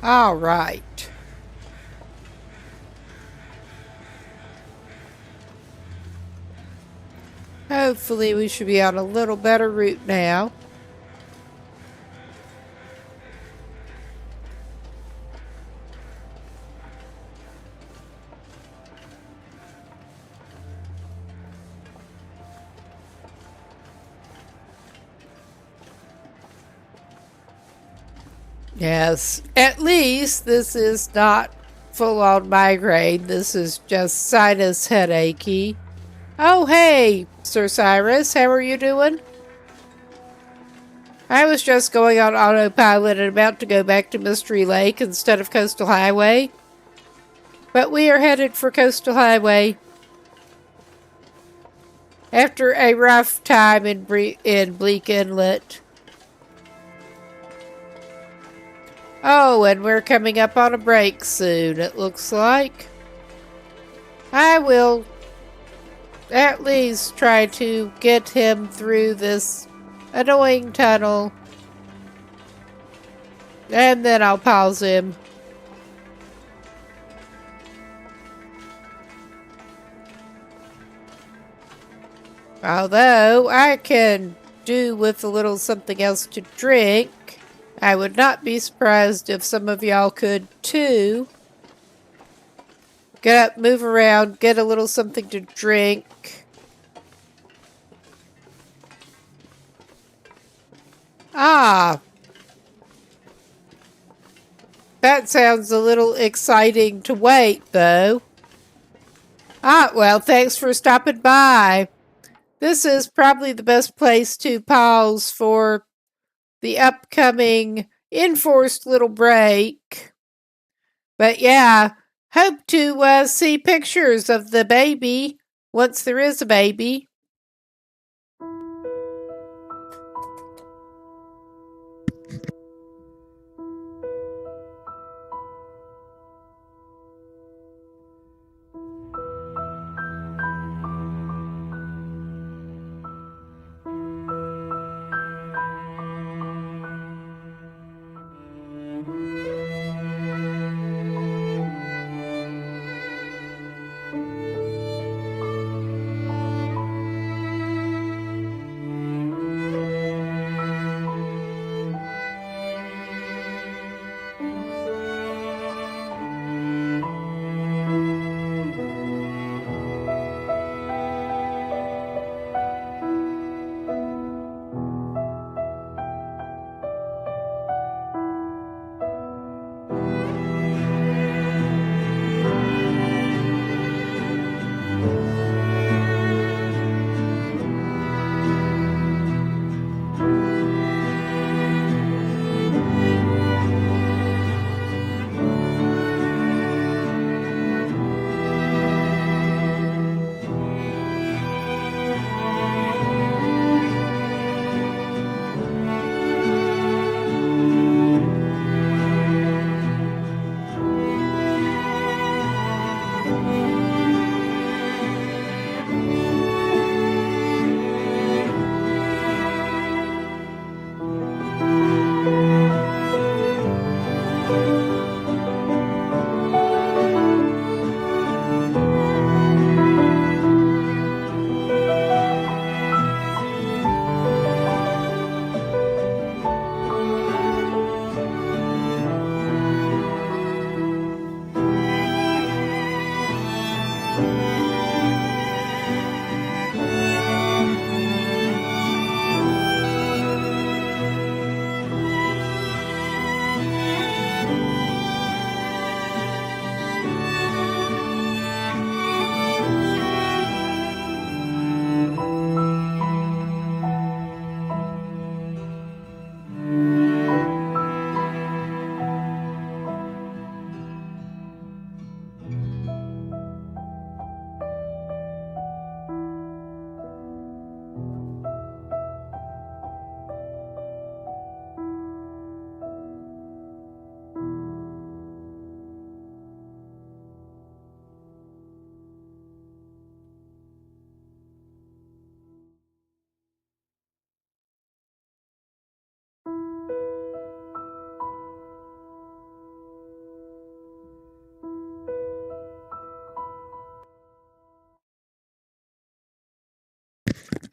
All right. Hopefully we should be on a little better route now. Yes, at least this is not full-on migraine. This is just sinus headachy. Oh, hey, Sir Cyrus, how are you doing? I was just going on autopilot and about to go back to Mystery Lake instead of Coastal Highway. But we are headed for Coastal Highway. After a rough time in Bleak Inlet. Oh, and we're coming up on a break soon, it looks like. I will at least try to get him through this annoying tunnel. And then I'll pause him. Although I can do with a little something else to drink. I would not be surprised if some of y'all could too. Get up, move around, get a little something to drink. Ah, that sounds a little exciting to wait, though. Ah, well, thanks for stopping by. This is probably the best place to pause for the upcoming enforced little break. But yeah, hope to see pictures of the baby once there is a baby.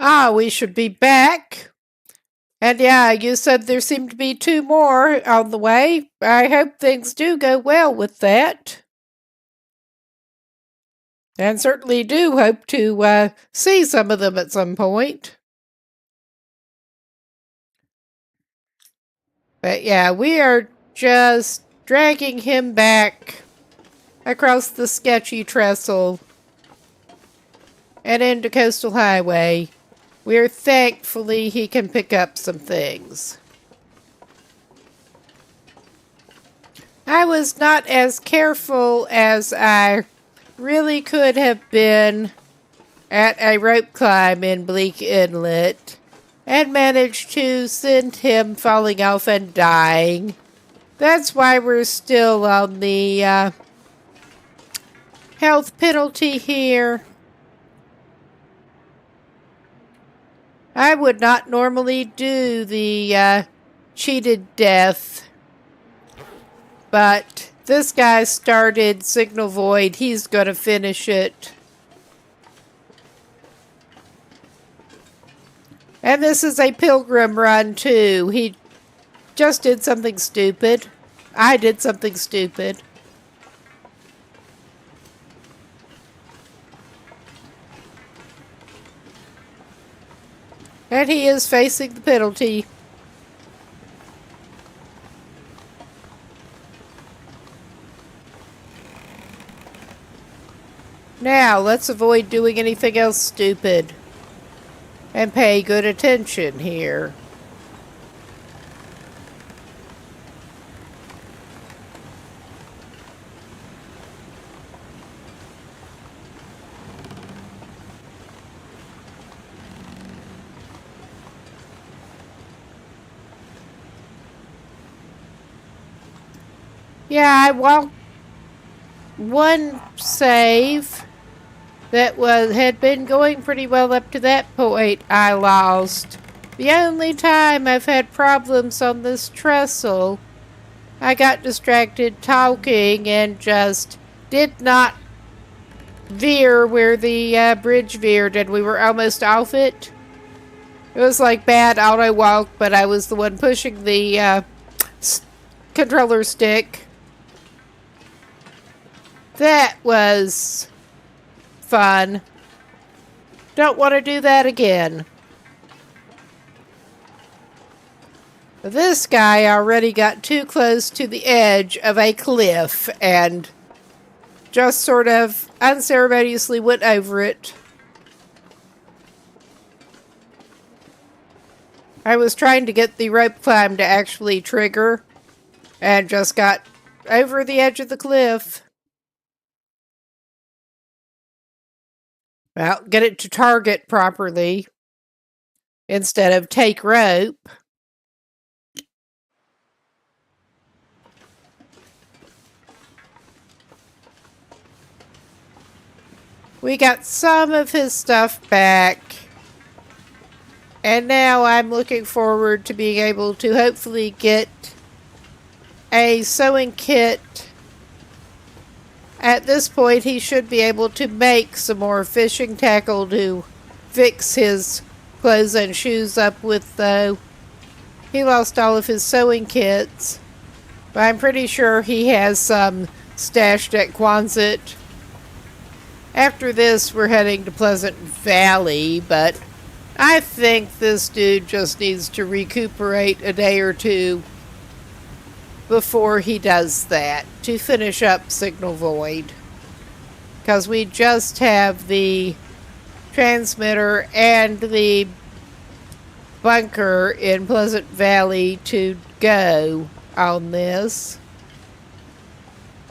Ah, we should be back. And yeah, you said there seemed to be 2 more on the way. I hope things do go well with that. And certainly do hope to see some of them at some point. But yeah, we are just dragging him back across the sketchy trestle and into Coastal Highway, where thankfully he can pick up some things. I was not as careful as I really could have been at a rope climb in Bleak Inlet and managed to send him falling off and dying. That's why we're still on the health penalty here. I would not normally do the cheated death, but this guy started Signal Void. He's going to finish it. And this is a pilgrim run, too. He just did something stupid. I did something stupid. And he is facing the penalty. Now, let's avoid doing anything else stupid. And pay good attention here. Yeah, I walked one save that had been going pretty well up to that point. I lost. The only time I've had problems on this trestle, I got distracted talking and just did not veer where the bridge veered, and we were almost off it. It was like bad auto walk, but I was the one pushing the controller stick. That was fun. Don't want to do that again. This guy already got too close to the edge of a cliff and just sort of unceremoniously went over it. I was trying to get the rope climb to actually trigger and just got over the edge of the cliff. Well, get it to target properly instead of take rope. We got some of his stuff back. And now I'm looking forward to being able to hopefully get a sewing kit. At this point, he should be able to make some more fishing tackle to fix his clothes and shoes up with, though. He lost all of his sewing kits. But I'm pretty sure he has some stashed at Quonset. After this, we're heading to Pleasant Valley, but I think this dude just needs to recuperate a day or two before he does that to finish up Signal Void. Because we just have the transmitter and the bunker in Pleasant Valley to go on this.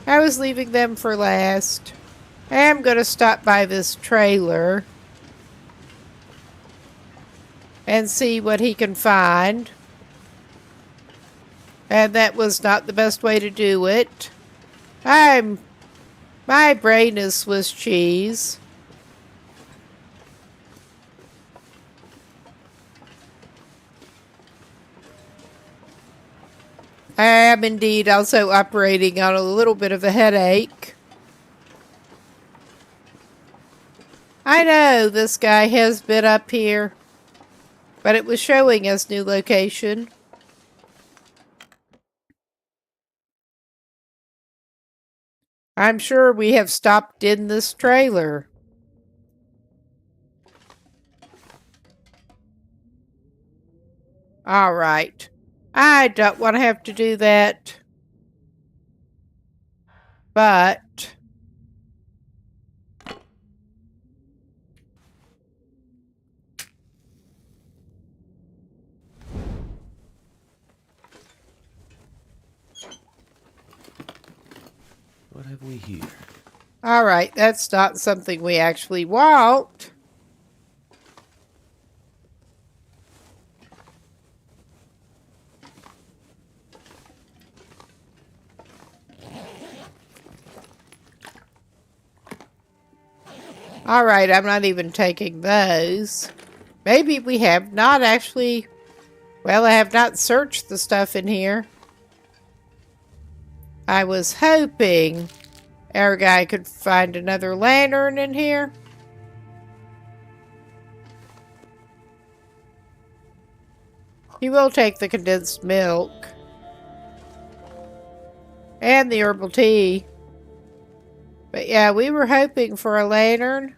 I was leaving them for last. I am going to stop by this trailer and see what he can find. And that was not the best way to do it. My brain is Swiss cheese. I am indeed also operating on a little bit of a headache. I know this guy has been up here, but it was showing us new location. I'm sure we have stopped in this trailer. All right. I don't want to have to do that. But What have we here? all right, that's not something we actually want. All right, I'm not even taking those. Maybe we have not actually... Well, I have not searched the stuff in here. I was hoping our guy could find another lantern in here. He will take the condensed milk. And the herbal tea. But yeah, we were hoping for a lantern.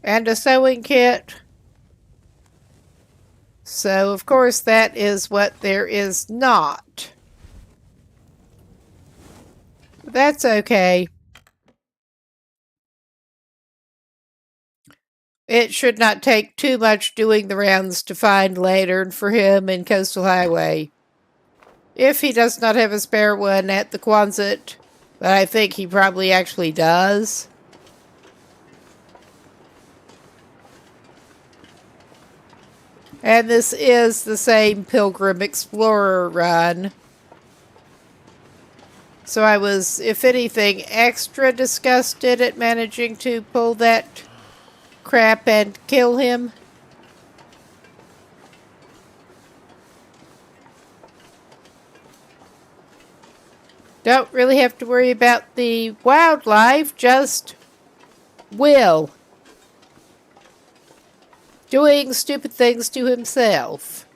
And a sewing kit. So, of course, that is what there is not. But that's okay. It should not take too much doing the rounds to find lantern for him in Coastal Highway. If he does not have a spare one at the Quonset, but I think he probably actually does. And this is the same Pilgrim Explorer run. So I was, if anything, extra disgusted at managing to pull that crap and kill him. Don't really have to worry about the wildlife, just Will doing stupid things to himself.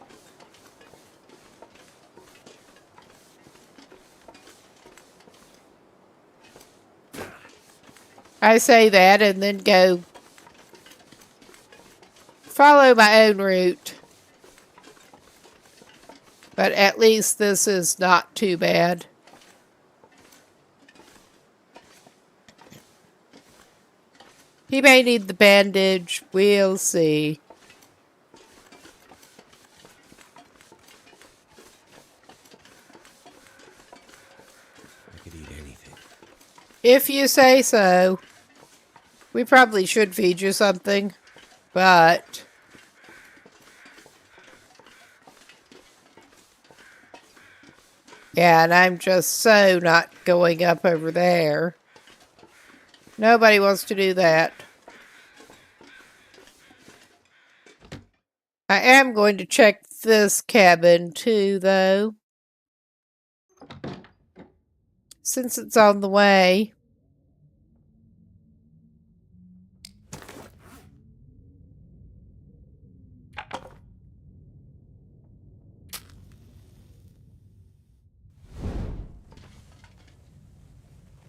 I say that and then go follow my own route. But at least this is not too bad. He may need the bandage. We'll see. I could eat anything. If you say so. We probably should feed you something, but yeah, and I'm just so not going up over there. Nobody wants to do that. I am going to check this cabin too, though, since it's on the way.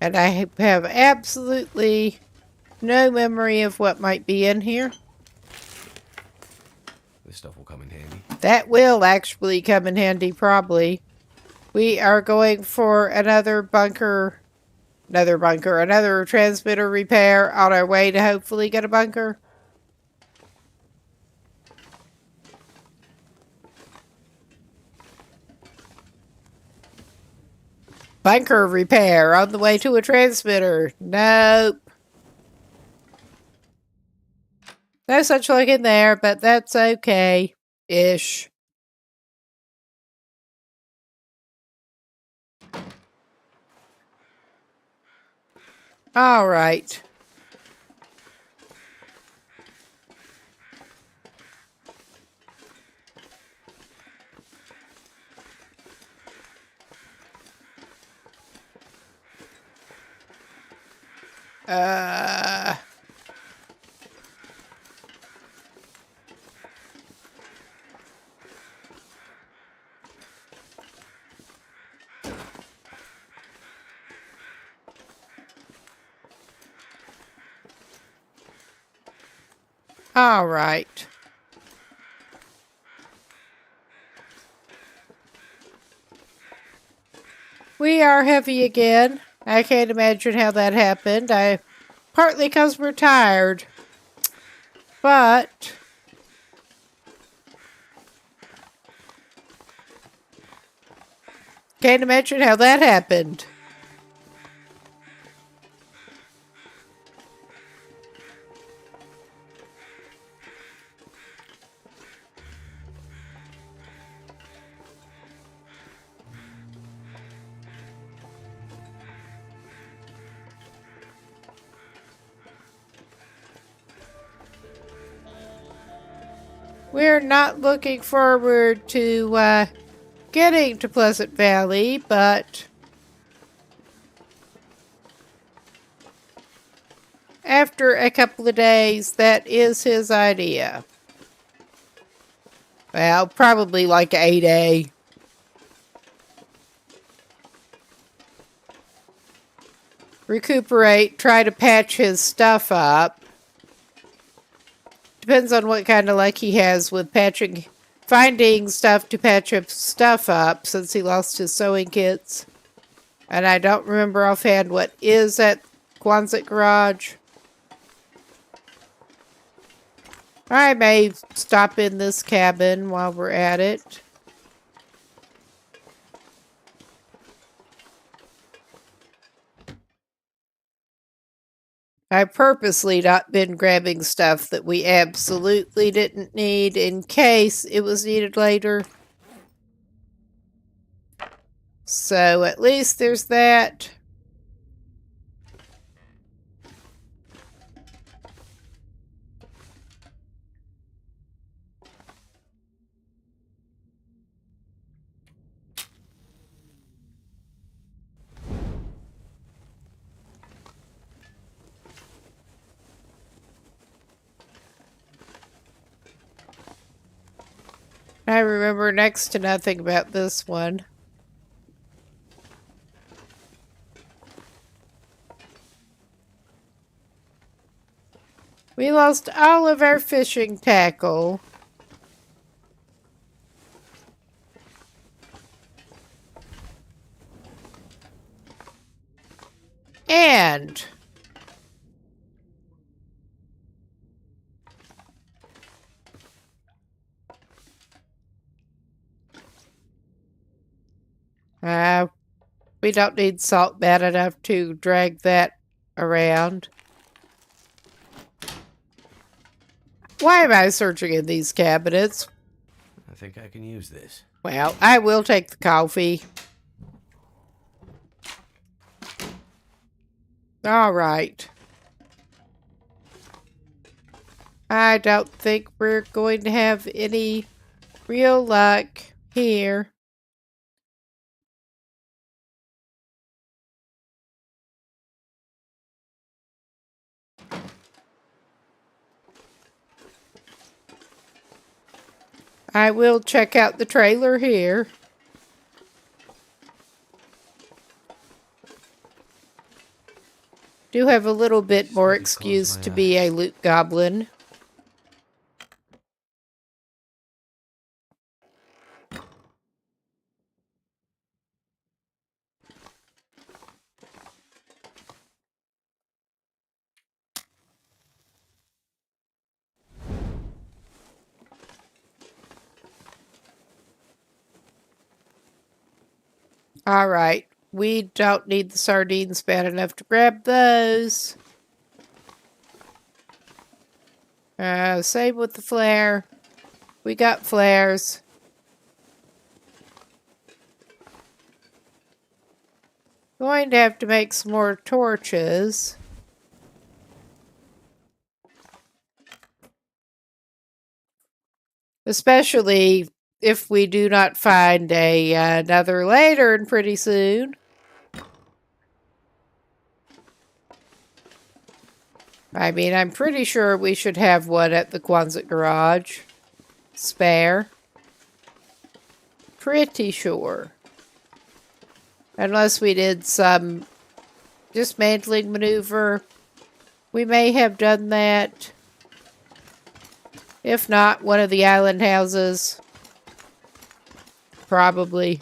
And I have absolutely no memory of what might be in here. This stuff will come in handy. That will actually come in handy, probably. We are going for another transmitter repair on our way to hopefully get a bunker. Bunker repair on the way to a transmitter. Nope. No such luck in there, but that's okay-ish. All right. All right. We are heavy again. I can't imagine how that happened. Partly because we're tired. But can't imagine how that happened. We're not looking forward to getting to Pleasant Valley, but after a couple of days, that is his idea. Well, probably like 8A. Recuperate, try to patch his stuff up. Depends on what kind of luck he has with finding stuff to patch up stuff up, since he lost his sewing kits. And I don't remember offhand what is at Quonset Garage. I may stop in this cabin while we're at it. I purposely not been grabbing stuff that we absolutely didn't need in case it was needed later. So at least there's that. I remember next to nothing about this one. We lost all of our fishing tackle. And we don't need salt bad enough to drag that around. Why am I searching in these cabinets? I think I can use this. Well, I will take the coffee. All right. I don't think we're going to have any real luck here. I will check out the trailer here. Do have a little bit more excuse to be a loot goblin. All right. We don't need the sardines bad enough to grab those. Same with the flare. We got flares. Going to have to make some more torches. Especially if we do not find another lantern pretty soon. I mean, I'm pretty sure we should have one at the Quonset garage. Spare. Pretty sure. Unless we did some dismantling maneuver. We may have done that. If not, one of the island houses. Probably.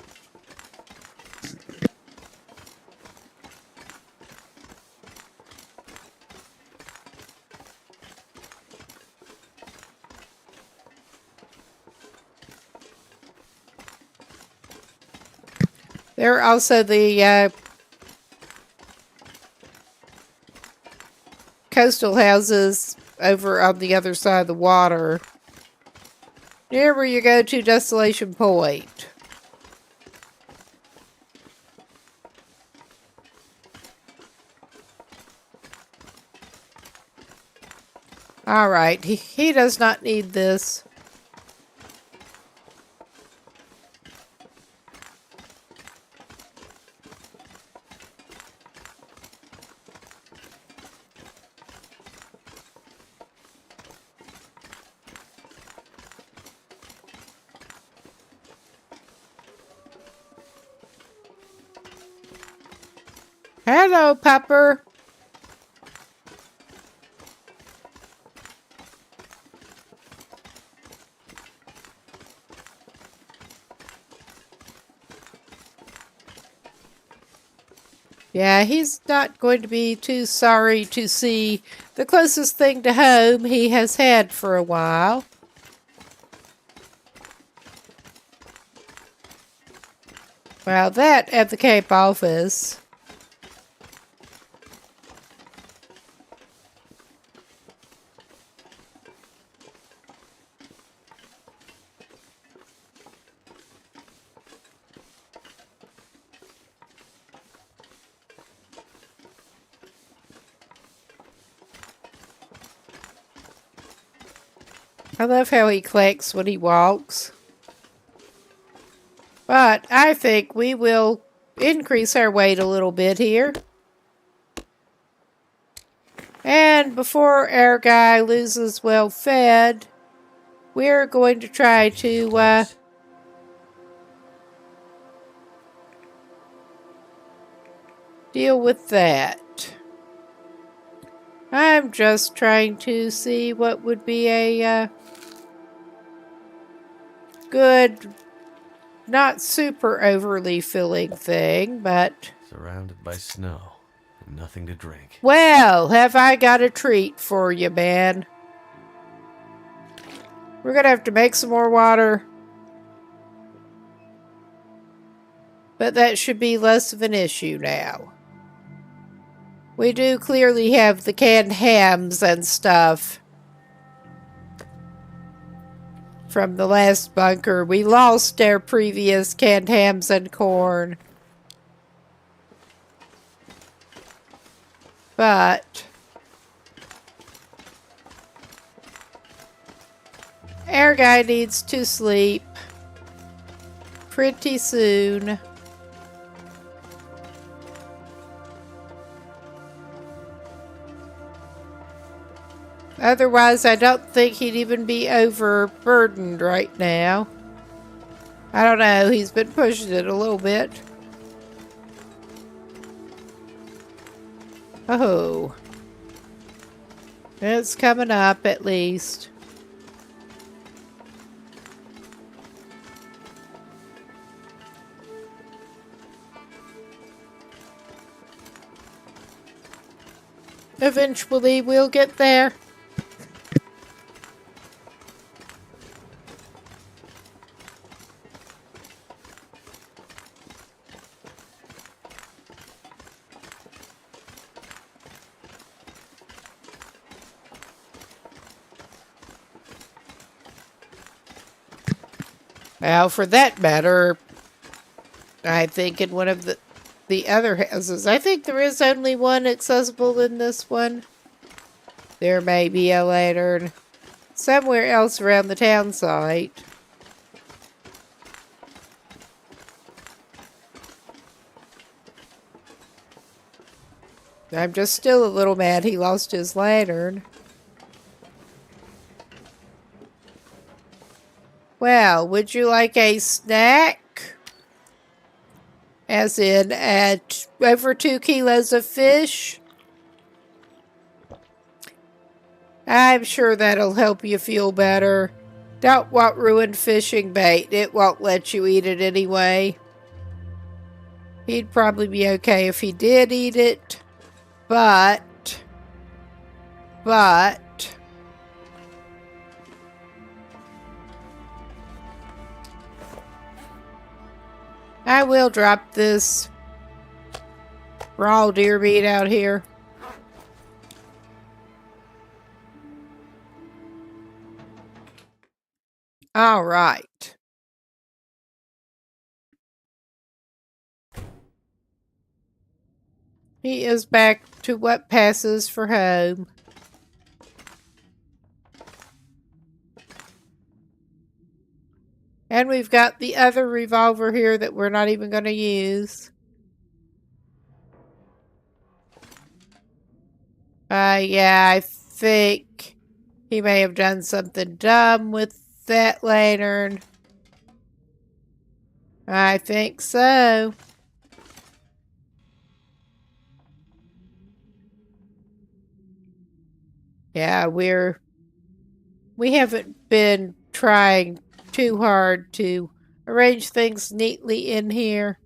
There are also the coastal houses over on the other side of the water. Near where you go to Desolation Point. Alright, he does not need this. Hello, Pepper. Yeah, he's not going to be too sorry to see the closest thing to home he has had for a while. Well, that at the Cape office. I love how he clicks when he walks. But I think we will increase our weight a little bit here. And before our guy loses well fed, we're going to try to deal with that. I'm just trying to see what would be a good, not super overly filling thing, but... Surrounded by snow and nothing to drink. Well, have I got a treat for you, man. We're gonna have to make some more water. But that should be less of an issue now. We do clearly have the canned hams and stuff from the last bunker. We lost our previous canned hams and corn. But our guy needs to sleep pretty soon. Otherwise, I don't think he'd even be overburdened right now. I don't know, he's been pushing it a little bit. Oh. It's coming up at least. Eventually, we'll get there. Well, for that matter, I think in one of the other houses, I think there is only one accessible in this one. There may be a lantern somewhere else around the town site. I'm just still a little mad he lost his lantern. Well, would you like a snack? As in, at over 2 kilos of fish? I'm sure that'll help you feel better. Don't want ruined fishing bait. It won't let you eat it anyway. He'd probably be okay if he did eat it. But... I will drop this raw deer meat out here. All right. He is back to what passes for home. And we've got the other revolver here that we're not even going to use. Yeah, I think he may have done something dumb with that lantern. I think so. Yeah, we haven't been trying too hard to arrange things neatly in here.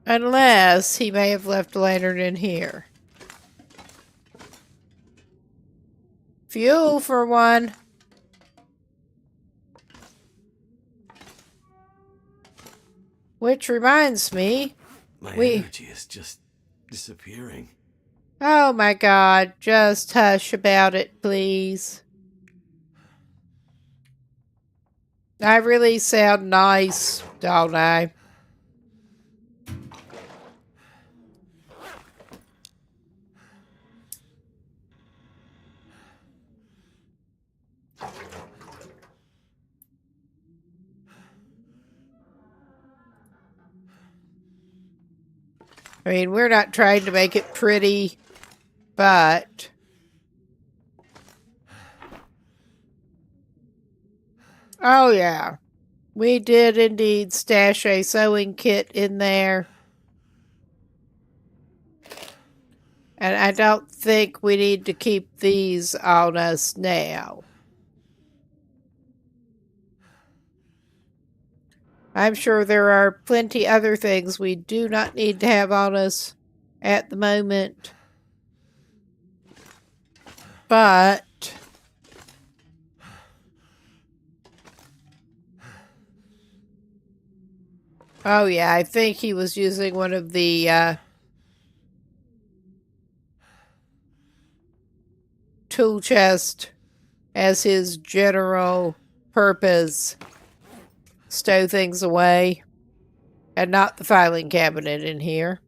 Unless he may have left a lantern in here. Fuel for one. Which reminds me, My we... energy is just disappearing. Oh my God, just hush about it, please. I really sound nice, don't I? I mean, we're not trying to make it pretty, but... Oh yeah, we did indeed stash a sewing kit in there. And I don't think we need to keep these on us now. I'm sure there are plenty other things we do not need to have on us at the moment. But... oh yeah, I think he was using one of the tool chest as his general purpose. Stow things away. And not the filing cabinet in here.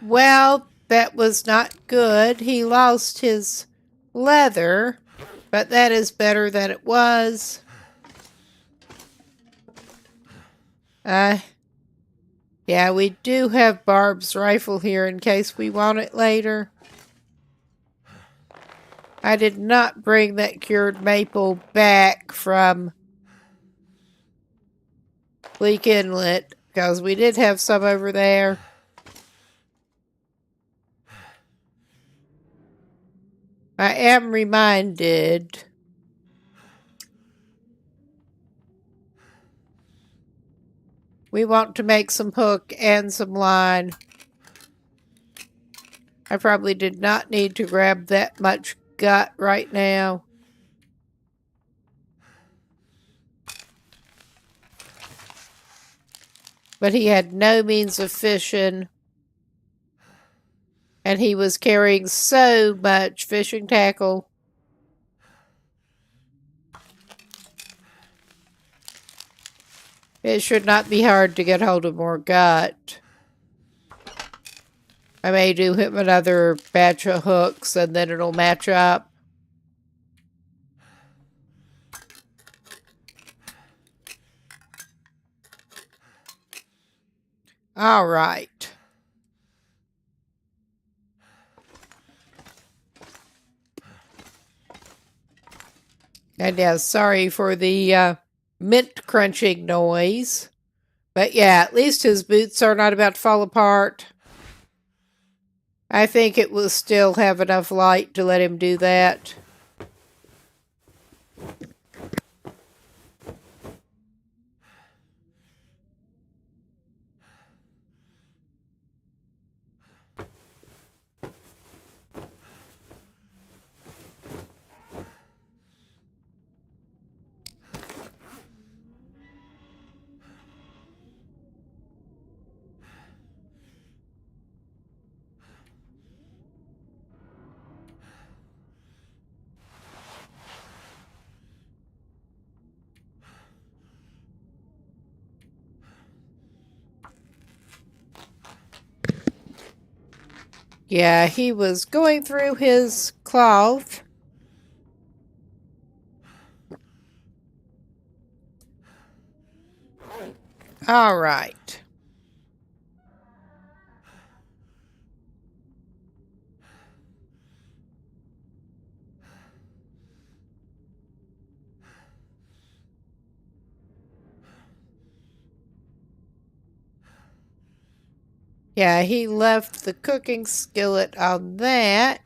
Well, that was not good. He lost his leather, but that is better than it was. Yeah, we do have Barb's rifle here in case we want it later. I did not bring that cured maple back from Bleak Inlet because we did have some over there. I am reminded we want to make some hook and some line. I probably did not need to grab that much gut right now. But he had no means of fishing. And he was carrying so much fishing tackle. It should not be hard to get hold of more gut. I may do him another batch of hooks and then it'll match up. All right. And yeah, sorry for the mint crunching noise. But yeah, at least his boots are not about to fall apart. I think it will still have enough light to let him do that. Yeah, he was going through his cloth. All right. Yeah, he left the cooking skillet on that.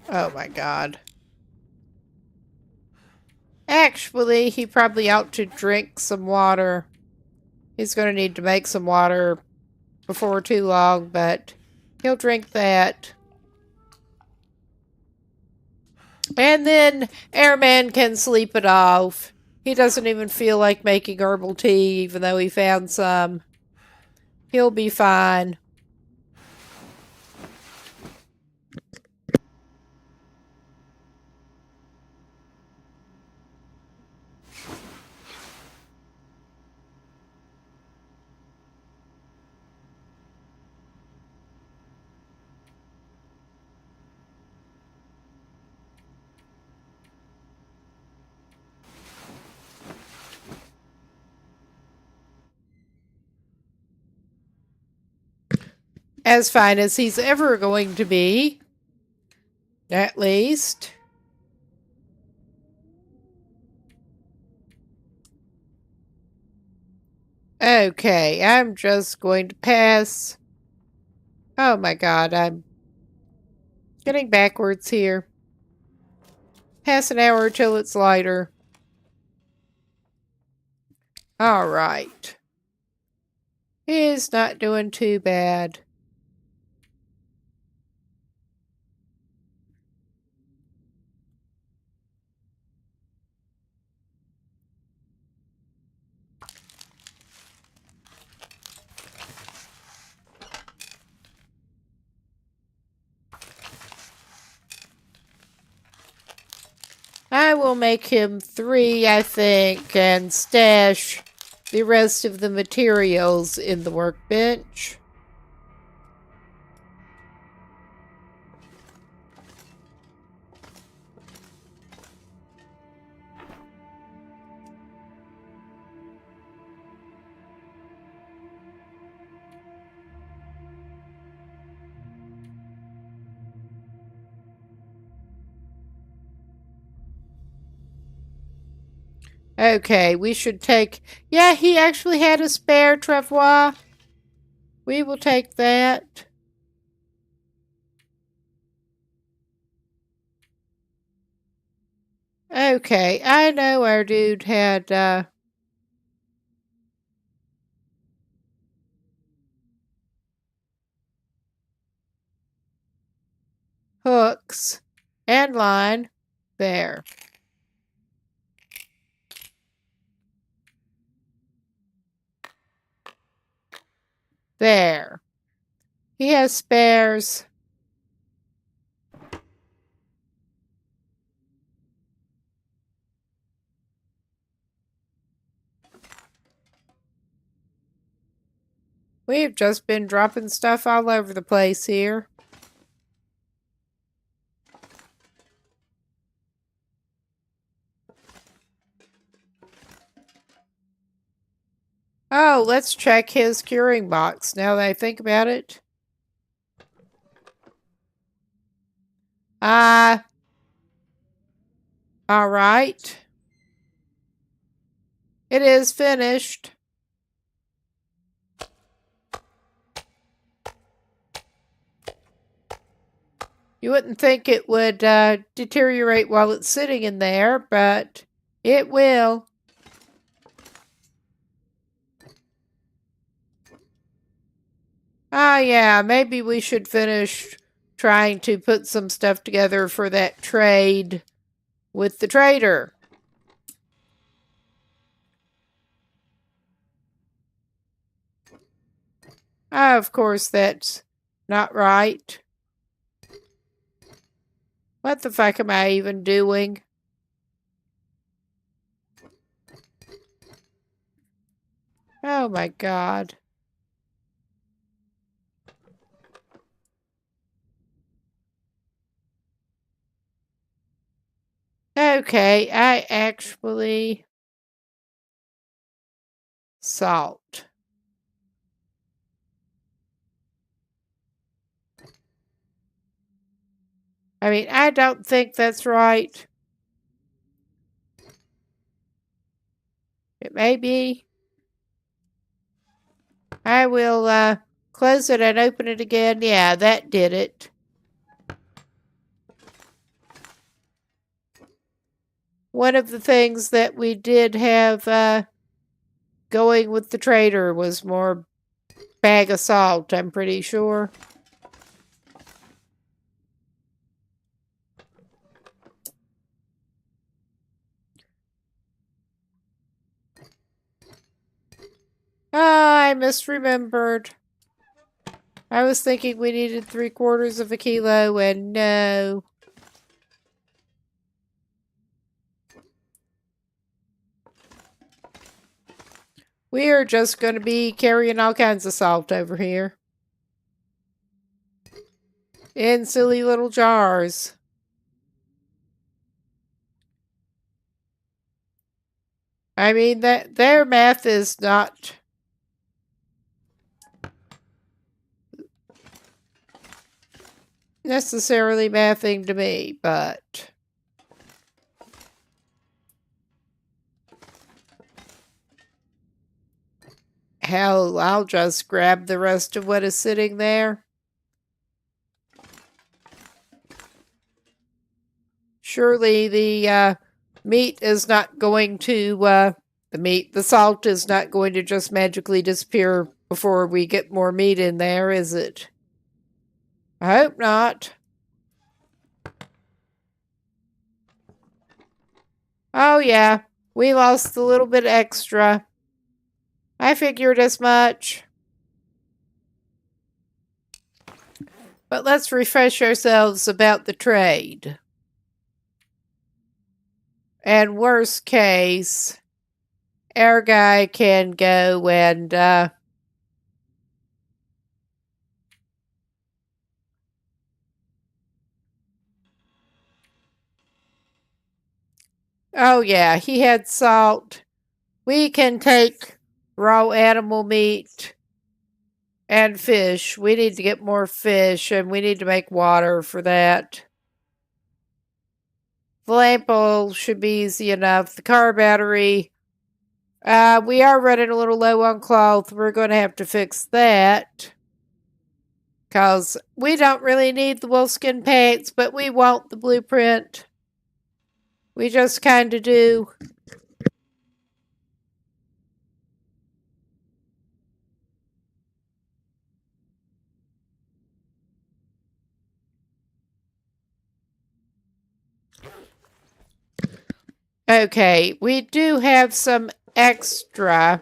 Oh my god. Actually, he probably ought to drink some water. He's going to need to make some water before too long, but he'll drink that. And then Airman can sleep it off. He doesn't even feel like making herbal tea, even though he found some. He'll be fine. As fine as he's ever going to be. At least. Okay, I'm just going to pass. Oh my god, I'm getting backwards here. Pass an hour till it's lighter. Alright. He's not doing too bad. I will make him 3, I think, and stash the rest of the materials in the workbench. Okay, we should take... Yeah, he actually had a spare travois. We will take that. Okay, I know our dude had, hooks and line. There. There. He has spares. We've just been dropping stuff all over the place here. Oh, let's check his curing box now that I think about it. All right. It is finished. You wouldn't think it would deteriorate while it's sitting in there, but it will. Ah, yeah, maybe we should finish trying to put some stuff together for that trade with the trader. Ah, of course, that's not right. What the fuck am I even doing? Oh my god. Okay, I actually... Salt. I mean, I don't think that's right. It may be. I will close it and open it again. Yeah, that did it. One of the things that we did have going with the trader was more bag of salt, I'm pretty sure. Ah, I misremembered. I was thinking we needed 3/4 of a kilo, and no. We are just going to be carrying all kinds of salt over here. In silly little jars. I mean, that their math is not necessarily mathing to me, but hell, I'll just grab the rest of what is sitting there. Surely the meat is not going to, the salt is not going to just magically disappear before we get more meat in there, is it? I hope not. Oh yeah, we lost a little bit extra. I figured as much. But let's refresh ourselves about the trade. And worst case, our guy can go and oh yeah, he had salt. We can take raw animal meat and fish. We need to get more fish, and we need to make water for that. The lamp oil should be easy enough. The car battery, we are running a little low on cloth. We're going to have to fix that. Because we don't really need the wolfskin pants, but we want the blueprint. We just kind of do. Okay, we do have some extra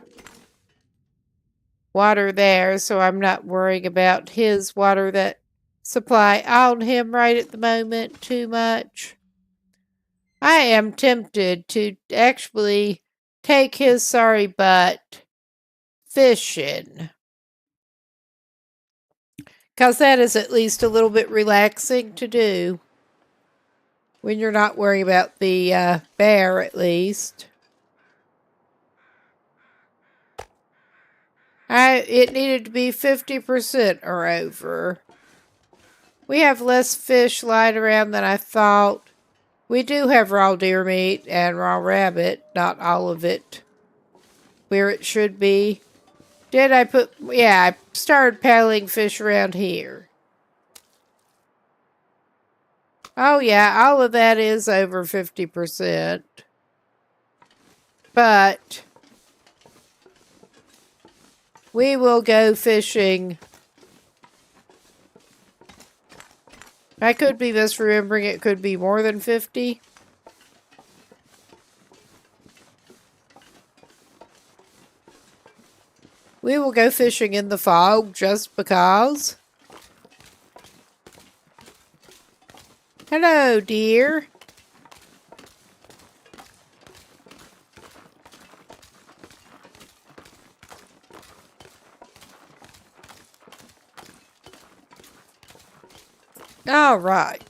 water there, so I'm not worrying about his water that supply on him right at the moment too much. I am tempted to actually take his sorry butt fishing. Because that is at least a little bit relaxing to do. When you're not worrying about the bear, at least. It needed to be 50% or over. We have less fish lying around than I thought. We do have raw deer meat and raw rabbit, not all of it where it should be. Did I put... Yeah, I started paddling fish around here. Oh yeah, all of that is over 50%. But we will go fishing. I could be misremembering, it could be more than 50. We will go fishing in the fog just because. Hello, dear. All right.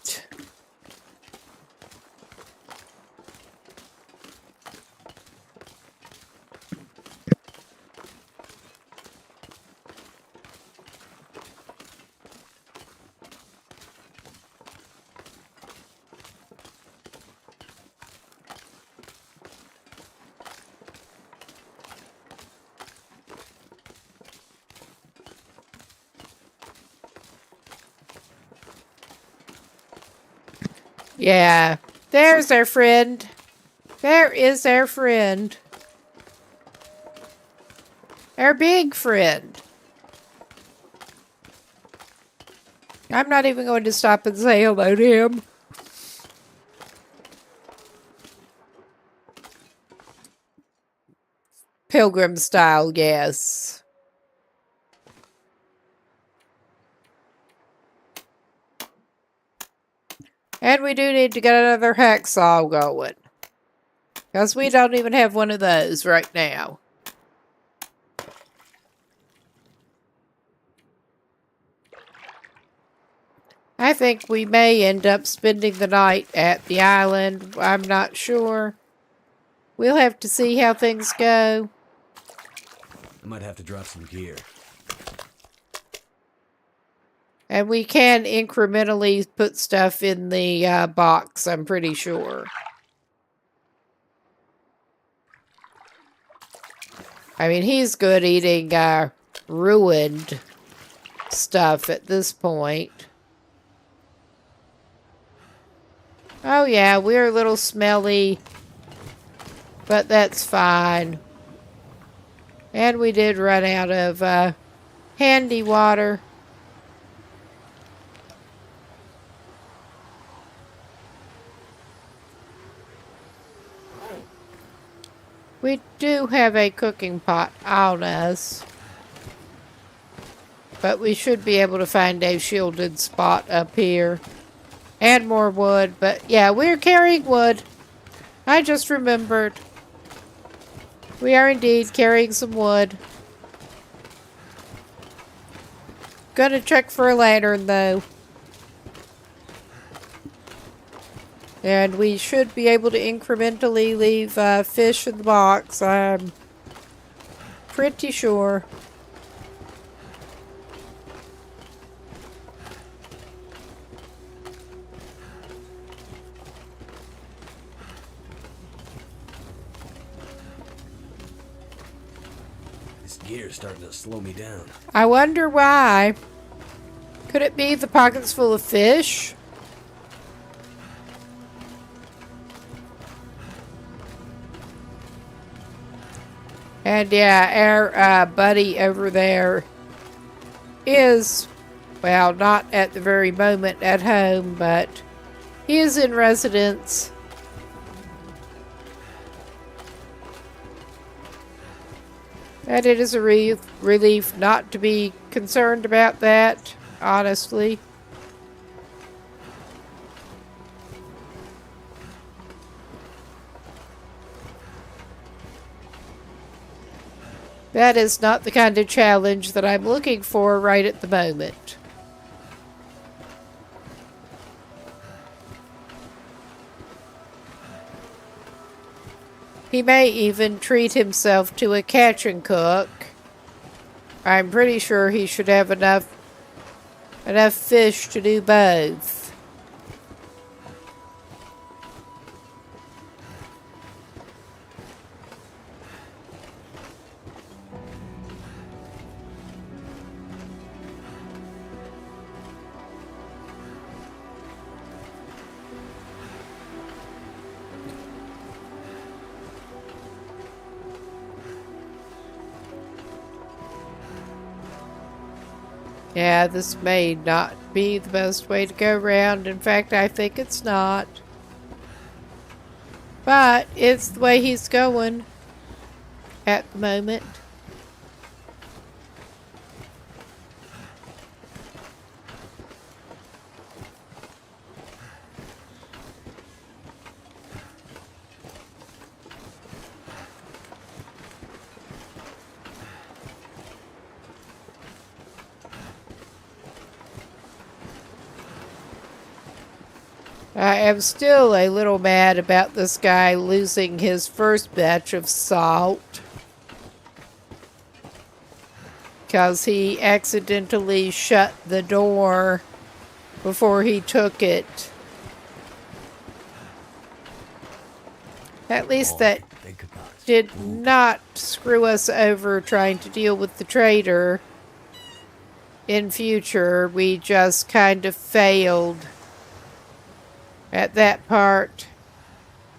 Yeah, there's our friend. There is our friend. Our big friend. I'm not even going to stop and say hello to him. Pilgrim style, yes. And we do need to get another hacksaw going. Because we don't even have one of those right now. I think we may end up spending the night at the island. I'm not sure. We'll have to see how things go. I might have to drop some gear. And we can incrementally put stuff in the box, I'm pretty sure. I mean, he's good eating ruined stuff at this point. Oh yeah, we're a little smelly, but that's fine. And we did run out of handy water. We do have a cooking pot on us. But we should be able to find a shielded spot up here. And more wood. But yeah, we're carrying wood. I just remembered. We are indeed carrying some wood. Gonna check for a lantern though. And we should be able to incrementally leave fish in the box. I'm pretty sure. This gear's starting to slow me down. I wonder why. Could it be the pockets full of fish? And yeah, our buddy over there is, well, not at the very moment at home, but he is in residence. And it is a relief not to be concerned about that, honestly. That is not the kind of challenge that I'm looking for right at the moment. He may even treat himself to a catch and cook. I'm pretty sure he should have enough fish to do both. Yeah, this may not be the best way to go around. In fact, I think it's not. But it's the way he's going at the moment. I am still a little mad about this guy losing his first batch of salt. Because he accidentally shut the door before he took it. At least that did not screw us over trying to deal with the trader in future. We just kind of failed at that part.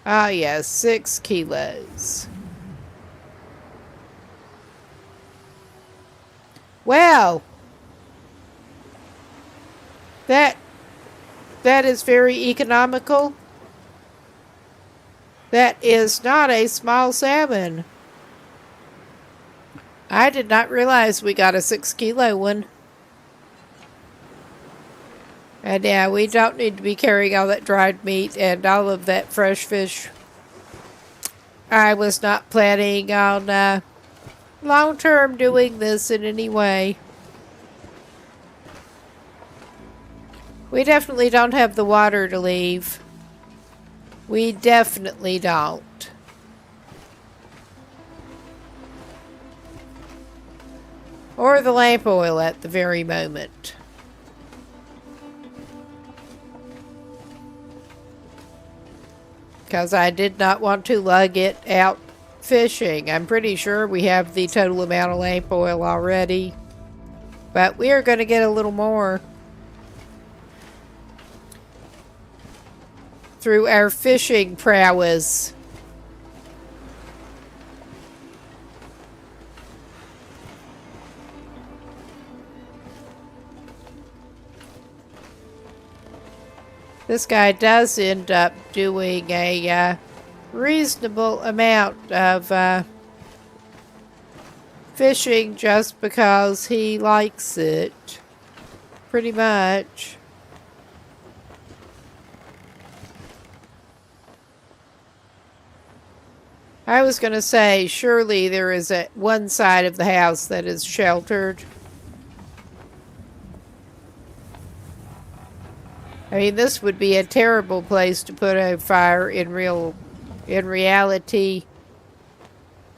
Ah, yes, 6 kilos. Well, that is very economical. That is not a small salmon. I did not realize we got a 6-kilo one. And yeah, we don't need to be carrying all that dried meat and all of that fresh fish. I was not planning on long-term doing this in any way. We definitely don't have the water to leave. We definitely don't. Or the lamp oil at the very moment. Because I did not want to lug it out fishing. I'm pretty sure we have the total amount of lamp oil already. But we are going to get a little more through our fishing prowess. This guy does end up doing a reasonable amount of fishing just because he likes it. Pretty much. I was going to say, surely there is one side of the house that is sheltered. I mean, this would be a terrible place to put a fire in reality.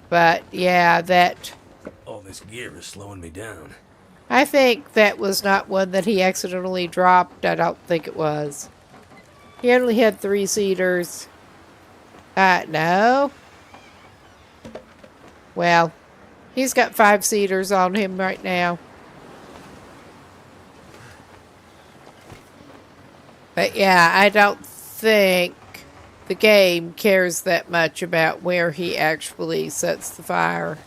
But yeah, that... All this gear is slowing me down. I think that was not one that he accidentally dropped. I don't think it was. He only had 3 cedars. No. Well, he's got 5 cedars on him right now. But yeah, I don't think the game cares that much about where he actually sets the fire.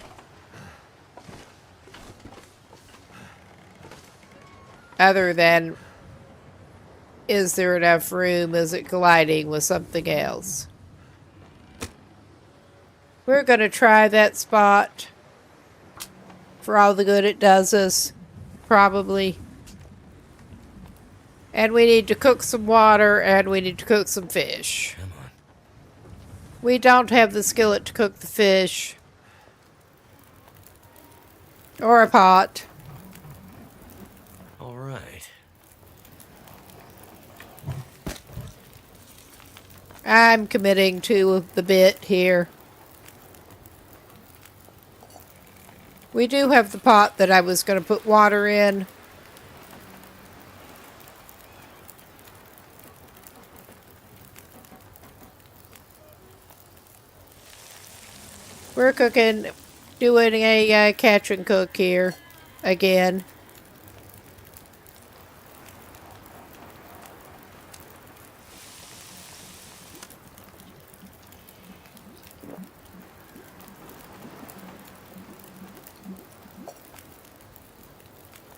Other than, is there enough room? Is it colliding with something else? We're going to try that spot for all the good it does us, probably. And we need to cook some water, and we need to cook some fish. Come on. We don't have the skillet to cook the fish. Or a pot. All right. I'm committing to the bit here. We do have the pot that I was going to put water in. We're doing a catch and cook here again.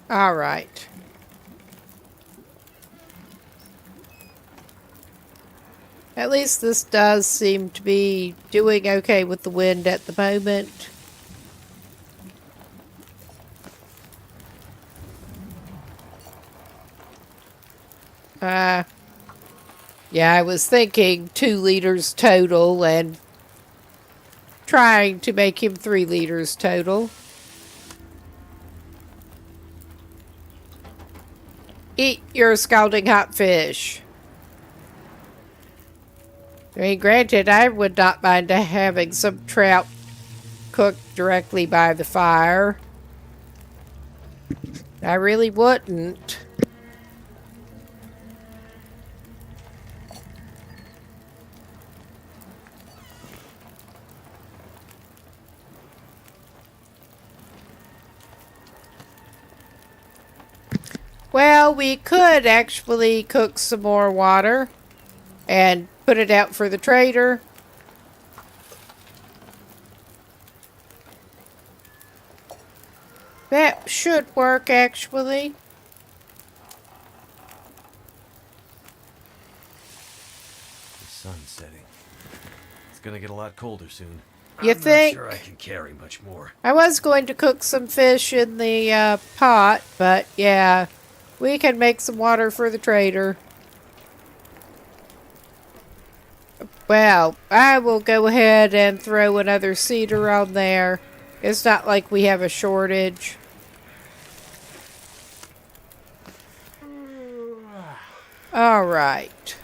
All right. At least this does seem to be doing okay with the wind at the moment. Yeah, I was thinking 2 liters total and trying to make him 3 liters total. Eat your scalding hot fish. I mean, granted, I would not mind having some trout cooked directly by the fire. I really wouldn't. Well, we could actually cook some more water. and put it out for the trader. That should work, actually. The sun's setting. It's gonna get a lot colder soon. You I'm think? not sure I can carry much more. I was going to cook some fish in the pot, but yeah, we can make some water for the trader. Well, I will go ahead and throw another cedar on there. It's not like we have a shortage. All right.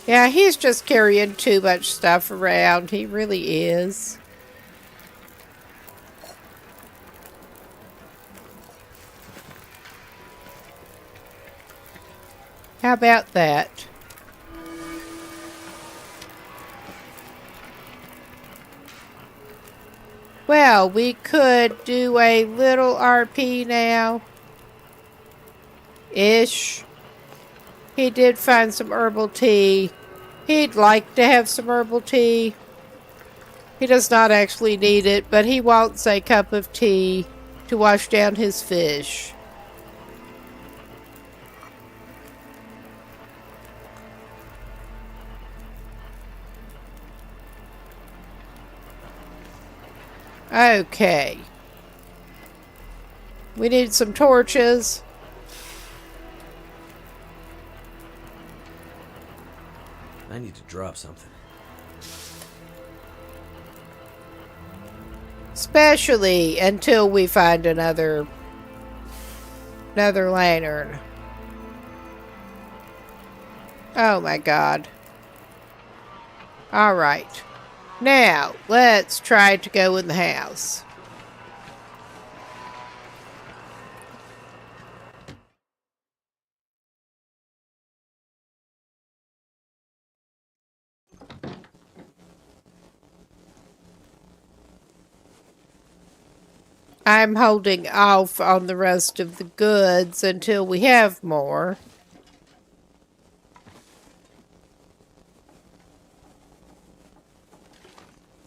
Yeah, he's just carrying too much stuff around. He really is. How about that? Well, we could do a little RP now. Ish. He did find some herbal tea. He'd like to have some herbal tea. He does not actually need it, but he wants a cup of tea to wash down his fish. Okay. We need some torches. I need to drop something. Especially until we find another lantern. Oh my god. Alright. Now, let's try to go in the house. I'm holding off on the rest of the goods until we have more.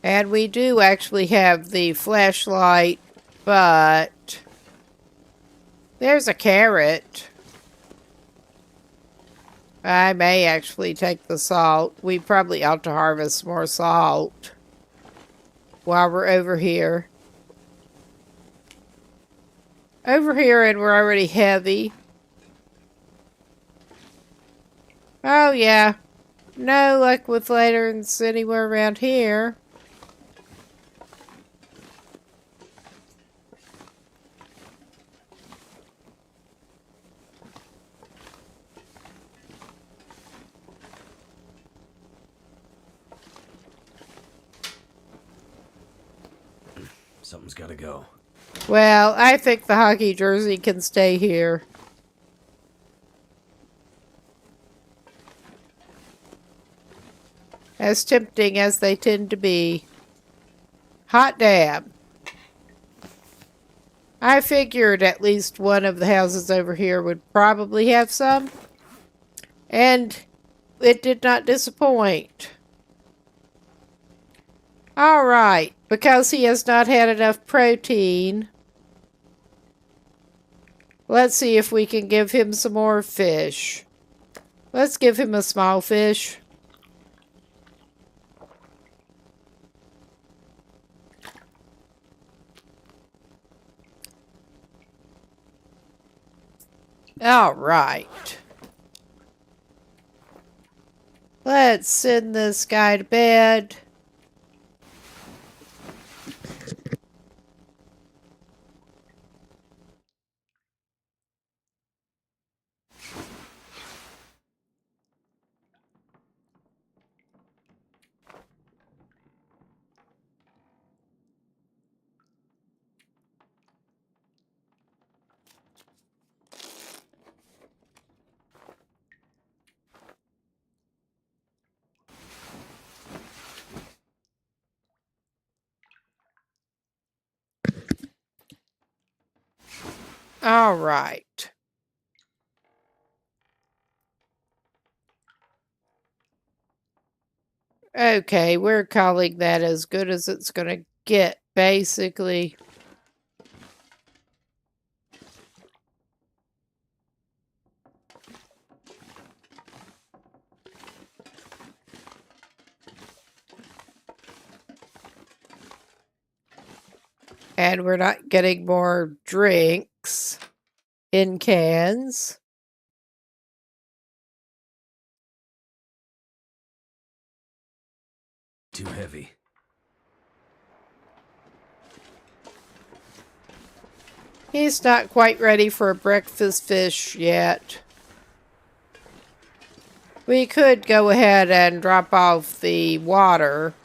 And we do actually have the flashlight, but there's a carrot. I may actually take the salt. We probably ought to harvest more salt while we're over here. Over here, and we're already heavy. Oh, yeah. No luck with lanterns anywhere around here. Something's gotta go. Well, I think the hockey jersey can stay here. As tempting as they tend to be. Hot damn. I figured at least one of the houses over here would probably have some. And it did not disappoint. Alright, because he has not had enough protein, let's see if we can give him some more fish. Let's give him a small fish. Alright. Let's send this guy to bed. All right. Okay, we're calling that as good as it's gonna get, basically. And we're not getting more drinks in cans. Too heavy. He's not quite ready for a breakfast fish yet. We could go ahead and drop off the water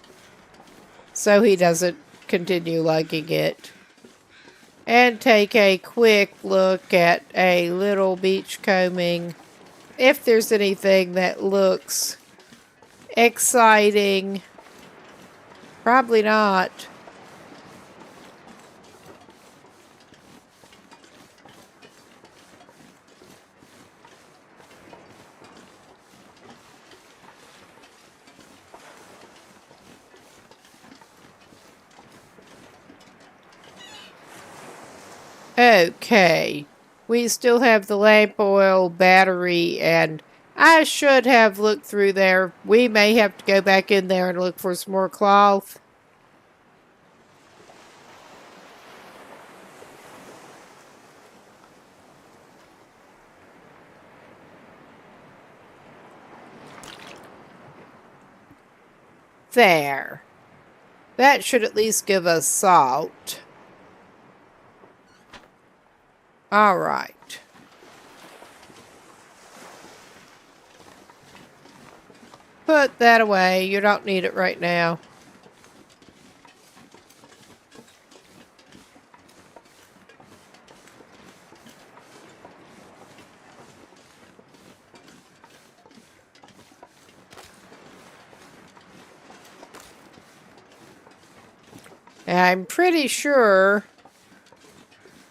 so he doesn't continue lugging it. And take a quick look at a little beach combing. If there's anything that looks exciting. Probably not. Okay, we still have the lamp oil, battery, and I should have looked through there. We may have to go back in there and look for some more cloth. There. That should at least give us salt. All right. Put that away. You don't need it right now. I'm pretty sure,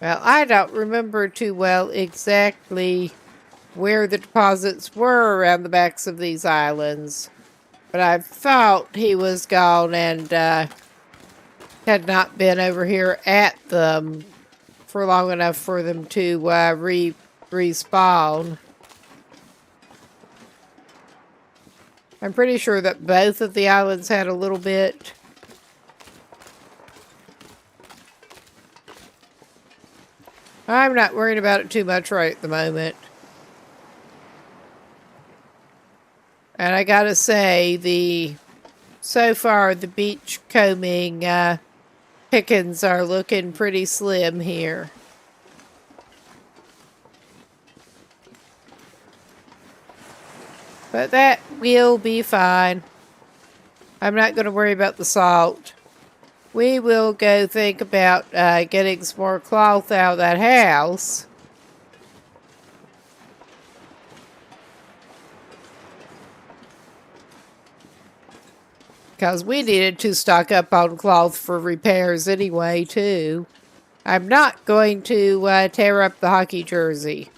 well, I don't remember too well exactly where the deposits were around the backs of these islands, but I thought he was gone and had not been over here at them for long enough for them to respawn. I'm pretty sure that both of the islands had a little bit. I'm not worried about it too much right at the moment. And I gotta say, so far the beach combing pickings are looking pretty slim here. But that will be fine. I'm not going to worry about the salt. We will go think about getting some more cloth out of that house. Because we needed to stock up on cloth for repairs anyway, too. I'm not going to tear up the hockey jersey.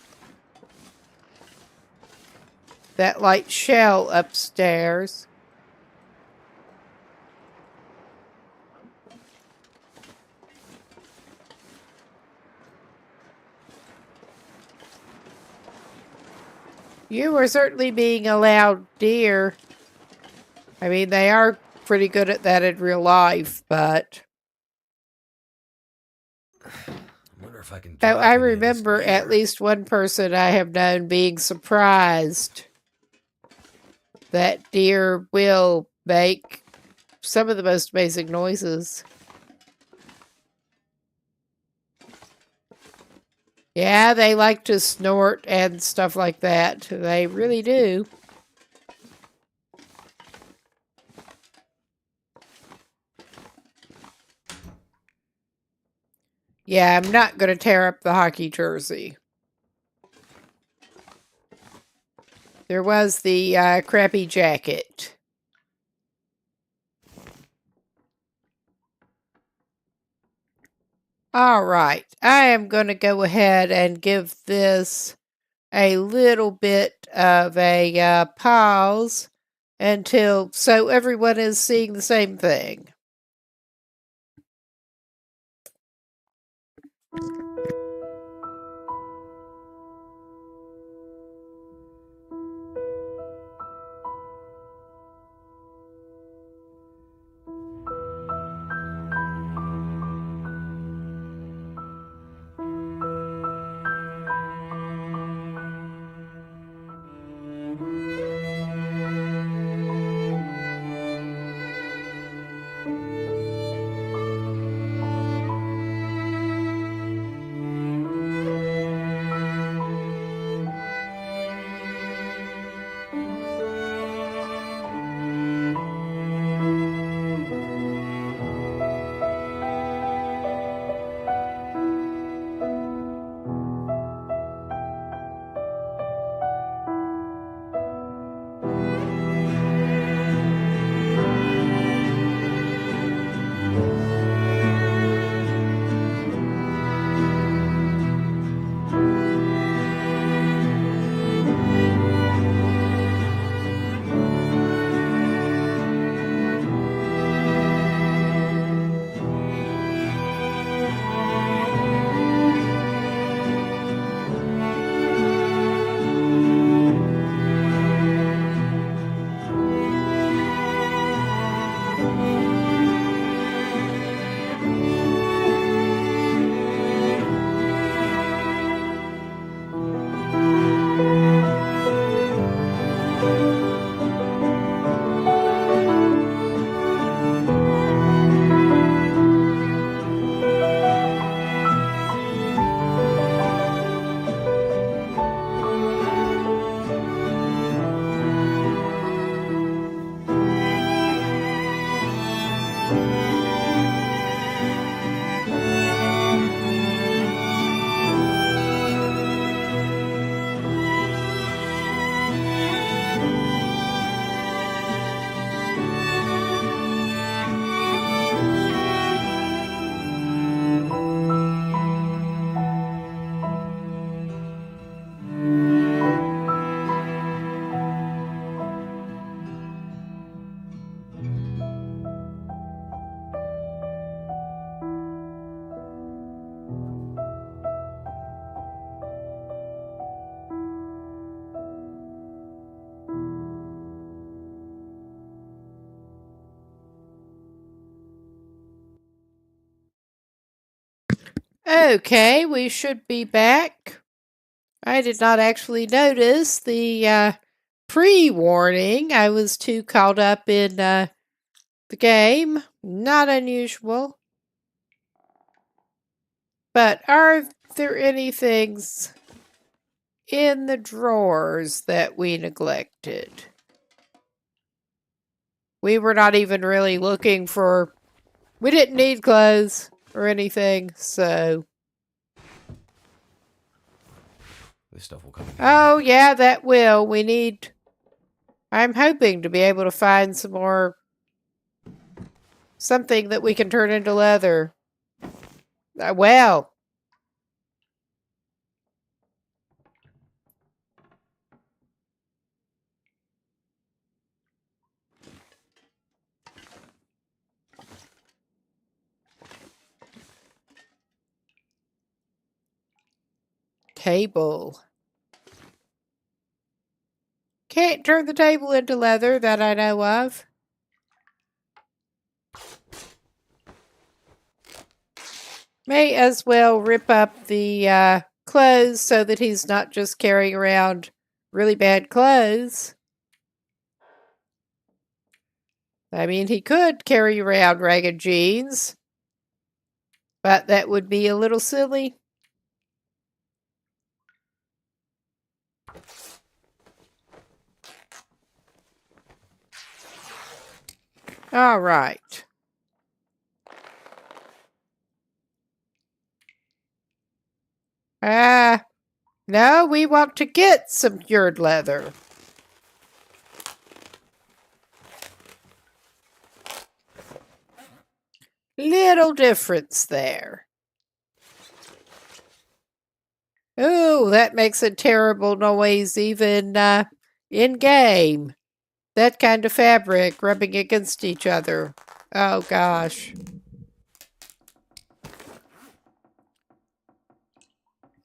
That light shell upstairs. You were certainly being allowed, dear. I mean, they are pretty good at that in real life, but... I wonder if I can. I remember at least one person I have known being surprised that deer will make some of the most amazing noises. Yeah, they like to snort and stuff like that. They really do. Yeah, I'm not going to tear up the hockey jersey. There was the crappy jacket. All right, I am going to go ahead and give this a little bit of a pause so everyone is seeing the same thing. Okay, we should be back. I did not actually notice the pre-warning. I was too caught up in the game. Not unusual. But are there any things in the drawers that we neglected? We were not even really looking for... We didn't need clothes or anything, so... This stuff will come in. Oh, yeah, that will. We need... I'm hoping to be able to find some more... Something that we can turn into leather. Well... Table. Can't turn the table into leather that I know of. May as well rip up the clothes so that he's not just carrying around really bad clothes. I mean, he could carry around ragged jeans, but that would be a little silly. All right. No, we want to get some cured leather. Little difference there. Ooh, that makes a terrible noise even in game. that kind of fabric rubbing against each other. Oh gosh.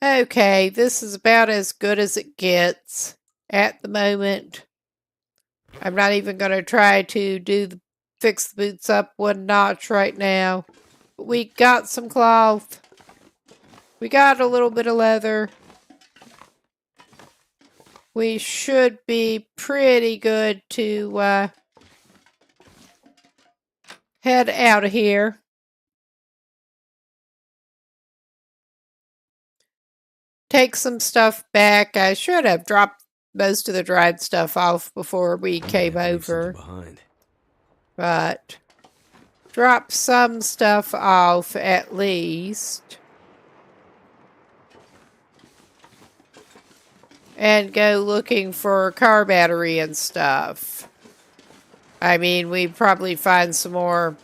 Okay, this is about as good as it gets at the moment. I'm not even going to try to fix the boots up one notch right now. We got some cloth. We got a little bit of leather. We should be pretty good to head out of here. Take some stuff back. I should have dropped most of the dried stuff off before we came over. Behind. But drop some stuff off at least. And go looking for a car battery and stuff. I mean, we'd probably find some more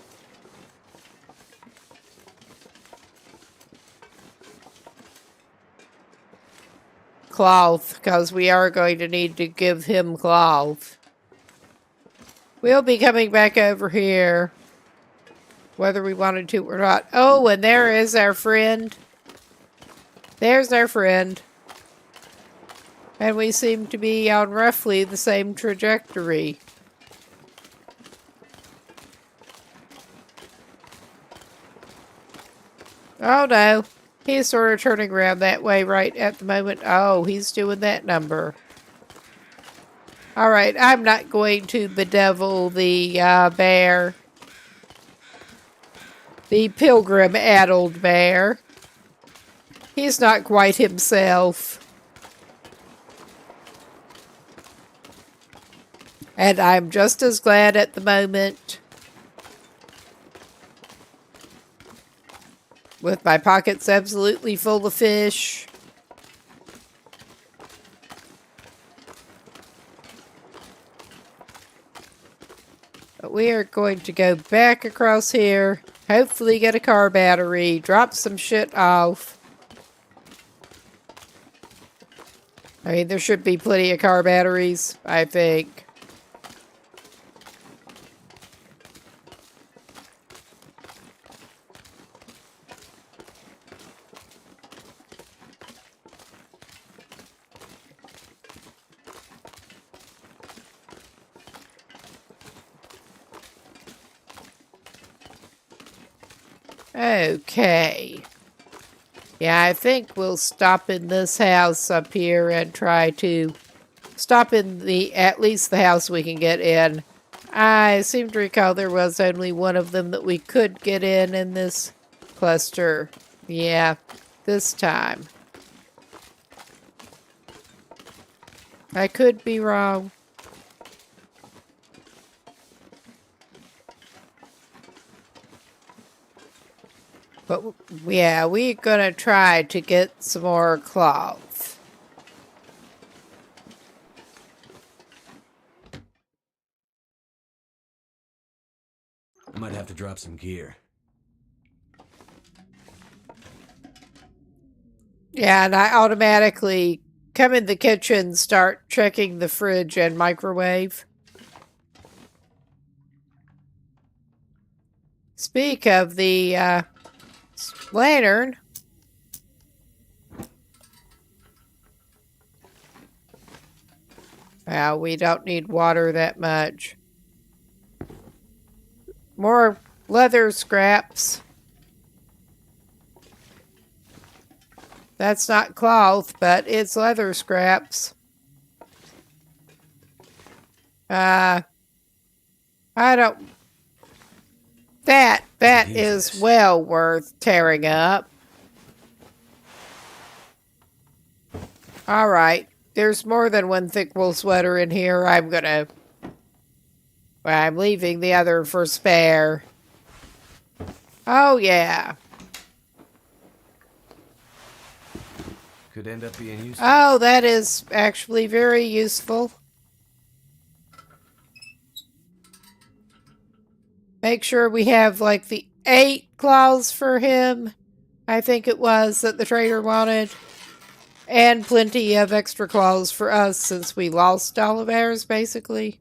cloth, because we are going to need to give him cloth. We'll be coming back over here, whether we wanted to or not. Oh, and there is our friend. There's our friend. And we seem to be on roughly the same trajectory. Oh no, he's sort of turning around that way right at the moment. Oh, he's doing that number. Alright, I'm not going to bedevil the bear. The pilgrim-addled bear. He's not quite himself. And I'm just as glad at the moment. With my pockets absolutely full of fish. But we are going to go back across here. Hopefully get a car battery. Drop some shit off. I mean, there should be plenty of car batteries, I think. Okay. Yeah, I think we'll stop in this house up here and try to stop in at least the house we can get in. I seem to recall there was only one of them that we could get in this cluster. Yeah, this time. I could be wrong. But yeah, we're gonna try to get some more cloth. I might have to drop some gear. Yeah, and I automatically come in the kitchen, start checking the fridge and microwave. Speak of the lantern. Well, we don't need water that much. More leather scraps. That's not cloth, but it's leather scraps. I don't... That is well worth tearing up. Alright. There's more than one thick wool sweater in here. I'm leaving the other for spare. Oh, yeah. Could end up being useful. Oh, that is actually very useful. Make sure we have, like, the 8 claws for him. I think it was that the trader wanted. And plenty of extra claws for us since we lost all of ours, basically.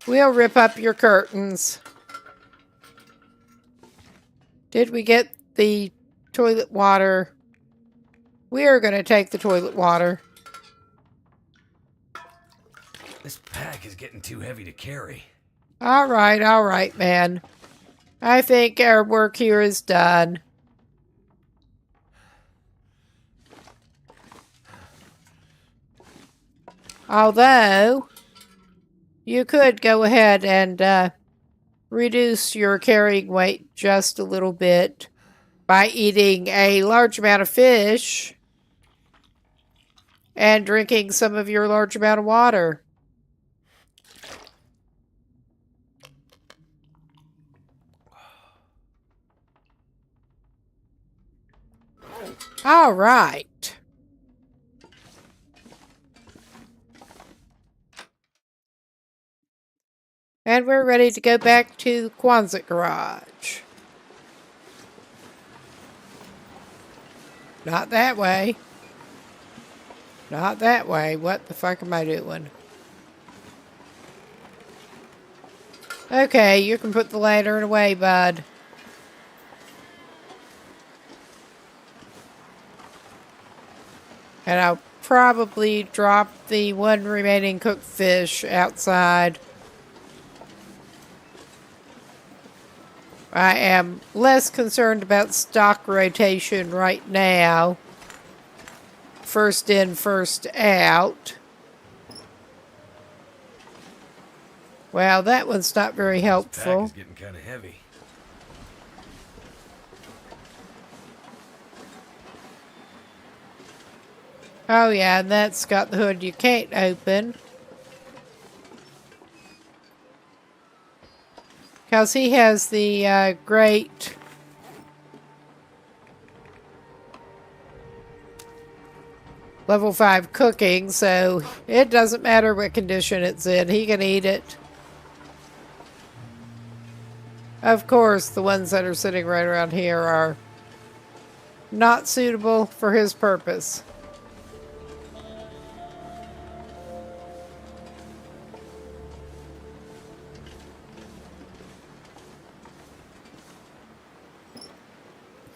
We'll rip up your curtains. Did we get the toilet water? We're going to take the toilet water. This pack is getting too heavy to carry. All right, man. I think our work here is done. Although, you could go ahead and reduce your carrying weight just a little bit by eating a large amount of fish and drinking some of your large amount of water. All right. And we're ready to go back to the Quonset garage. Not that way. Not that way. What the fuck am I doing? Okay, you can put the lantern away, bud. And I'll probably drop the one remaining cooked fish outside. I am less concerned about stock rotation right now. First in, first out. Well, that one's not very This helpful. pack is getting kind of heavy. Oh yeah, and that's got the hood you can't open. Because he has the great level 5 cooking, so it doesn't matter what condition it's in, he can eat it. Of course, the ones that are sitting right around here are not suitable for his purpose.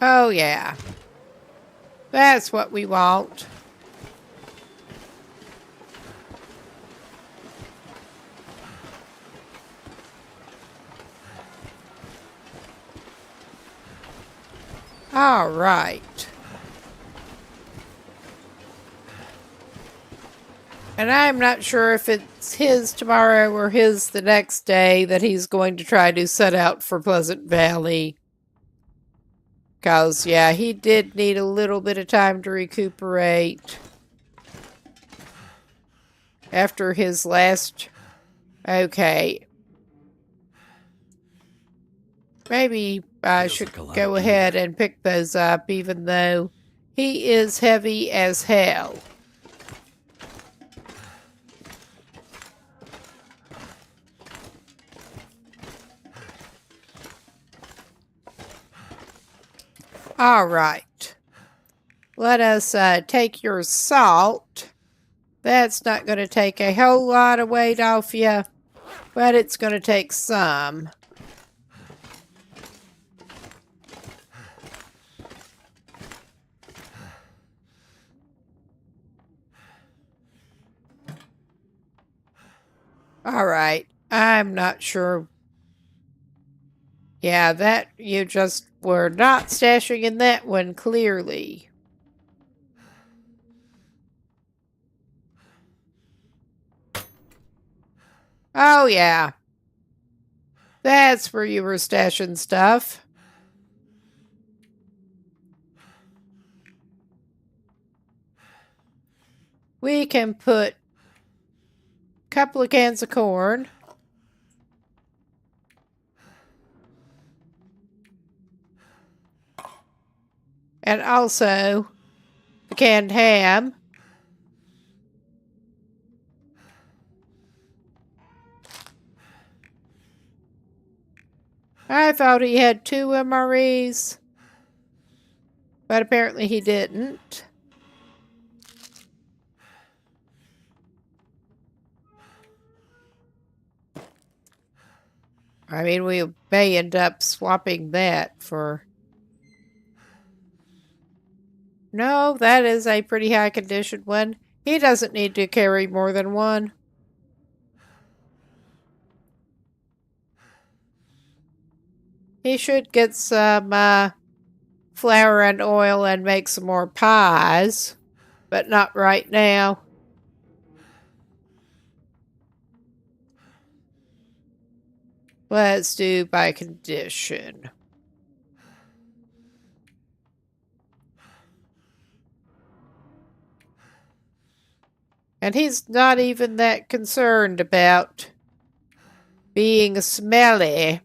Oh yeah. That's what we want. All right. And I'm not sure if it's his tomorrow or his the next day that he's going to try to set out for Pleasant Valley. Because, yeah, he did need a little bit of time to recuperate after his last... Okay. Maybe I Feels should like a lot go of ahead and pick those up, even though he is heavy as hell. All right. Let us take your salt. That's not going to take a whole lot of weight off you, but it's going to take some. All right. I'm not sure. Yeah, that you just were not stashing in that one, clearly. Oh, yeah. That's where you were stashing stuff. We can put a couple of cans of corn. And also the canned ham. I thought he had 2 MREs, but apparently he didn't. I mean, we may end up swapping that for... No, that is a pretty high condition one. He doesn't need to carry more than one. He should get some flour and oil and make some more pies, but not right now. Let's do by condition. And he's not even that concerned about being smelly.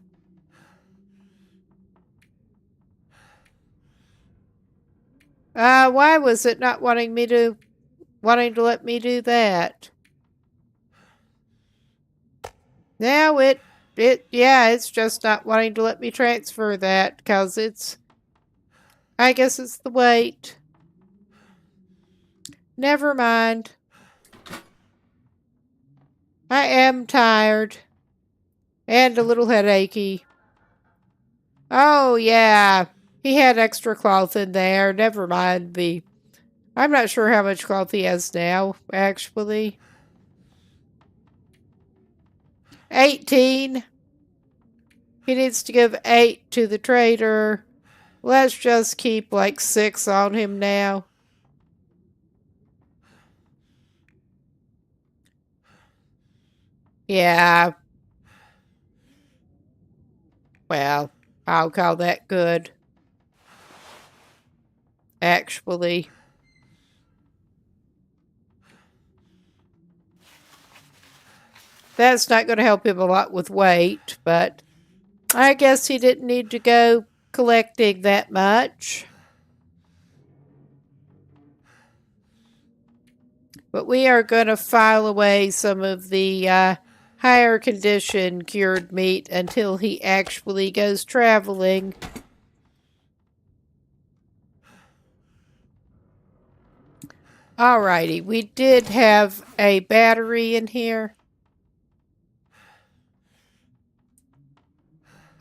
Why was it not wanting to let me do that? Now it's just not wanting to let me transfer that because I guess it's the weight. Never mind. I am tired and a little headachy. Oh yeah. He had extra cloth in there. Never mind I'm not sure how much cloth he has now, actually. 18. He needs to give 8 to the trader. Let's just keep like 6 on him now. Yeah. Well, I'll call that good. Actually. That's not going to help him a lot with weight, but I guess he didn't need to go collecting that much. But we are going to file away some of the higher condition cured meat until he actually goes traveling. Alrighty, we did have a battery in here.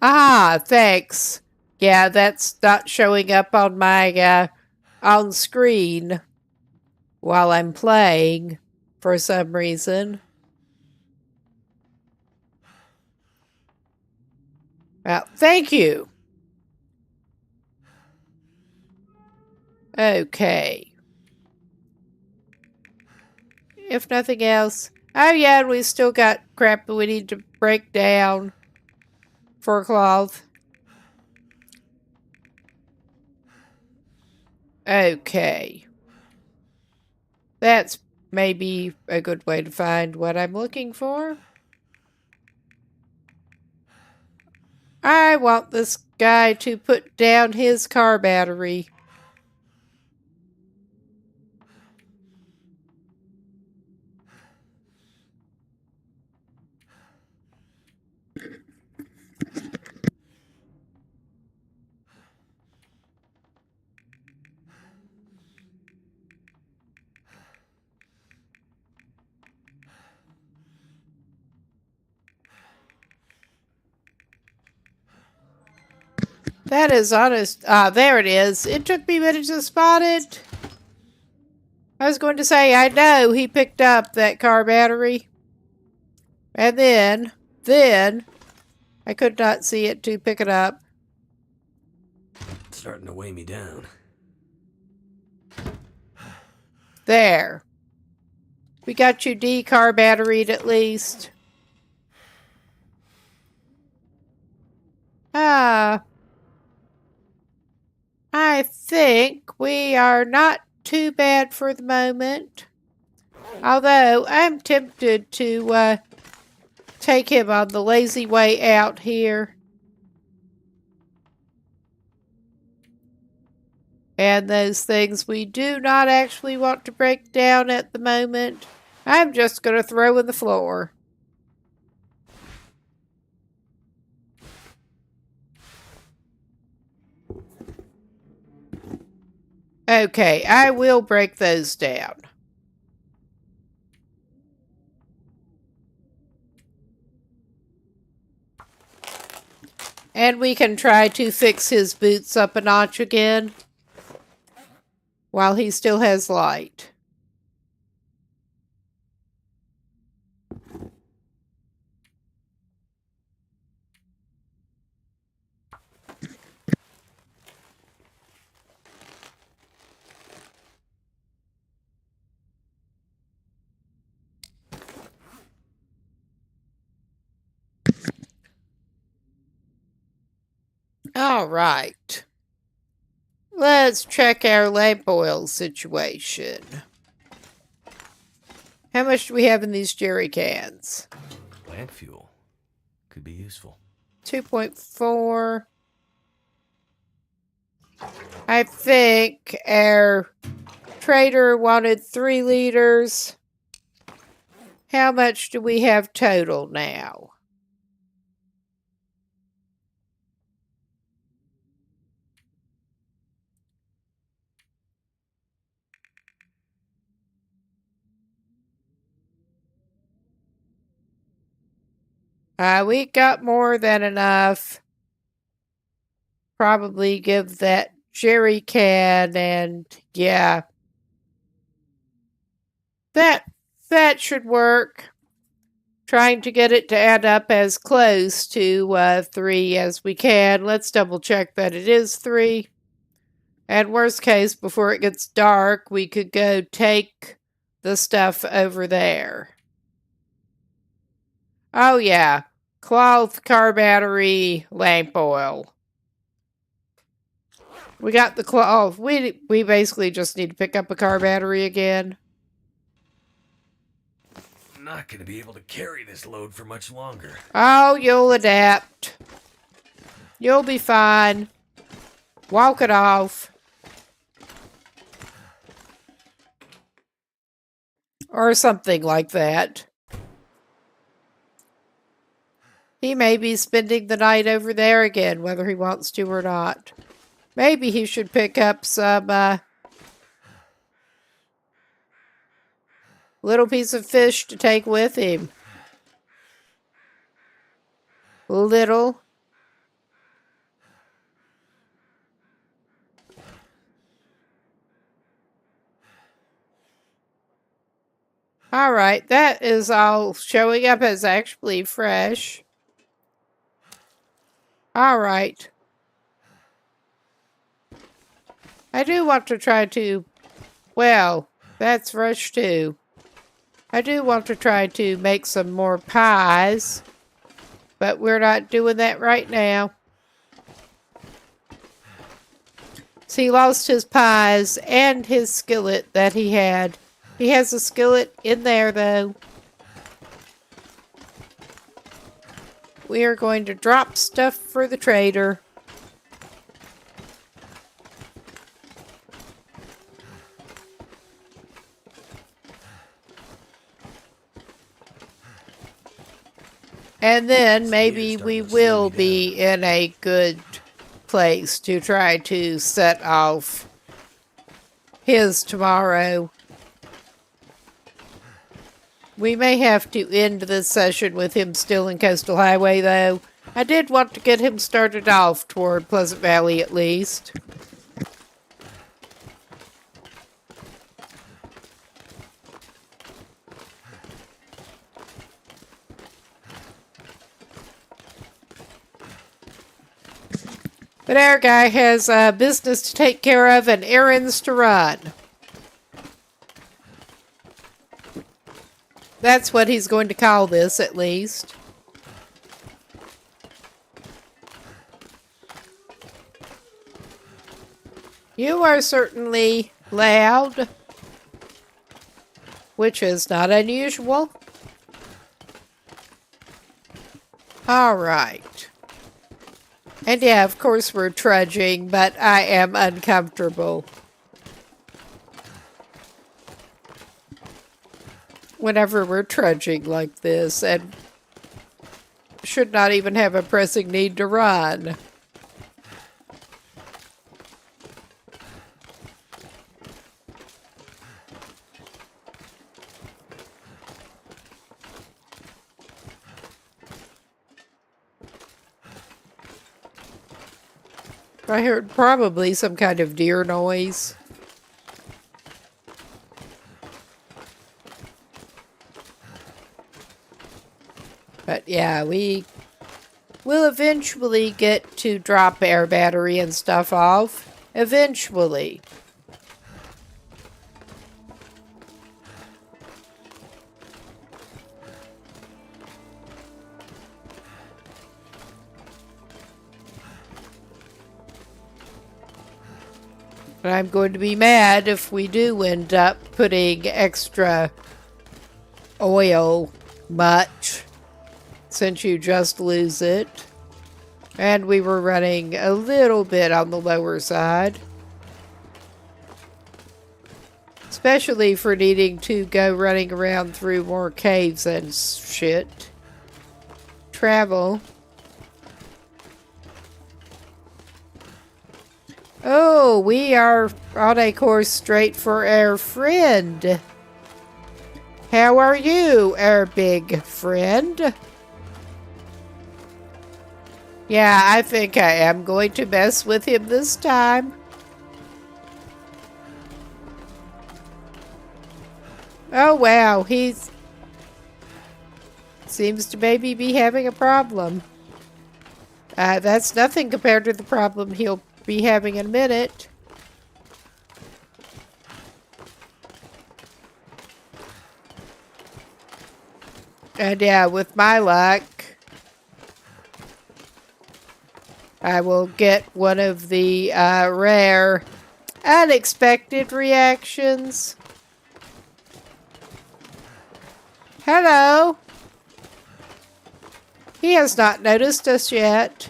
Ah, thanks. Yeah, that's not showing up on my on screen while I'm playing for some reason. Well, thank you. Okay. If nothing else. Oh yeah, we still got crap that we need to break down for cloth. Okay. That's maybe a good way to find what I'm looking for. I want this guy to put down his car battery. That is honest. There it is. It took me a minute to spot it. I was going to say, I know he picked up that car battery. And then, I could not see it to pick it up. It's starting to weigh me down. There. We got you car batteried at least. I think we are not too bad for the moment. Although, I'm tempted to take him on the lazy way out here. And those things we do not actually want to break down at the moment, I'm just going to throw in the floor. Okay, I will break those down. And we can try to fix his boots up a notch again while he still has light. All right. Let's check our lamp oil situation. How much do we have in these jerry cans? Plant fuel. Could be useful. 2.4. I think our trader wanted 3 liters. How much do we have total now? We got more than enough. Probably give that jerry can, and yeah. That should work. Trying to get it to add up as close to 3 as we can. Let's double check that it is 3. And worst case, before it gets dark, we could go take the stuff over there. Oh yeah, cloth, car battery, lamp oil. We got the cloth. We basically just need to pick up a car battery again. I'm not gonna be able to carry this load for much longer. Oh, you'll adapt. You'll be fine. Walk it off. Or something like that. He may be spending the night over there again, whether he wants to or not. Maybe he should pick up some little piece of fish to take with him. Little. All right, that is all showing up as actually fresh. All right. I do want to try to, well, that's fresh too. I do want to try to make some more pies, but we're not doing that right now. So he lost his pies and his skillet that he had. He has a skillet in there though. We are going to drop stuff for the trader. And then maybe we will be in a good place to try to set off his tomorrow. We may have to end this session with him still in Coastal Highway, though. I did want to get him started off toward Pleasant Valley at least. But our guy has business to take care of and errands to run. That's what he's going to call this, at least. You are certainly loud, which is not unusual. All right. And yeah, of course we're trudging, but I am uncomfortable whenever we're trudging like this, and should not even have a pressing need to run. I heard probably some kind of deer noise. But yeah, we will eventually get to drop air battery and stuff off. Eventually. But I'm going to be mad if we do end up putting extra oil much, since you just lose it. And we were running a little bit on the lower side. Especially for needing to go running around through more caves and shit. Travel. Oh, we are on a course straight for our friend. How are you, our big friend? Yeah, I think I am going to mess with him this time. Oh, wow, he's... seems to maybe be having a problem. That's nothing compared to the problem he'll be having in a minute. And yeah, with my luck, I will get one of the rare unexpected reactions. Hello. He has not noticed us yet.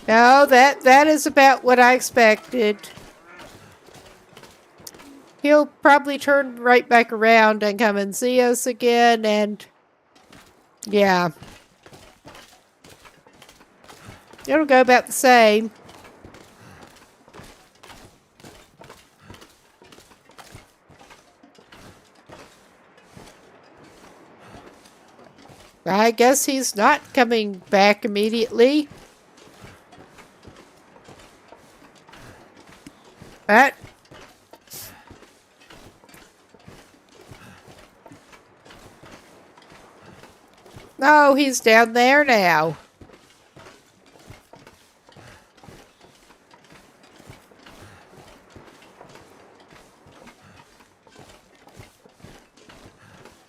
No, that is about what I expected. He'll probably turn right back around and come and see us again, and yeah. It'll go about the same. I guess he's not coming back immediately. But no, he's down there now.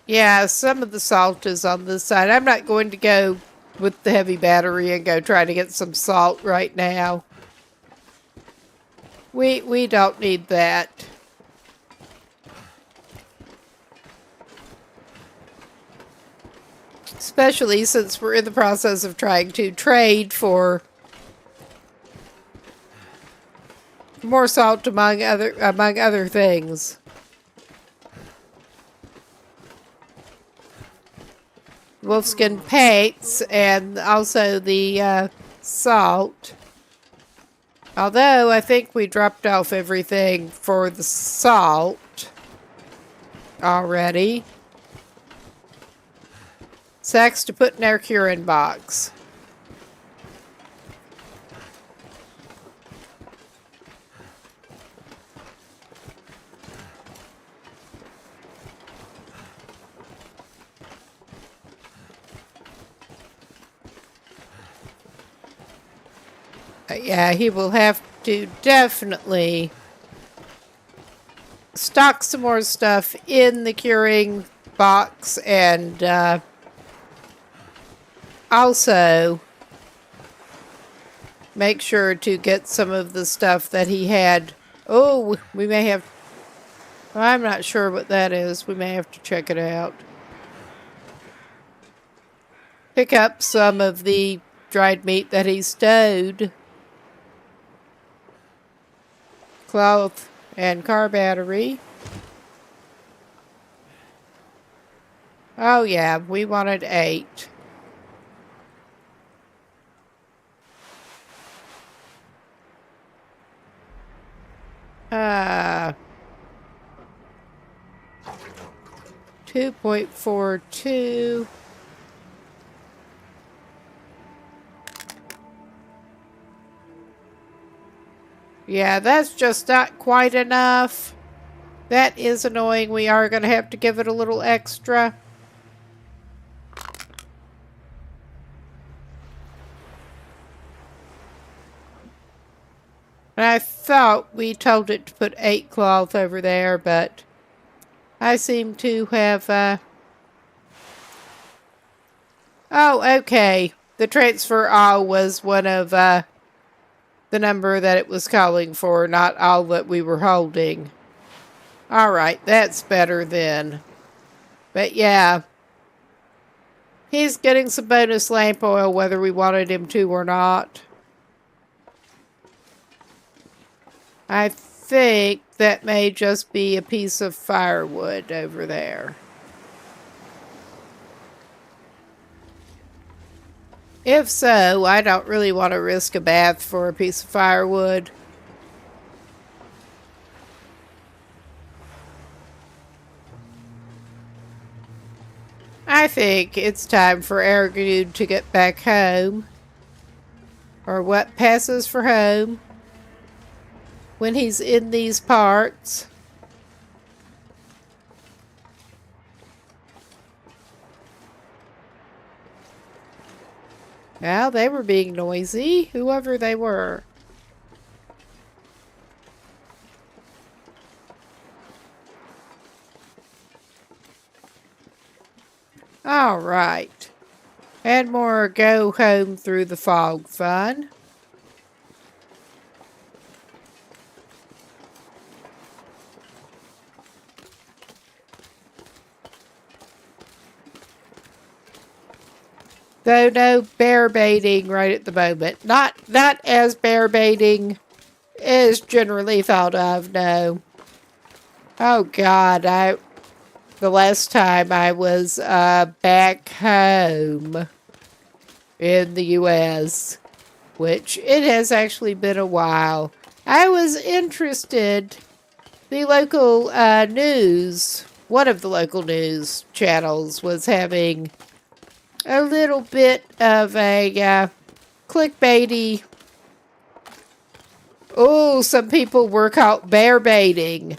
Yeah, some of the salt is on this side. I'm not going to go with the heavy battery and go try to get some salt right now. We don't need that. Especially since we're in the process of trying to trade for more salt among other things. Wolfskin paints and also the salt. Although I think we dropped off everything for the salt already. Sacks to put in our curing box. Yeah, he will have to definitely stock some more stuff in the curing box and also make sure to get some of the stuff that he had. Oh, we may have... I'm not sure what that is. We may have to check it out. Pick up some of the dried meat that he stowed. Cloth and car battery. Oh yeah, we wanted 8. Uh, 2.42. Yeah, that's just not quite enough. That is annoying. We are going to have to give it a little extra. And I thought we told it to put 8 cloth over there, but I seem to have, Oh, okay. The transfer all was one of, the number that it was calling for, not all that we were holding. Alright, that's better then. But yeah. He's getting some bonus lamp oil whether we wanted him to or not. I think that may just be a piece of firewood over there. If so, I don't really want to risk a bath for a piece of firewood. I think it's time for Aragdude to get back home. Or what passes for home. When he's in these parts. Well, they were being noisy, whoever they were. All right. And more go home through the fog fun. Though no bear baiting right at the moment. Not as bear baiting is generally thought of, no. Oh God, the last time I was back home in the U.S., which it has actually been a while, I was interested. The local news, one of the local news channels was having a little bit of a clickbaity. Oh, some people were caught bear baiting.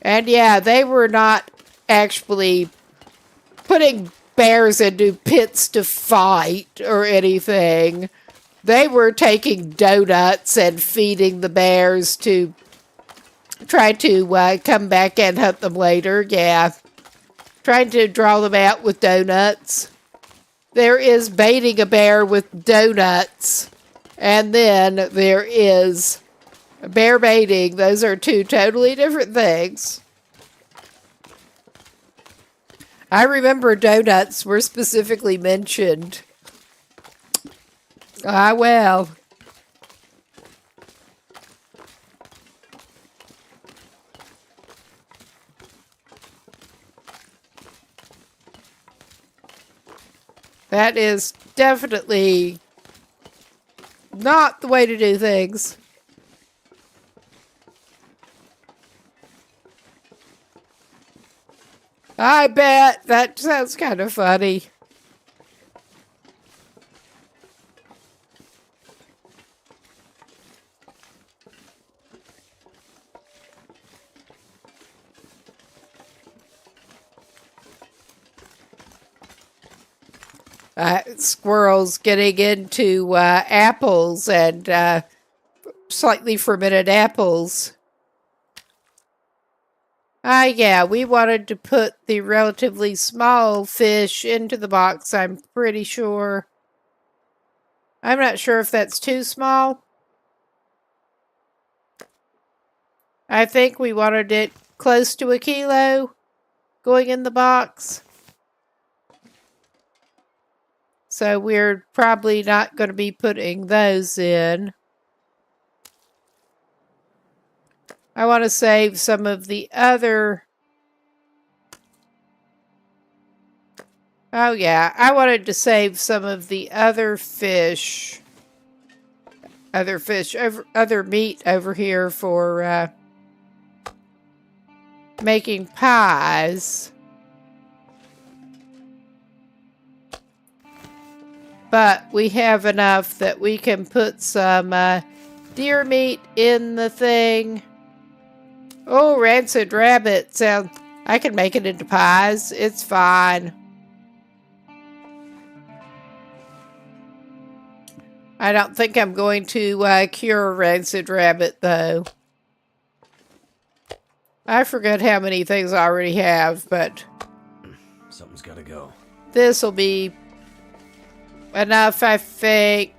And yeah, they were not actually putting bears into pits to fight or anything. They were taking donuts and feeding the bears to try to come back and hunt them later. Yeah, trying to draw them out with donuts. There is baiting a bear with donuts, and then there is bear baiting. Those are two totally different things. I remember donuts were specifically mentioned. Ah, well. That is definitely not the way to do things. I bet. That sounds kind of funny. Squirrels getting into apples and slightly fermented apples. Yeah, we wanted to put the relatively small fish into the box, I'm pretty sure. I'm not sure if that's too small. I think we wanted it close to 1 kilo going in the box. So we're probably not going to be putting those in. I want to save some of the other... Oh yeah, I wanted to save some of the other fish. Other meat over here for making pies. But we have enough that we can put some deer meat in the thing. Oh, rancid rabbit sounds... I can make it into pies. It's fine. I don't think I'm going to cure rancid rabbit, though. I forget how many things I already have, but Something's gotta go. this will be enough, I think.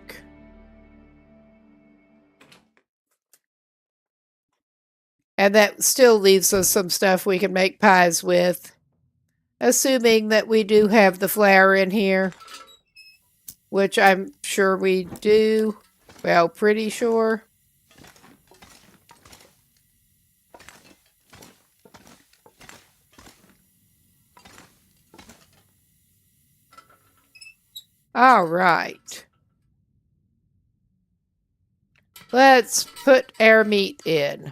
And that still leaves us some stuff we can make pies with. Assuming that we do have the flour in here. Which I'm sure we do. Well, pretty sure. All right. Let's put our meat in.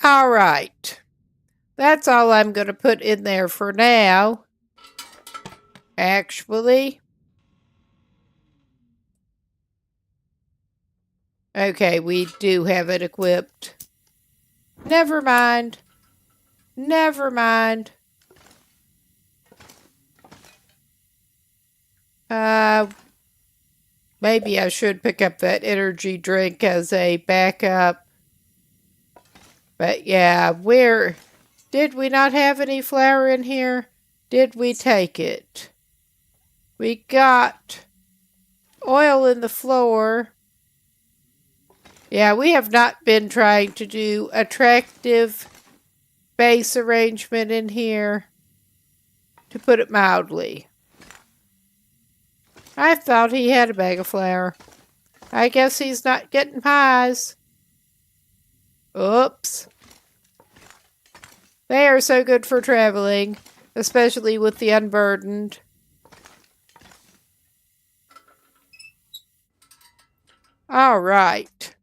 All right. That's all I'm going to put in there for now. Actually. Okay, we do have it equipped. Never mind. Never mind. Maybe I should pick up that energy drink as a backup. But yeah, where... Did we not have any flour in here? Did we take it? We got oil in the floor. Yeah, we have not been trying to do attractive base arrangement in here, to put it mildly. I thought he had a bag of flour. I guess he's not getting pies. Oops. They are so good for traveling, especially with the unburdened. All right.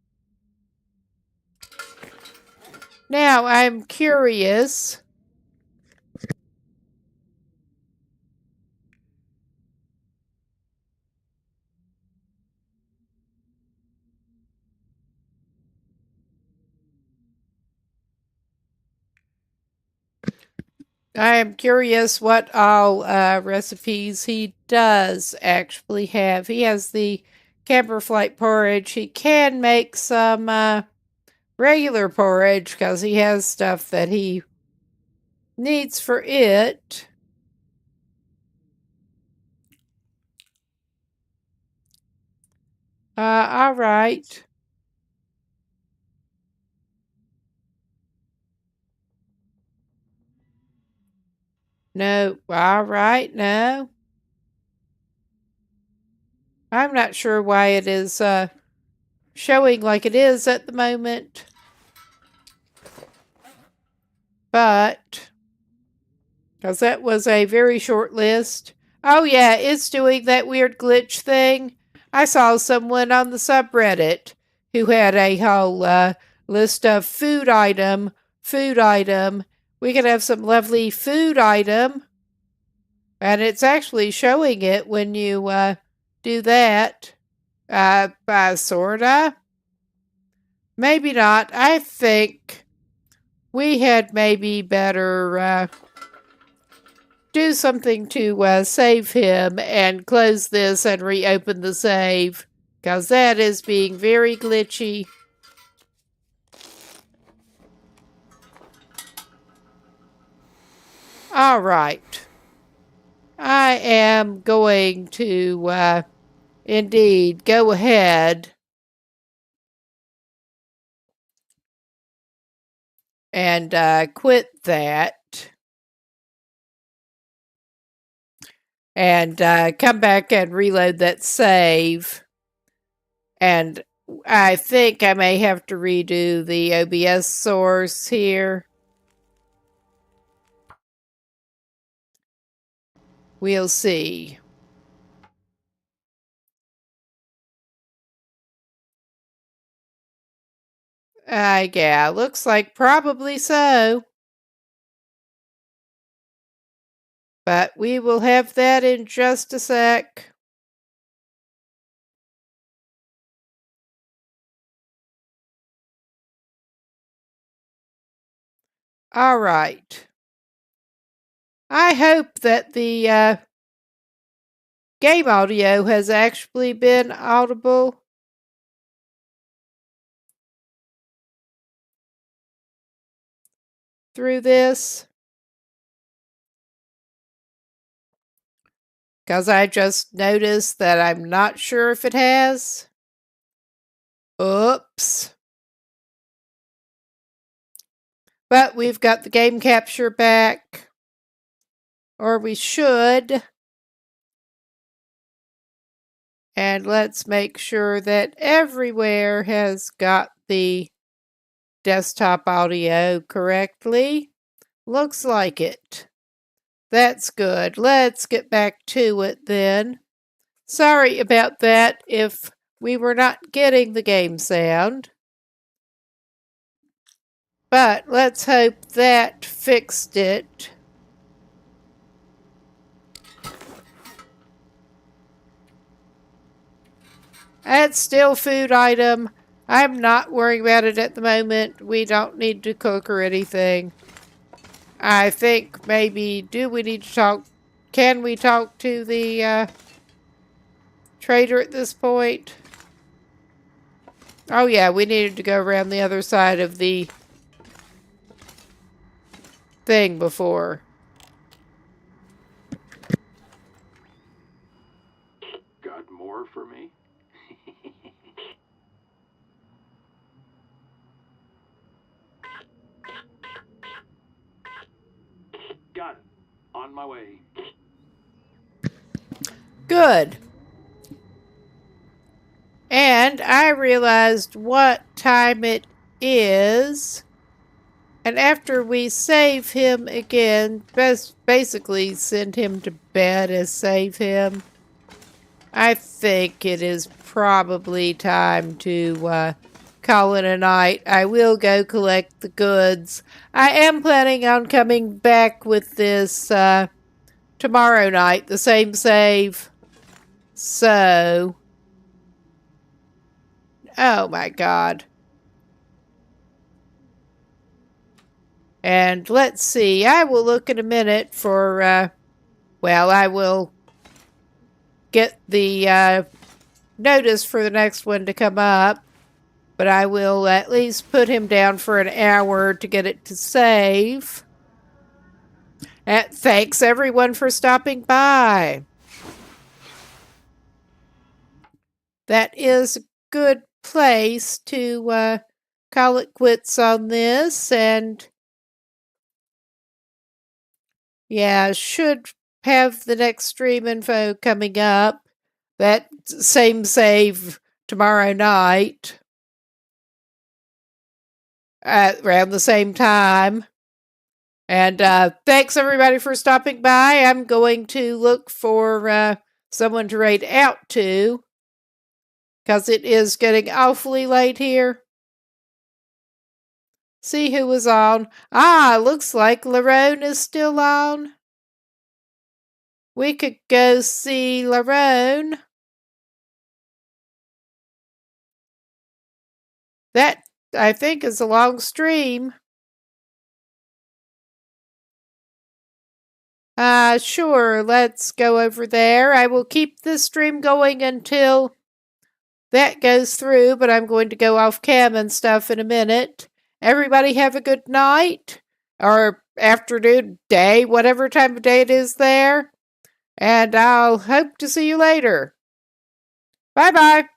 Now, I'm curious. I am curious what all recipes he does actually have. He has the camper flight porridge. He can make some regular porridge because he has stuff that he needs for it. All right. No, all right, no. I'm not sure why it is showing like it is at the moment. But, because that was a very short list. Oh yeah, it's doing that weird glitch thing. I saw someone on the subreddit who had a whole list of food item. We could have some lovely food item. And it's actually showing it when you do that. Sorta. Maybe not. I think we had maybe better do something to save him and close this and reopen the save. Because that is being very glitchy. All right. I am going to indeed go ahead and quit that and come back and reload that save. And I think I may have to redo the OBS source here. We'll see. Yeah, looks like probably so. But we will have that in just a sec. All right. I hope that the game audio has actually been audible. Through this. Because I just noticed that I'm not sure if it has. Oops. But we've got the game capture back. Or we should. And let's make sure that everywhere has got the desktop audio correctly. Looks like it. That's good. Let's get back to it then. Sorry about that if we were not getting the game sound. But let's hope that fixed it. That's still food item. I'm not worrying about it at the moment. We don't need to cook or anything. I think maybe, do we need to talk? Can we talk to the trader at this point? Oh yeah, we needed to go around the other side of the thing before. Got more for me? Got it. On my way. Good. And I realized what time it is. And after we save him again, basically send him to bed as save him, I think it is probably time to call it a night. I will go collect the goods. I am planning on coming back with this tomorrow night, the same save. So, oh my God. And let's see, I will look in a minute for, well, I will get the notice for the next one to come up. But I will at least put him down for an hour to get it to save. And thanks everyone for stopping by. That is a good place to call it quits on this. And yeah, should have the next stream info coming up. That same save tomorrow night. Around the same time. And thanks everybody for stopping by. I'm going to look for someone to raid out to. Because it is getting awfully late here. See who was on. Ah, looks like Larone is still on. We could go see Larone. That, I think, is a long stream. Sure, let's go over there. I will keep this stream going until that goes through, but I'm going to go off cam and stuff in a minute. Everybody have a good night, or afternoon, day, whatever time of day it is there. And I'll hope to see you later. Bye-bye.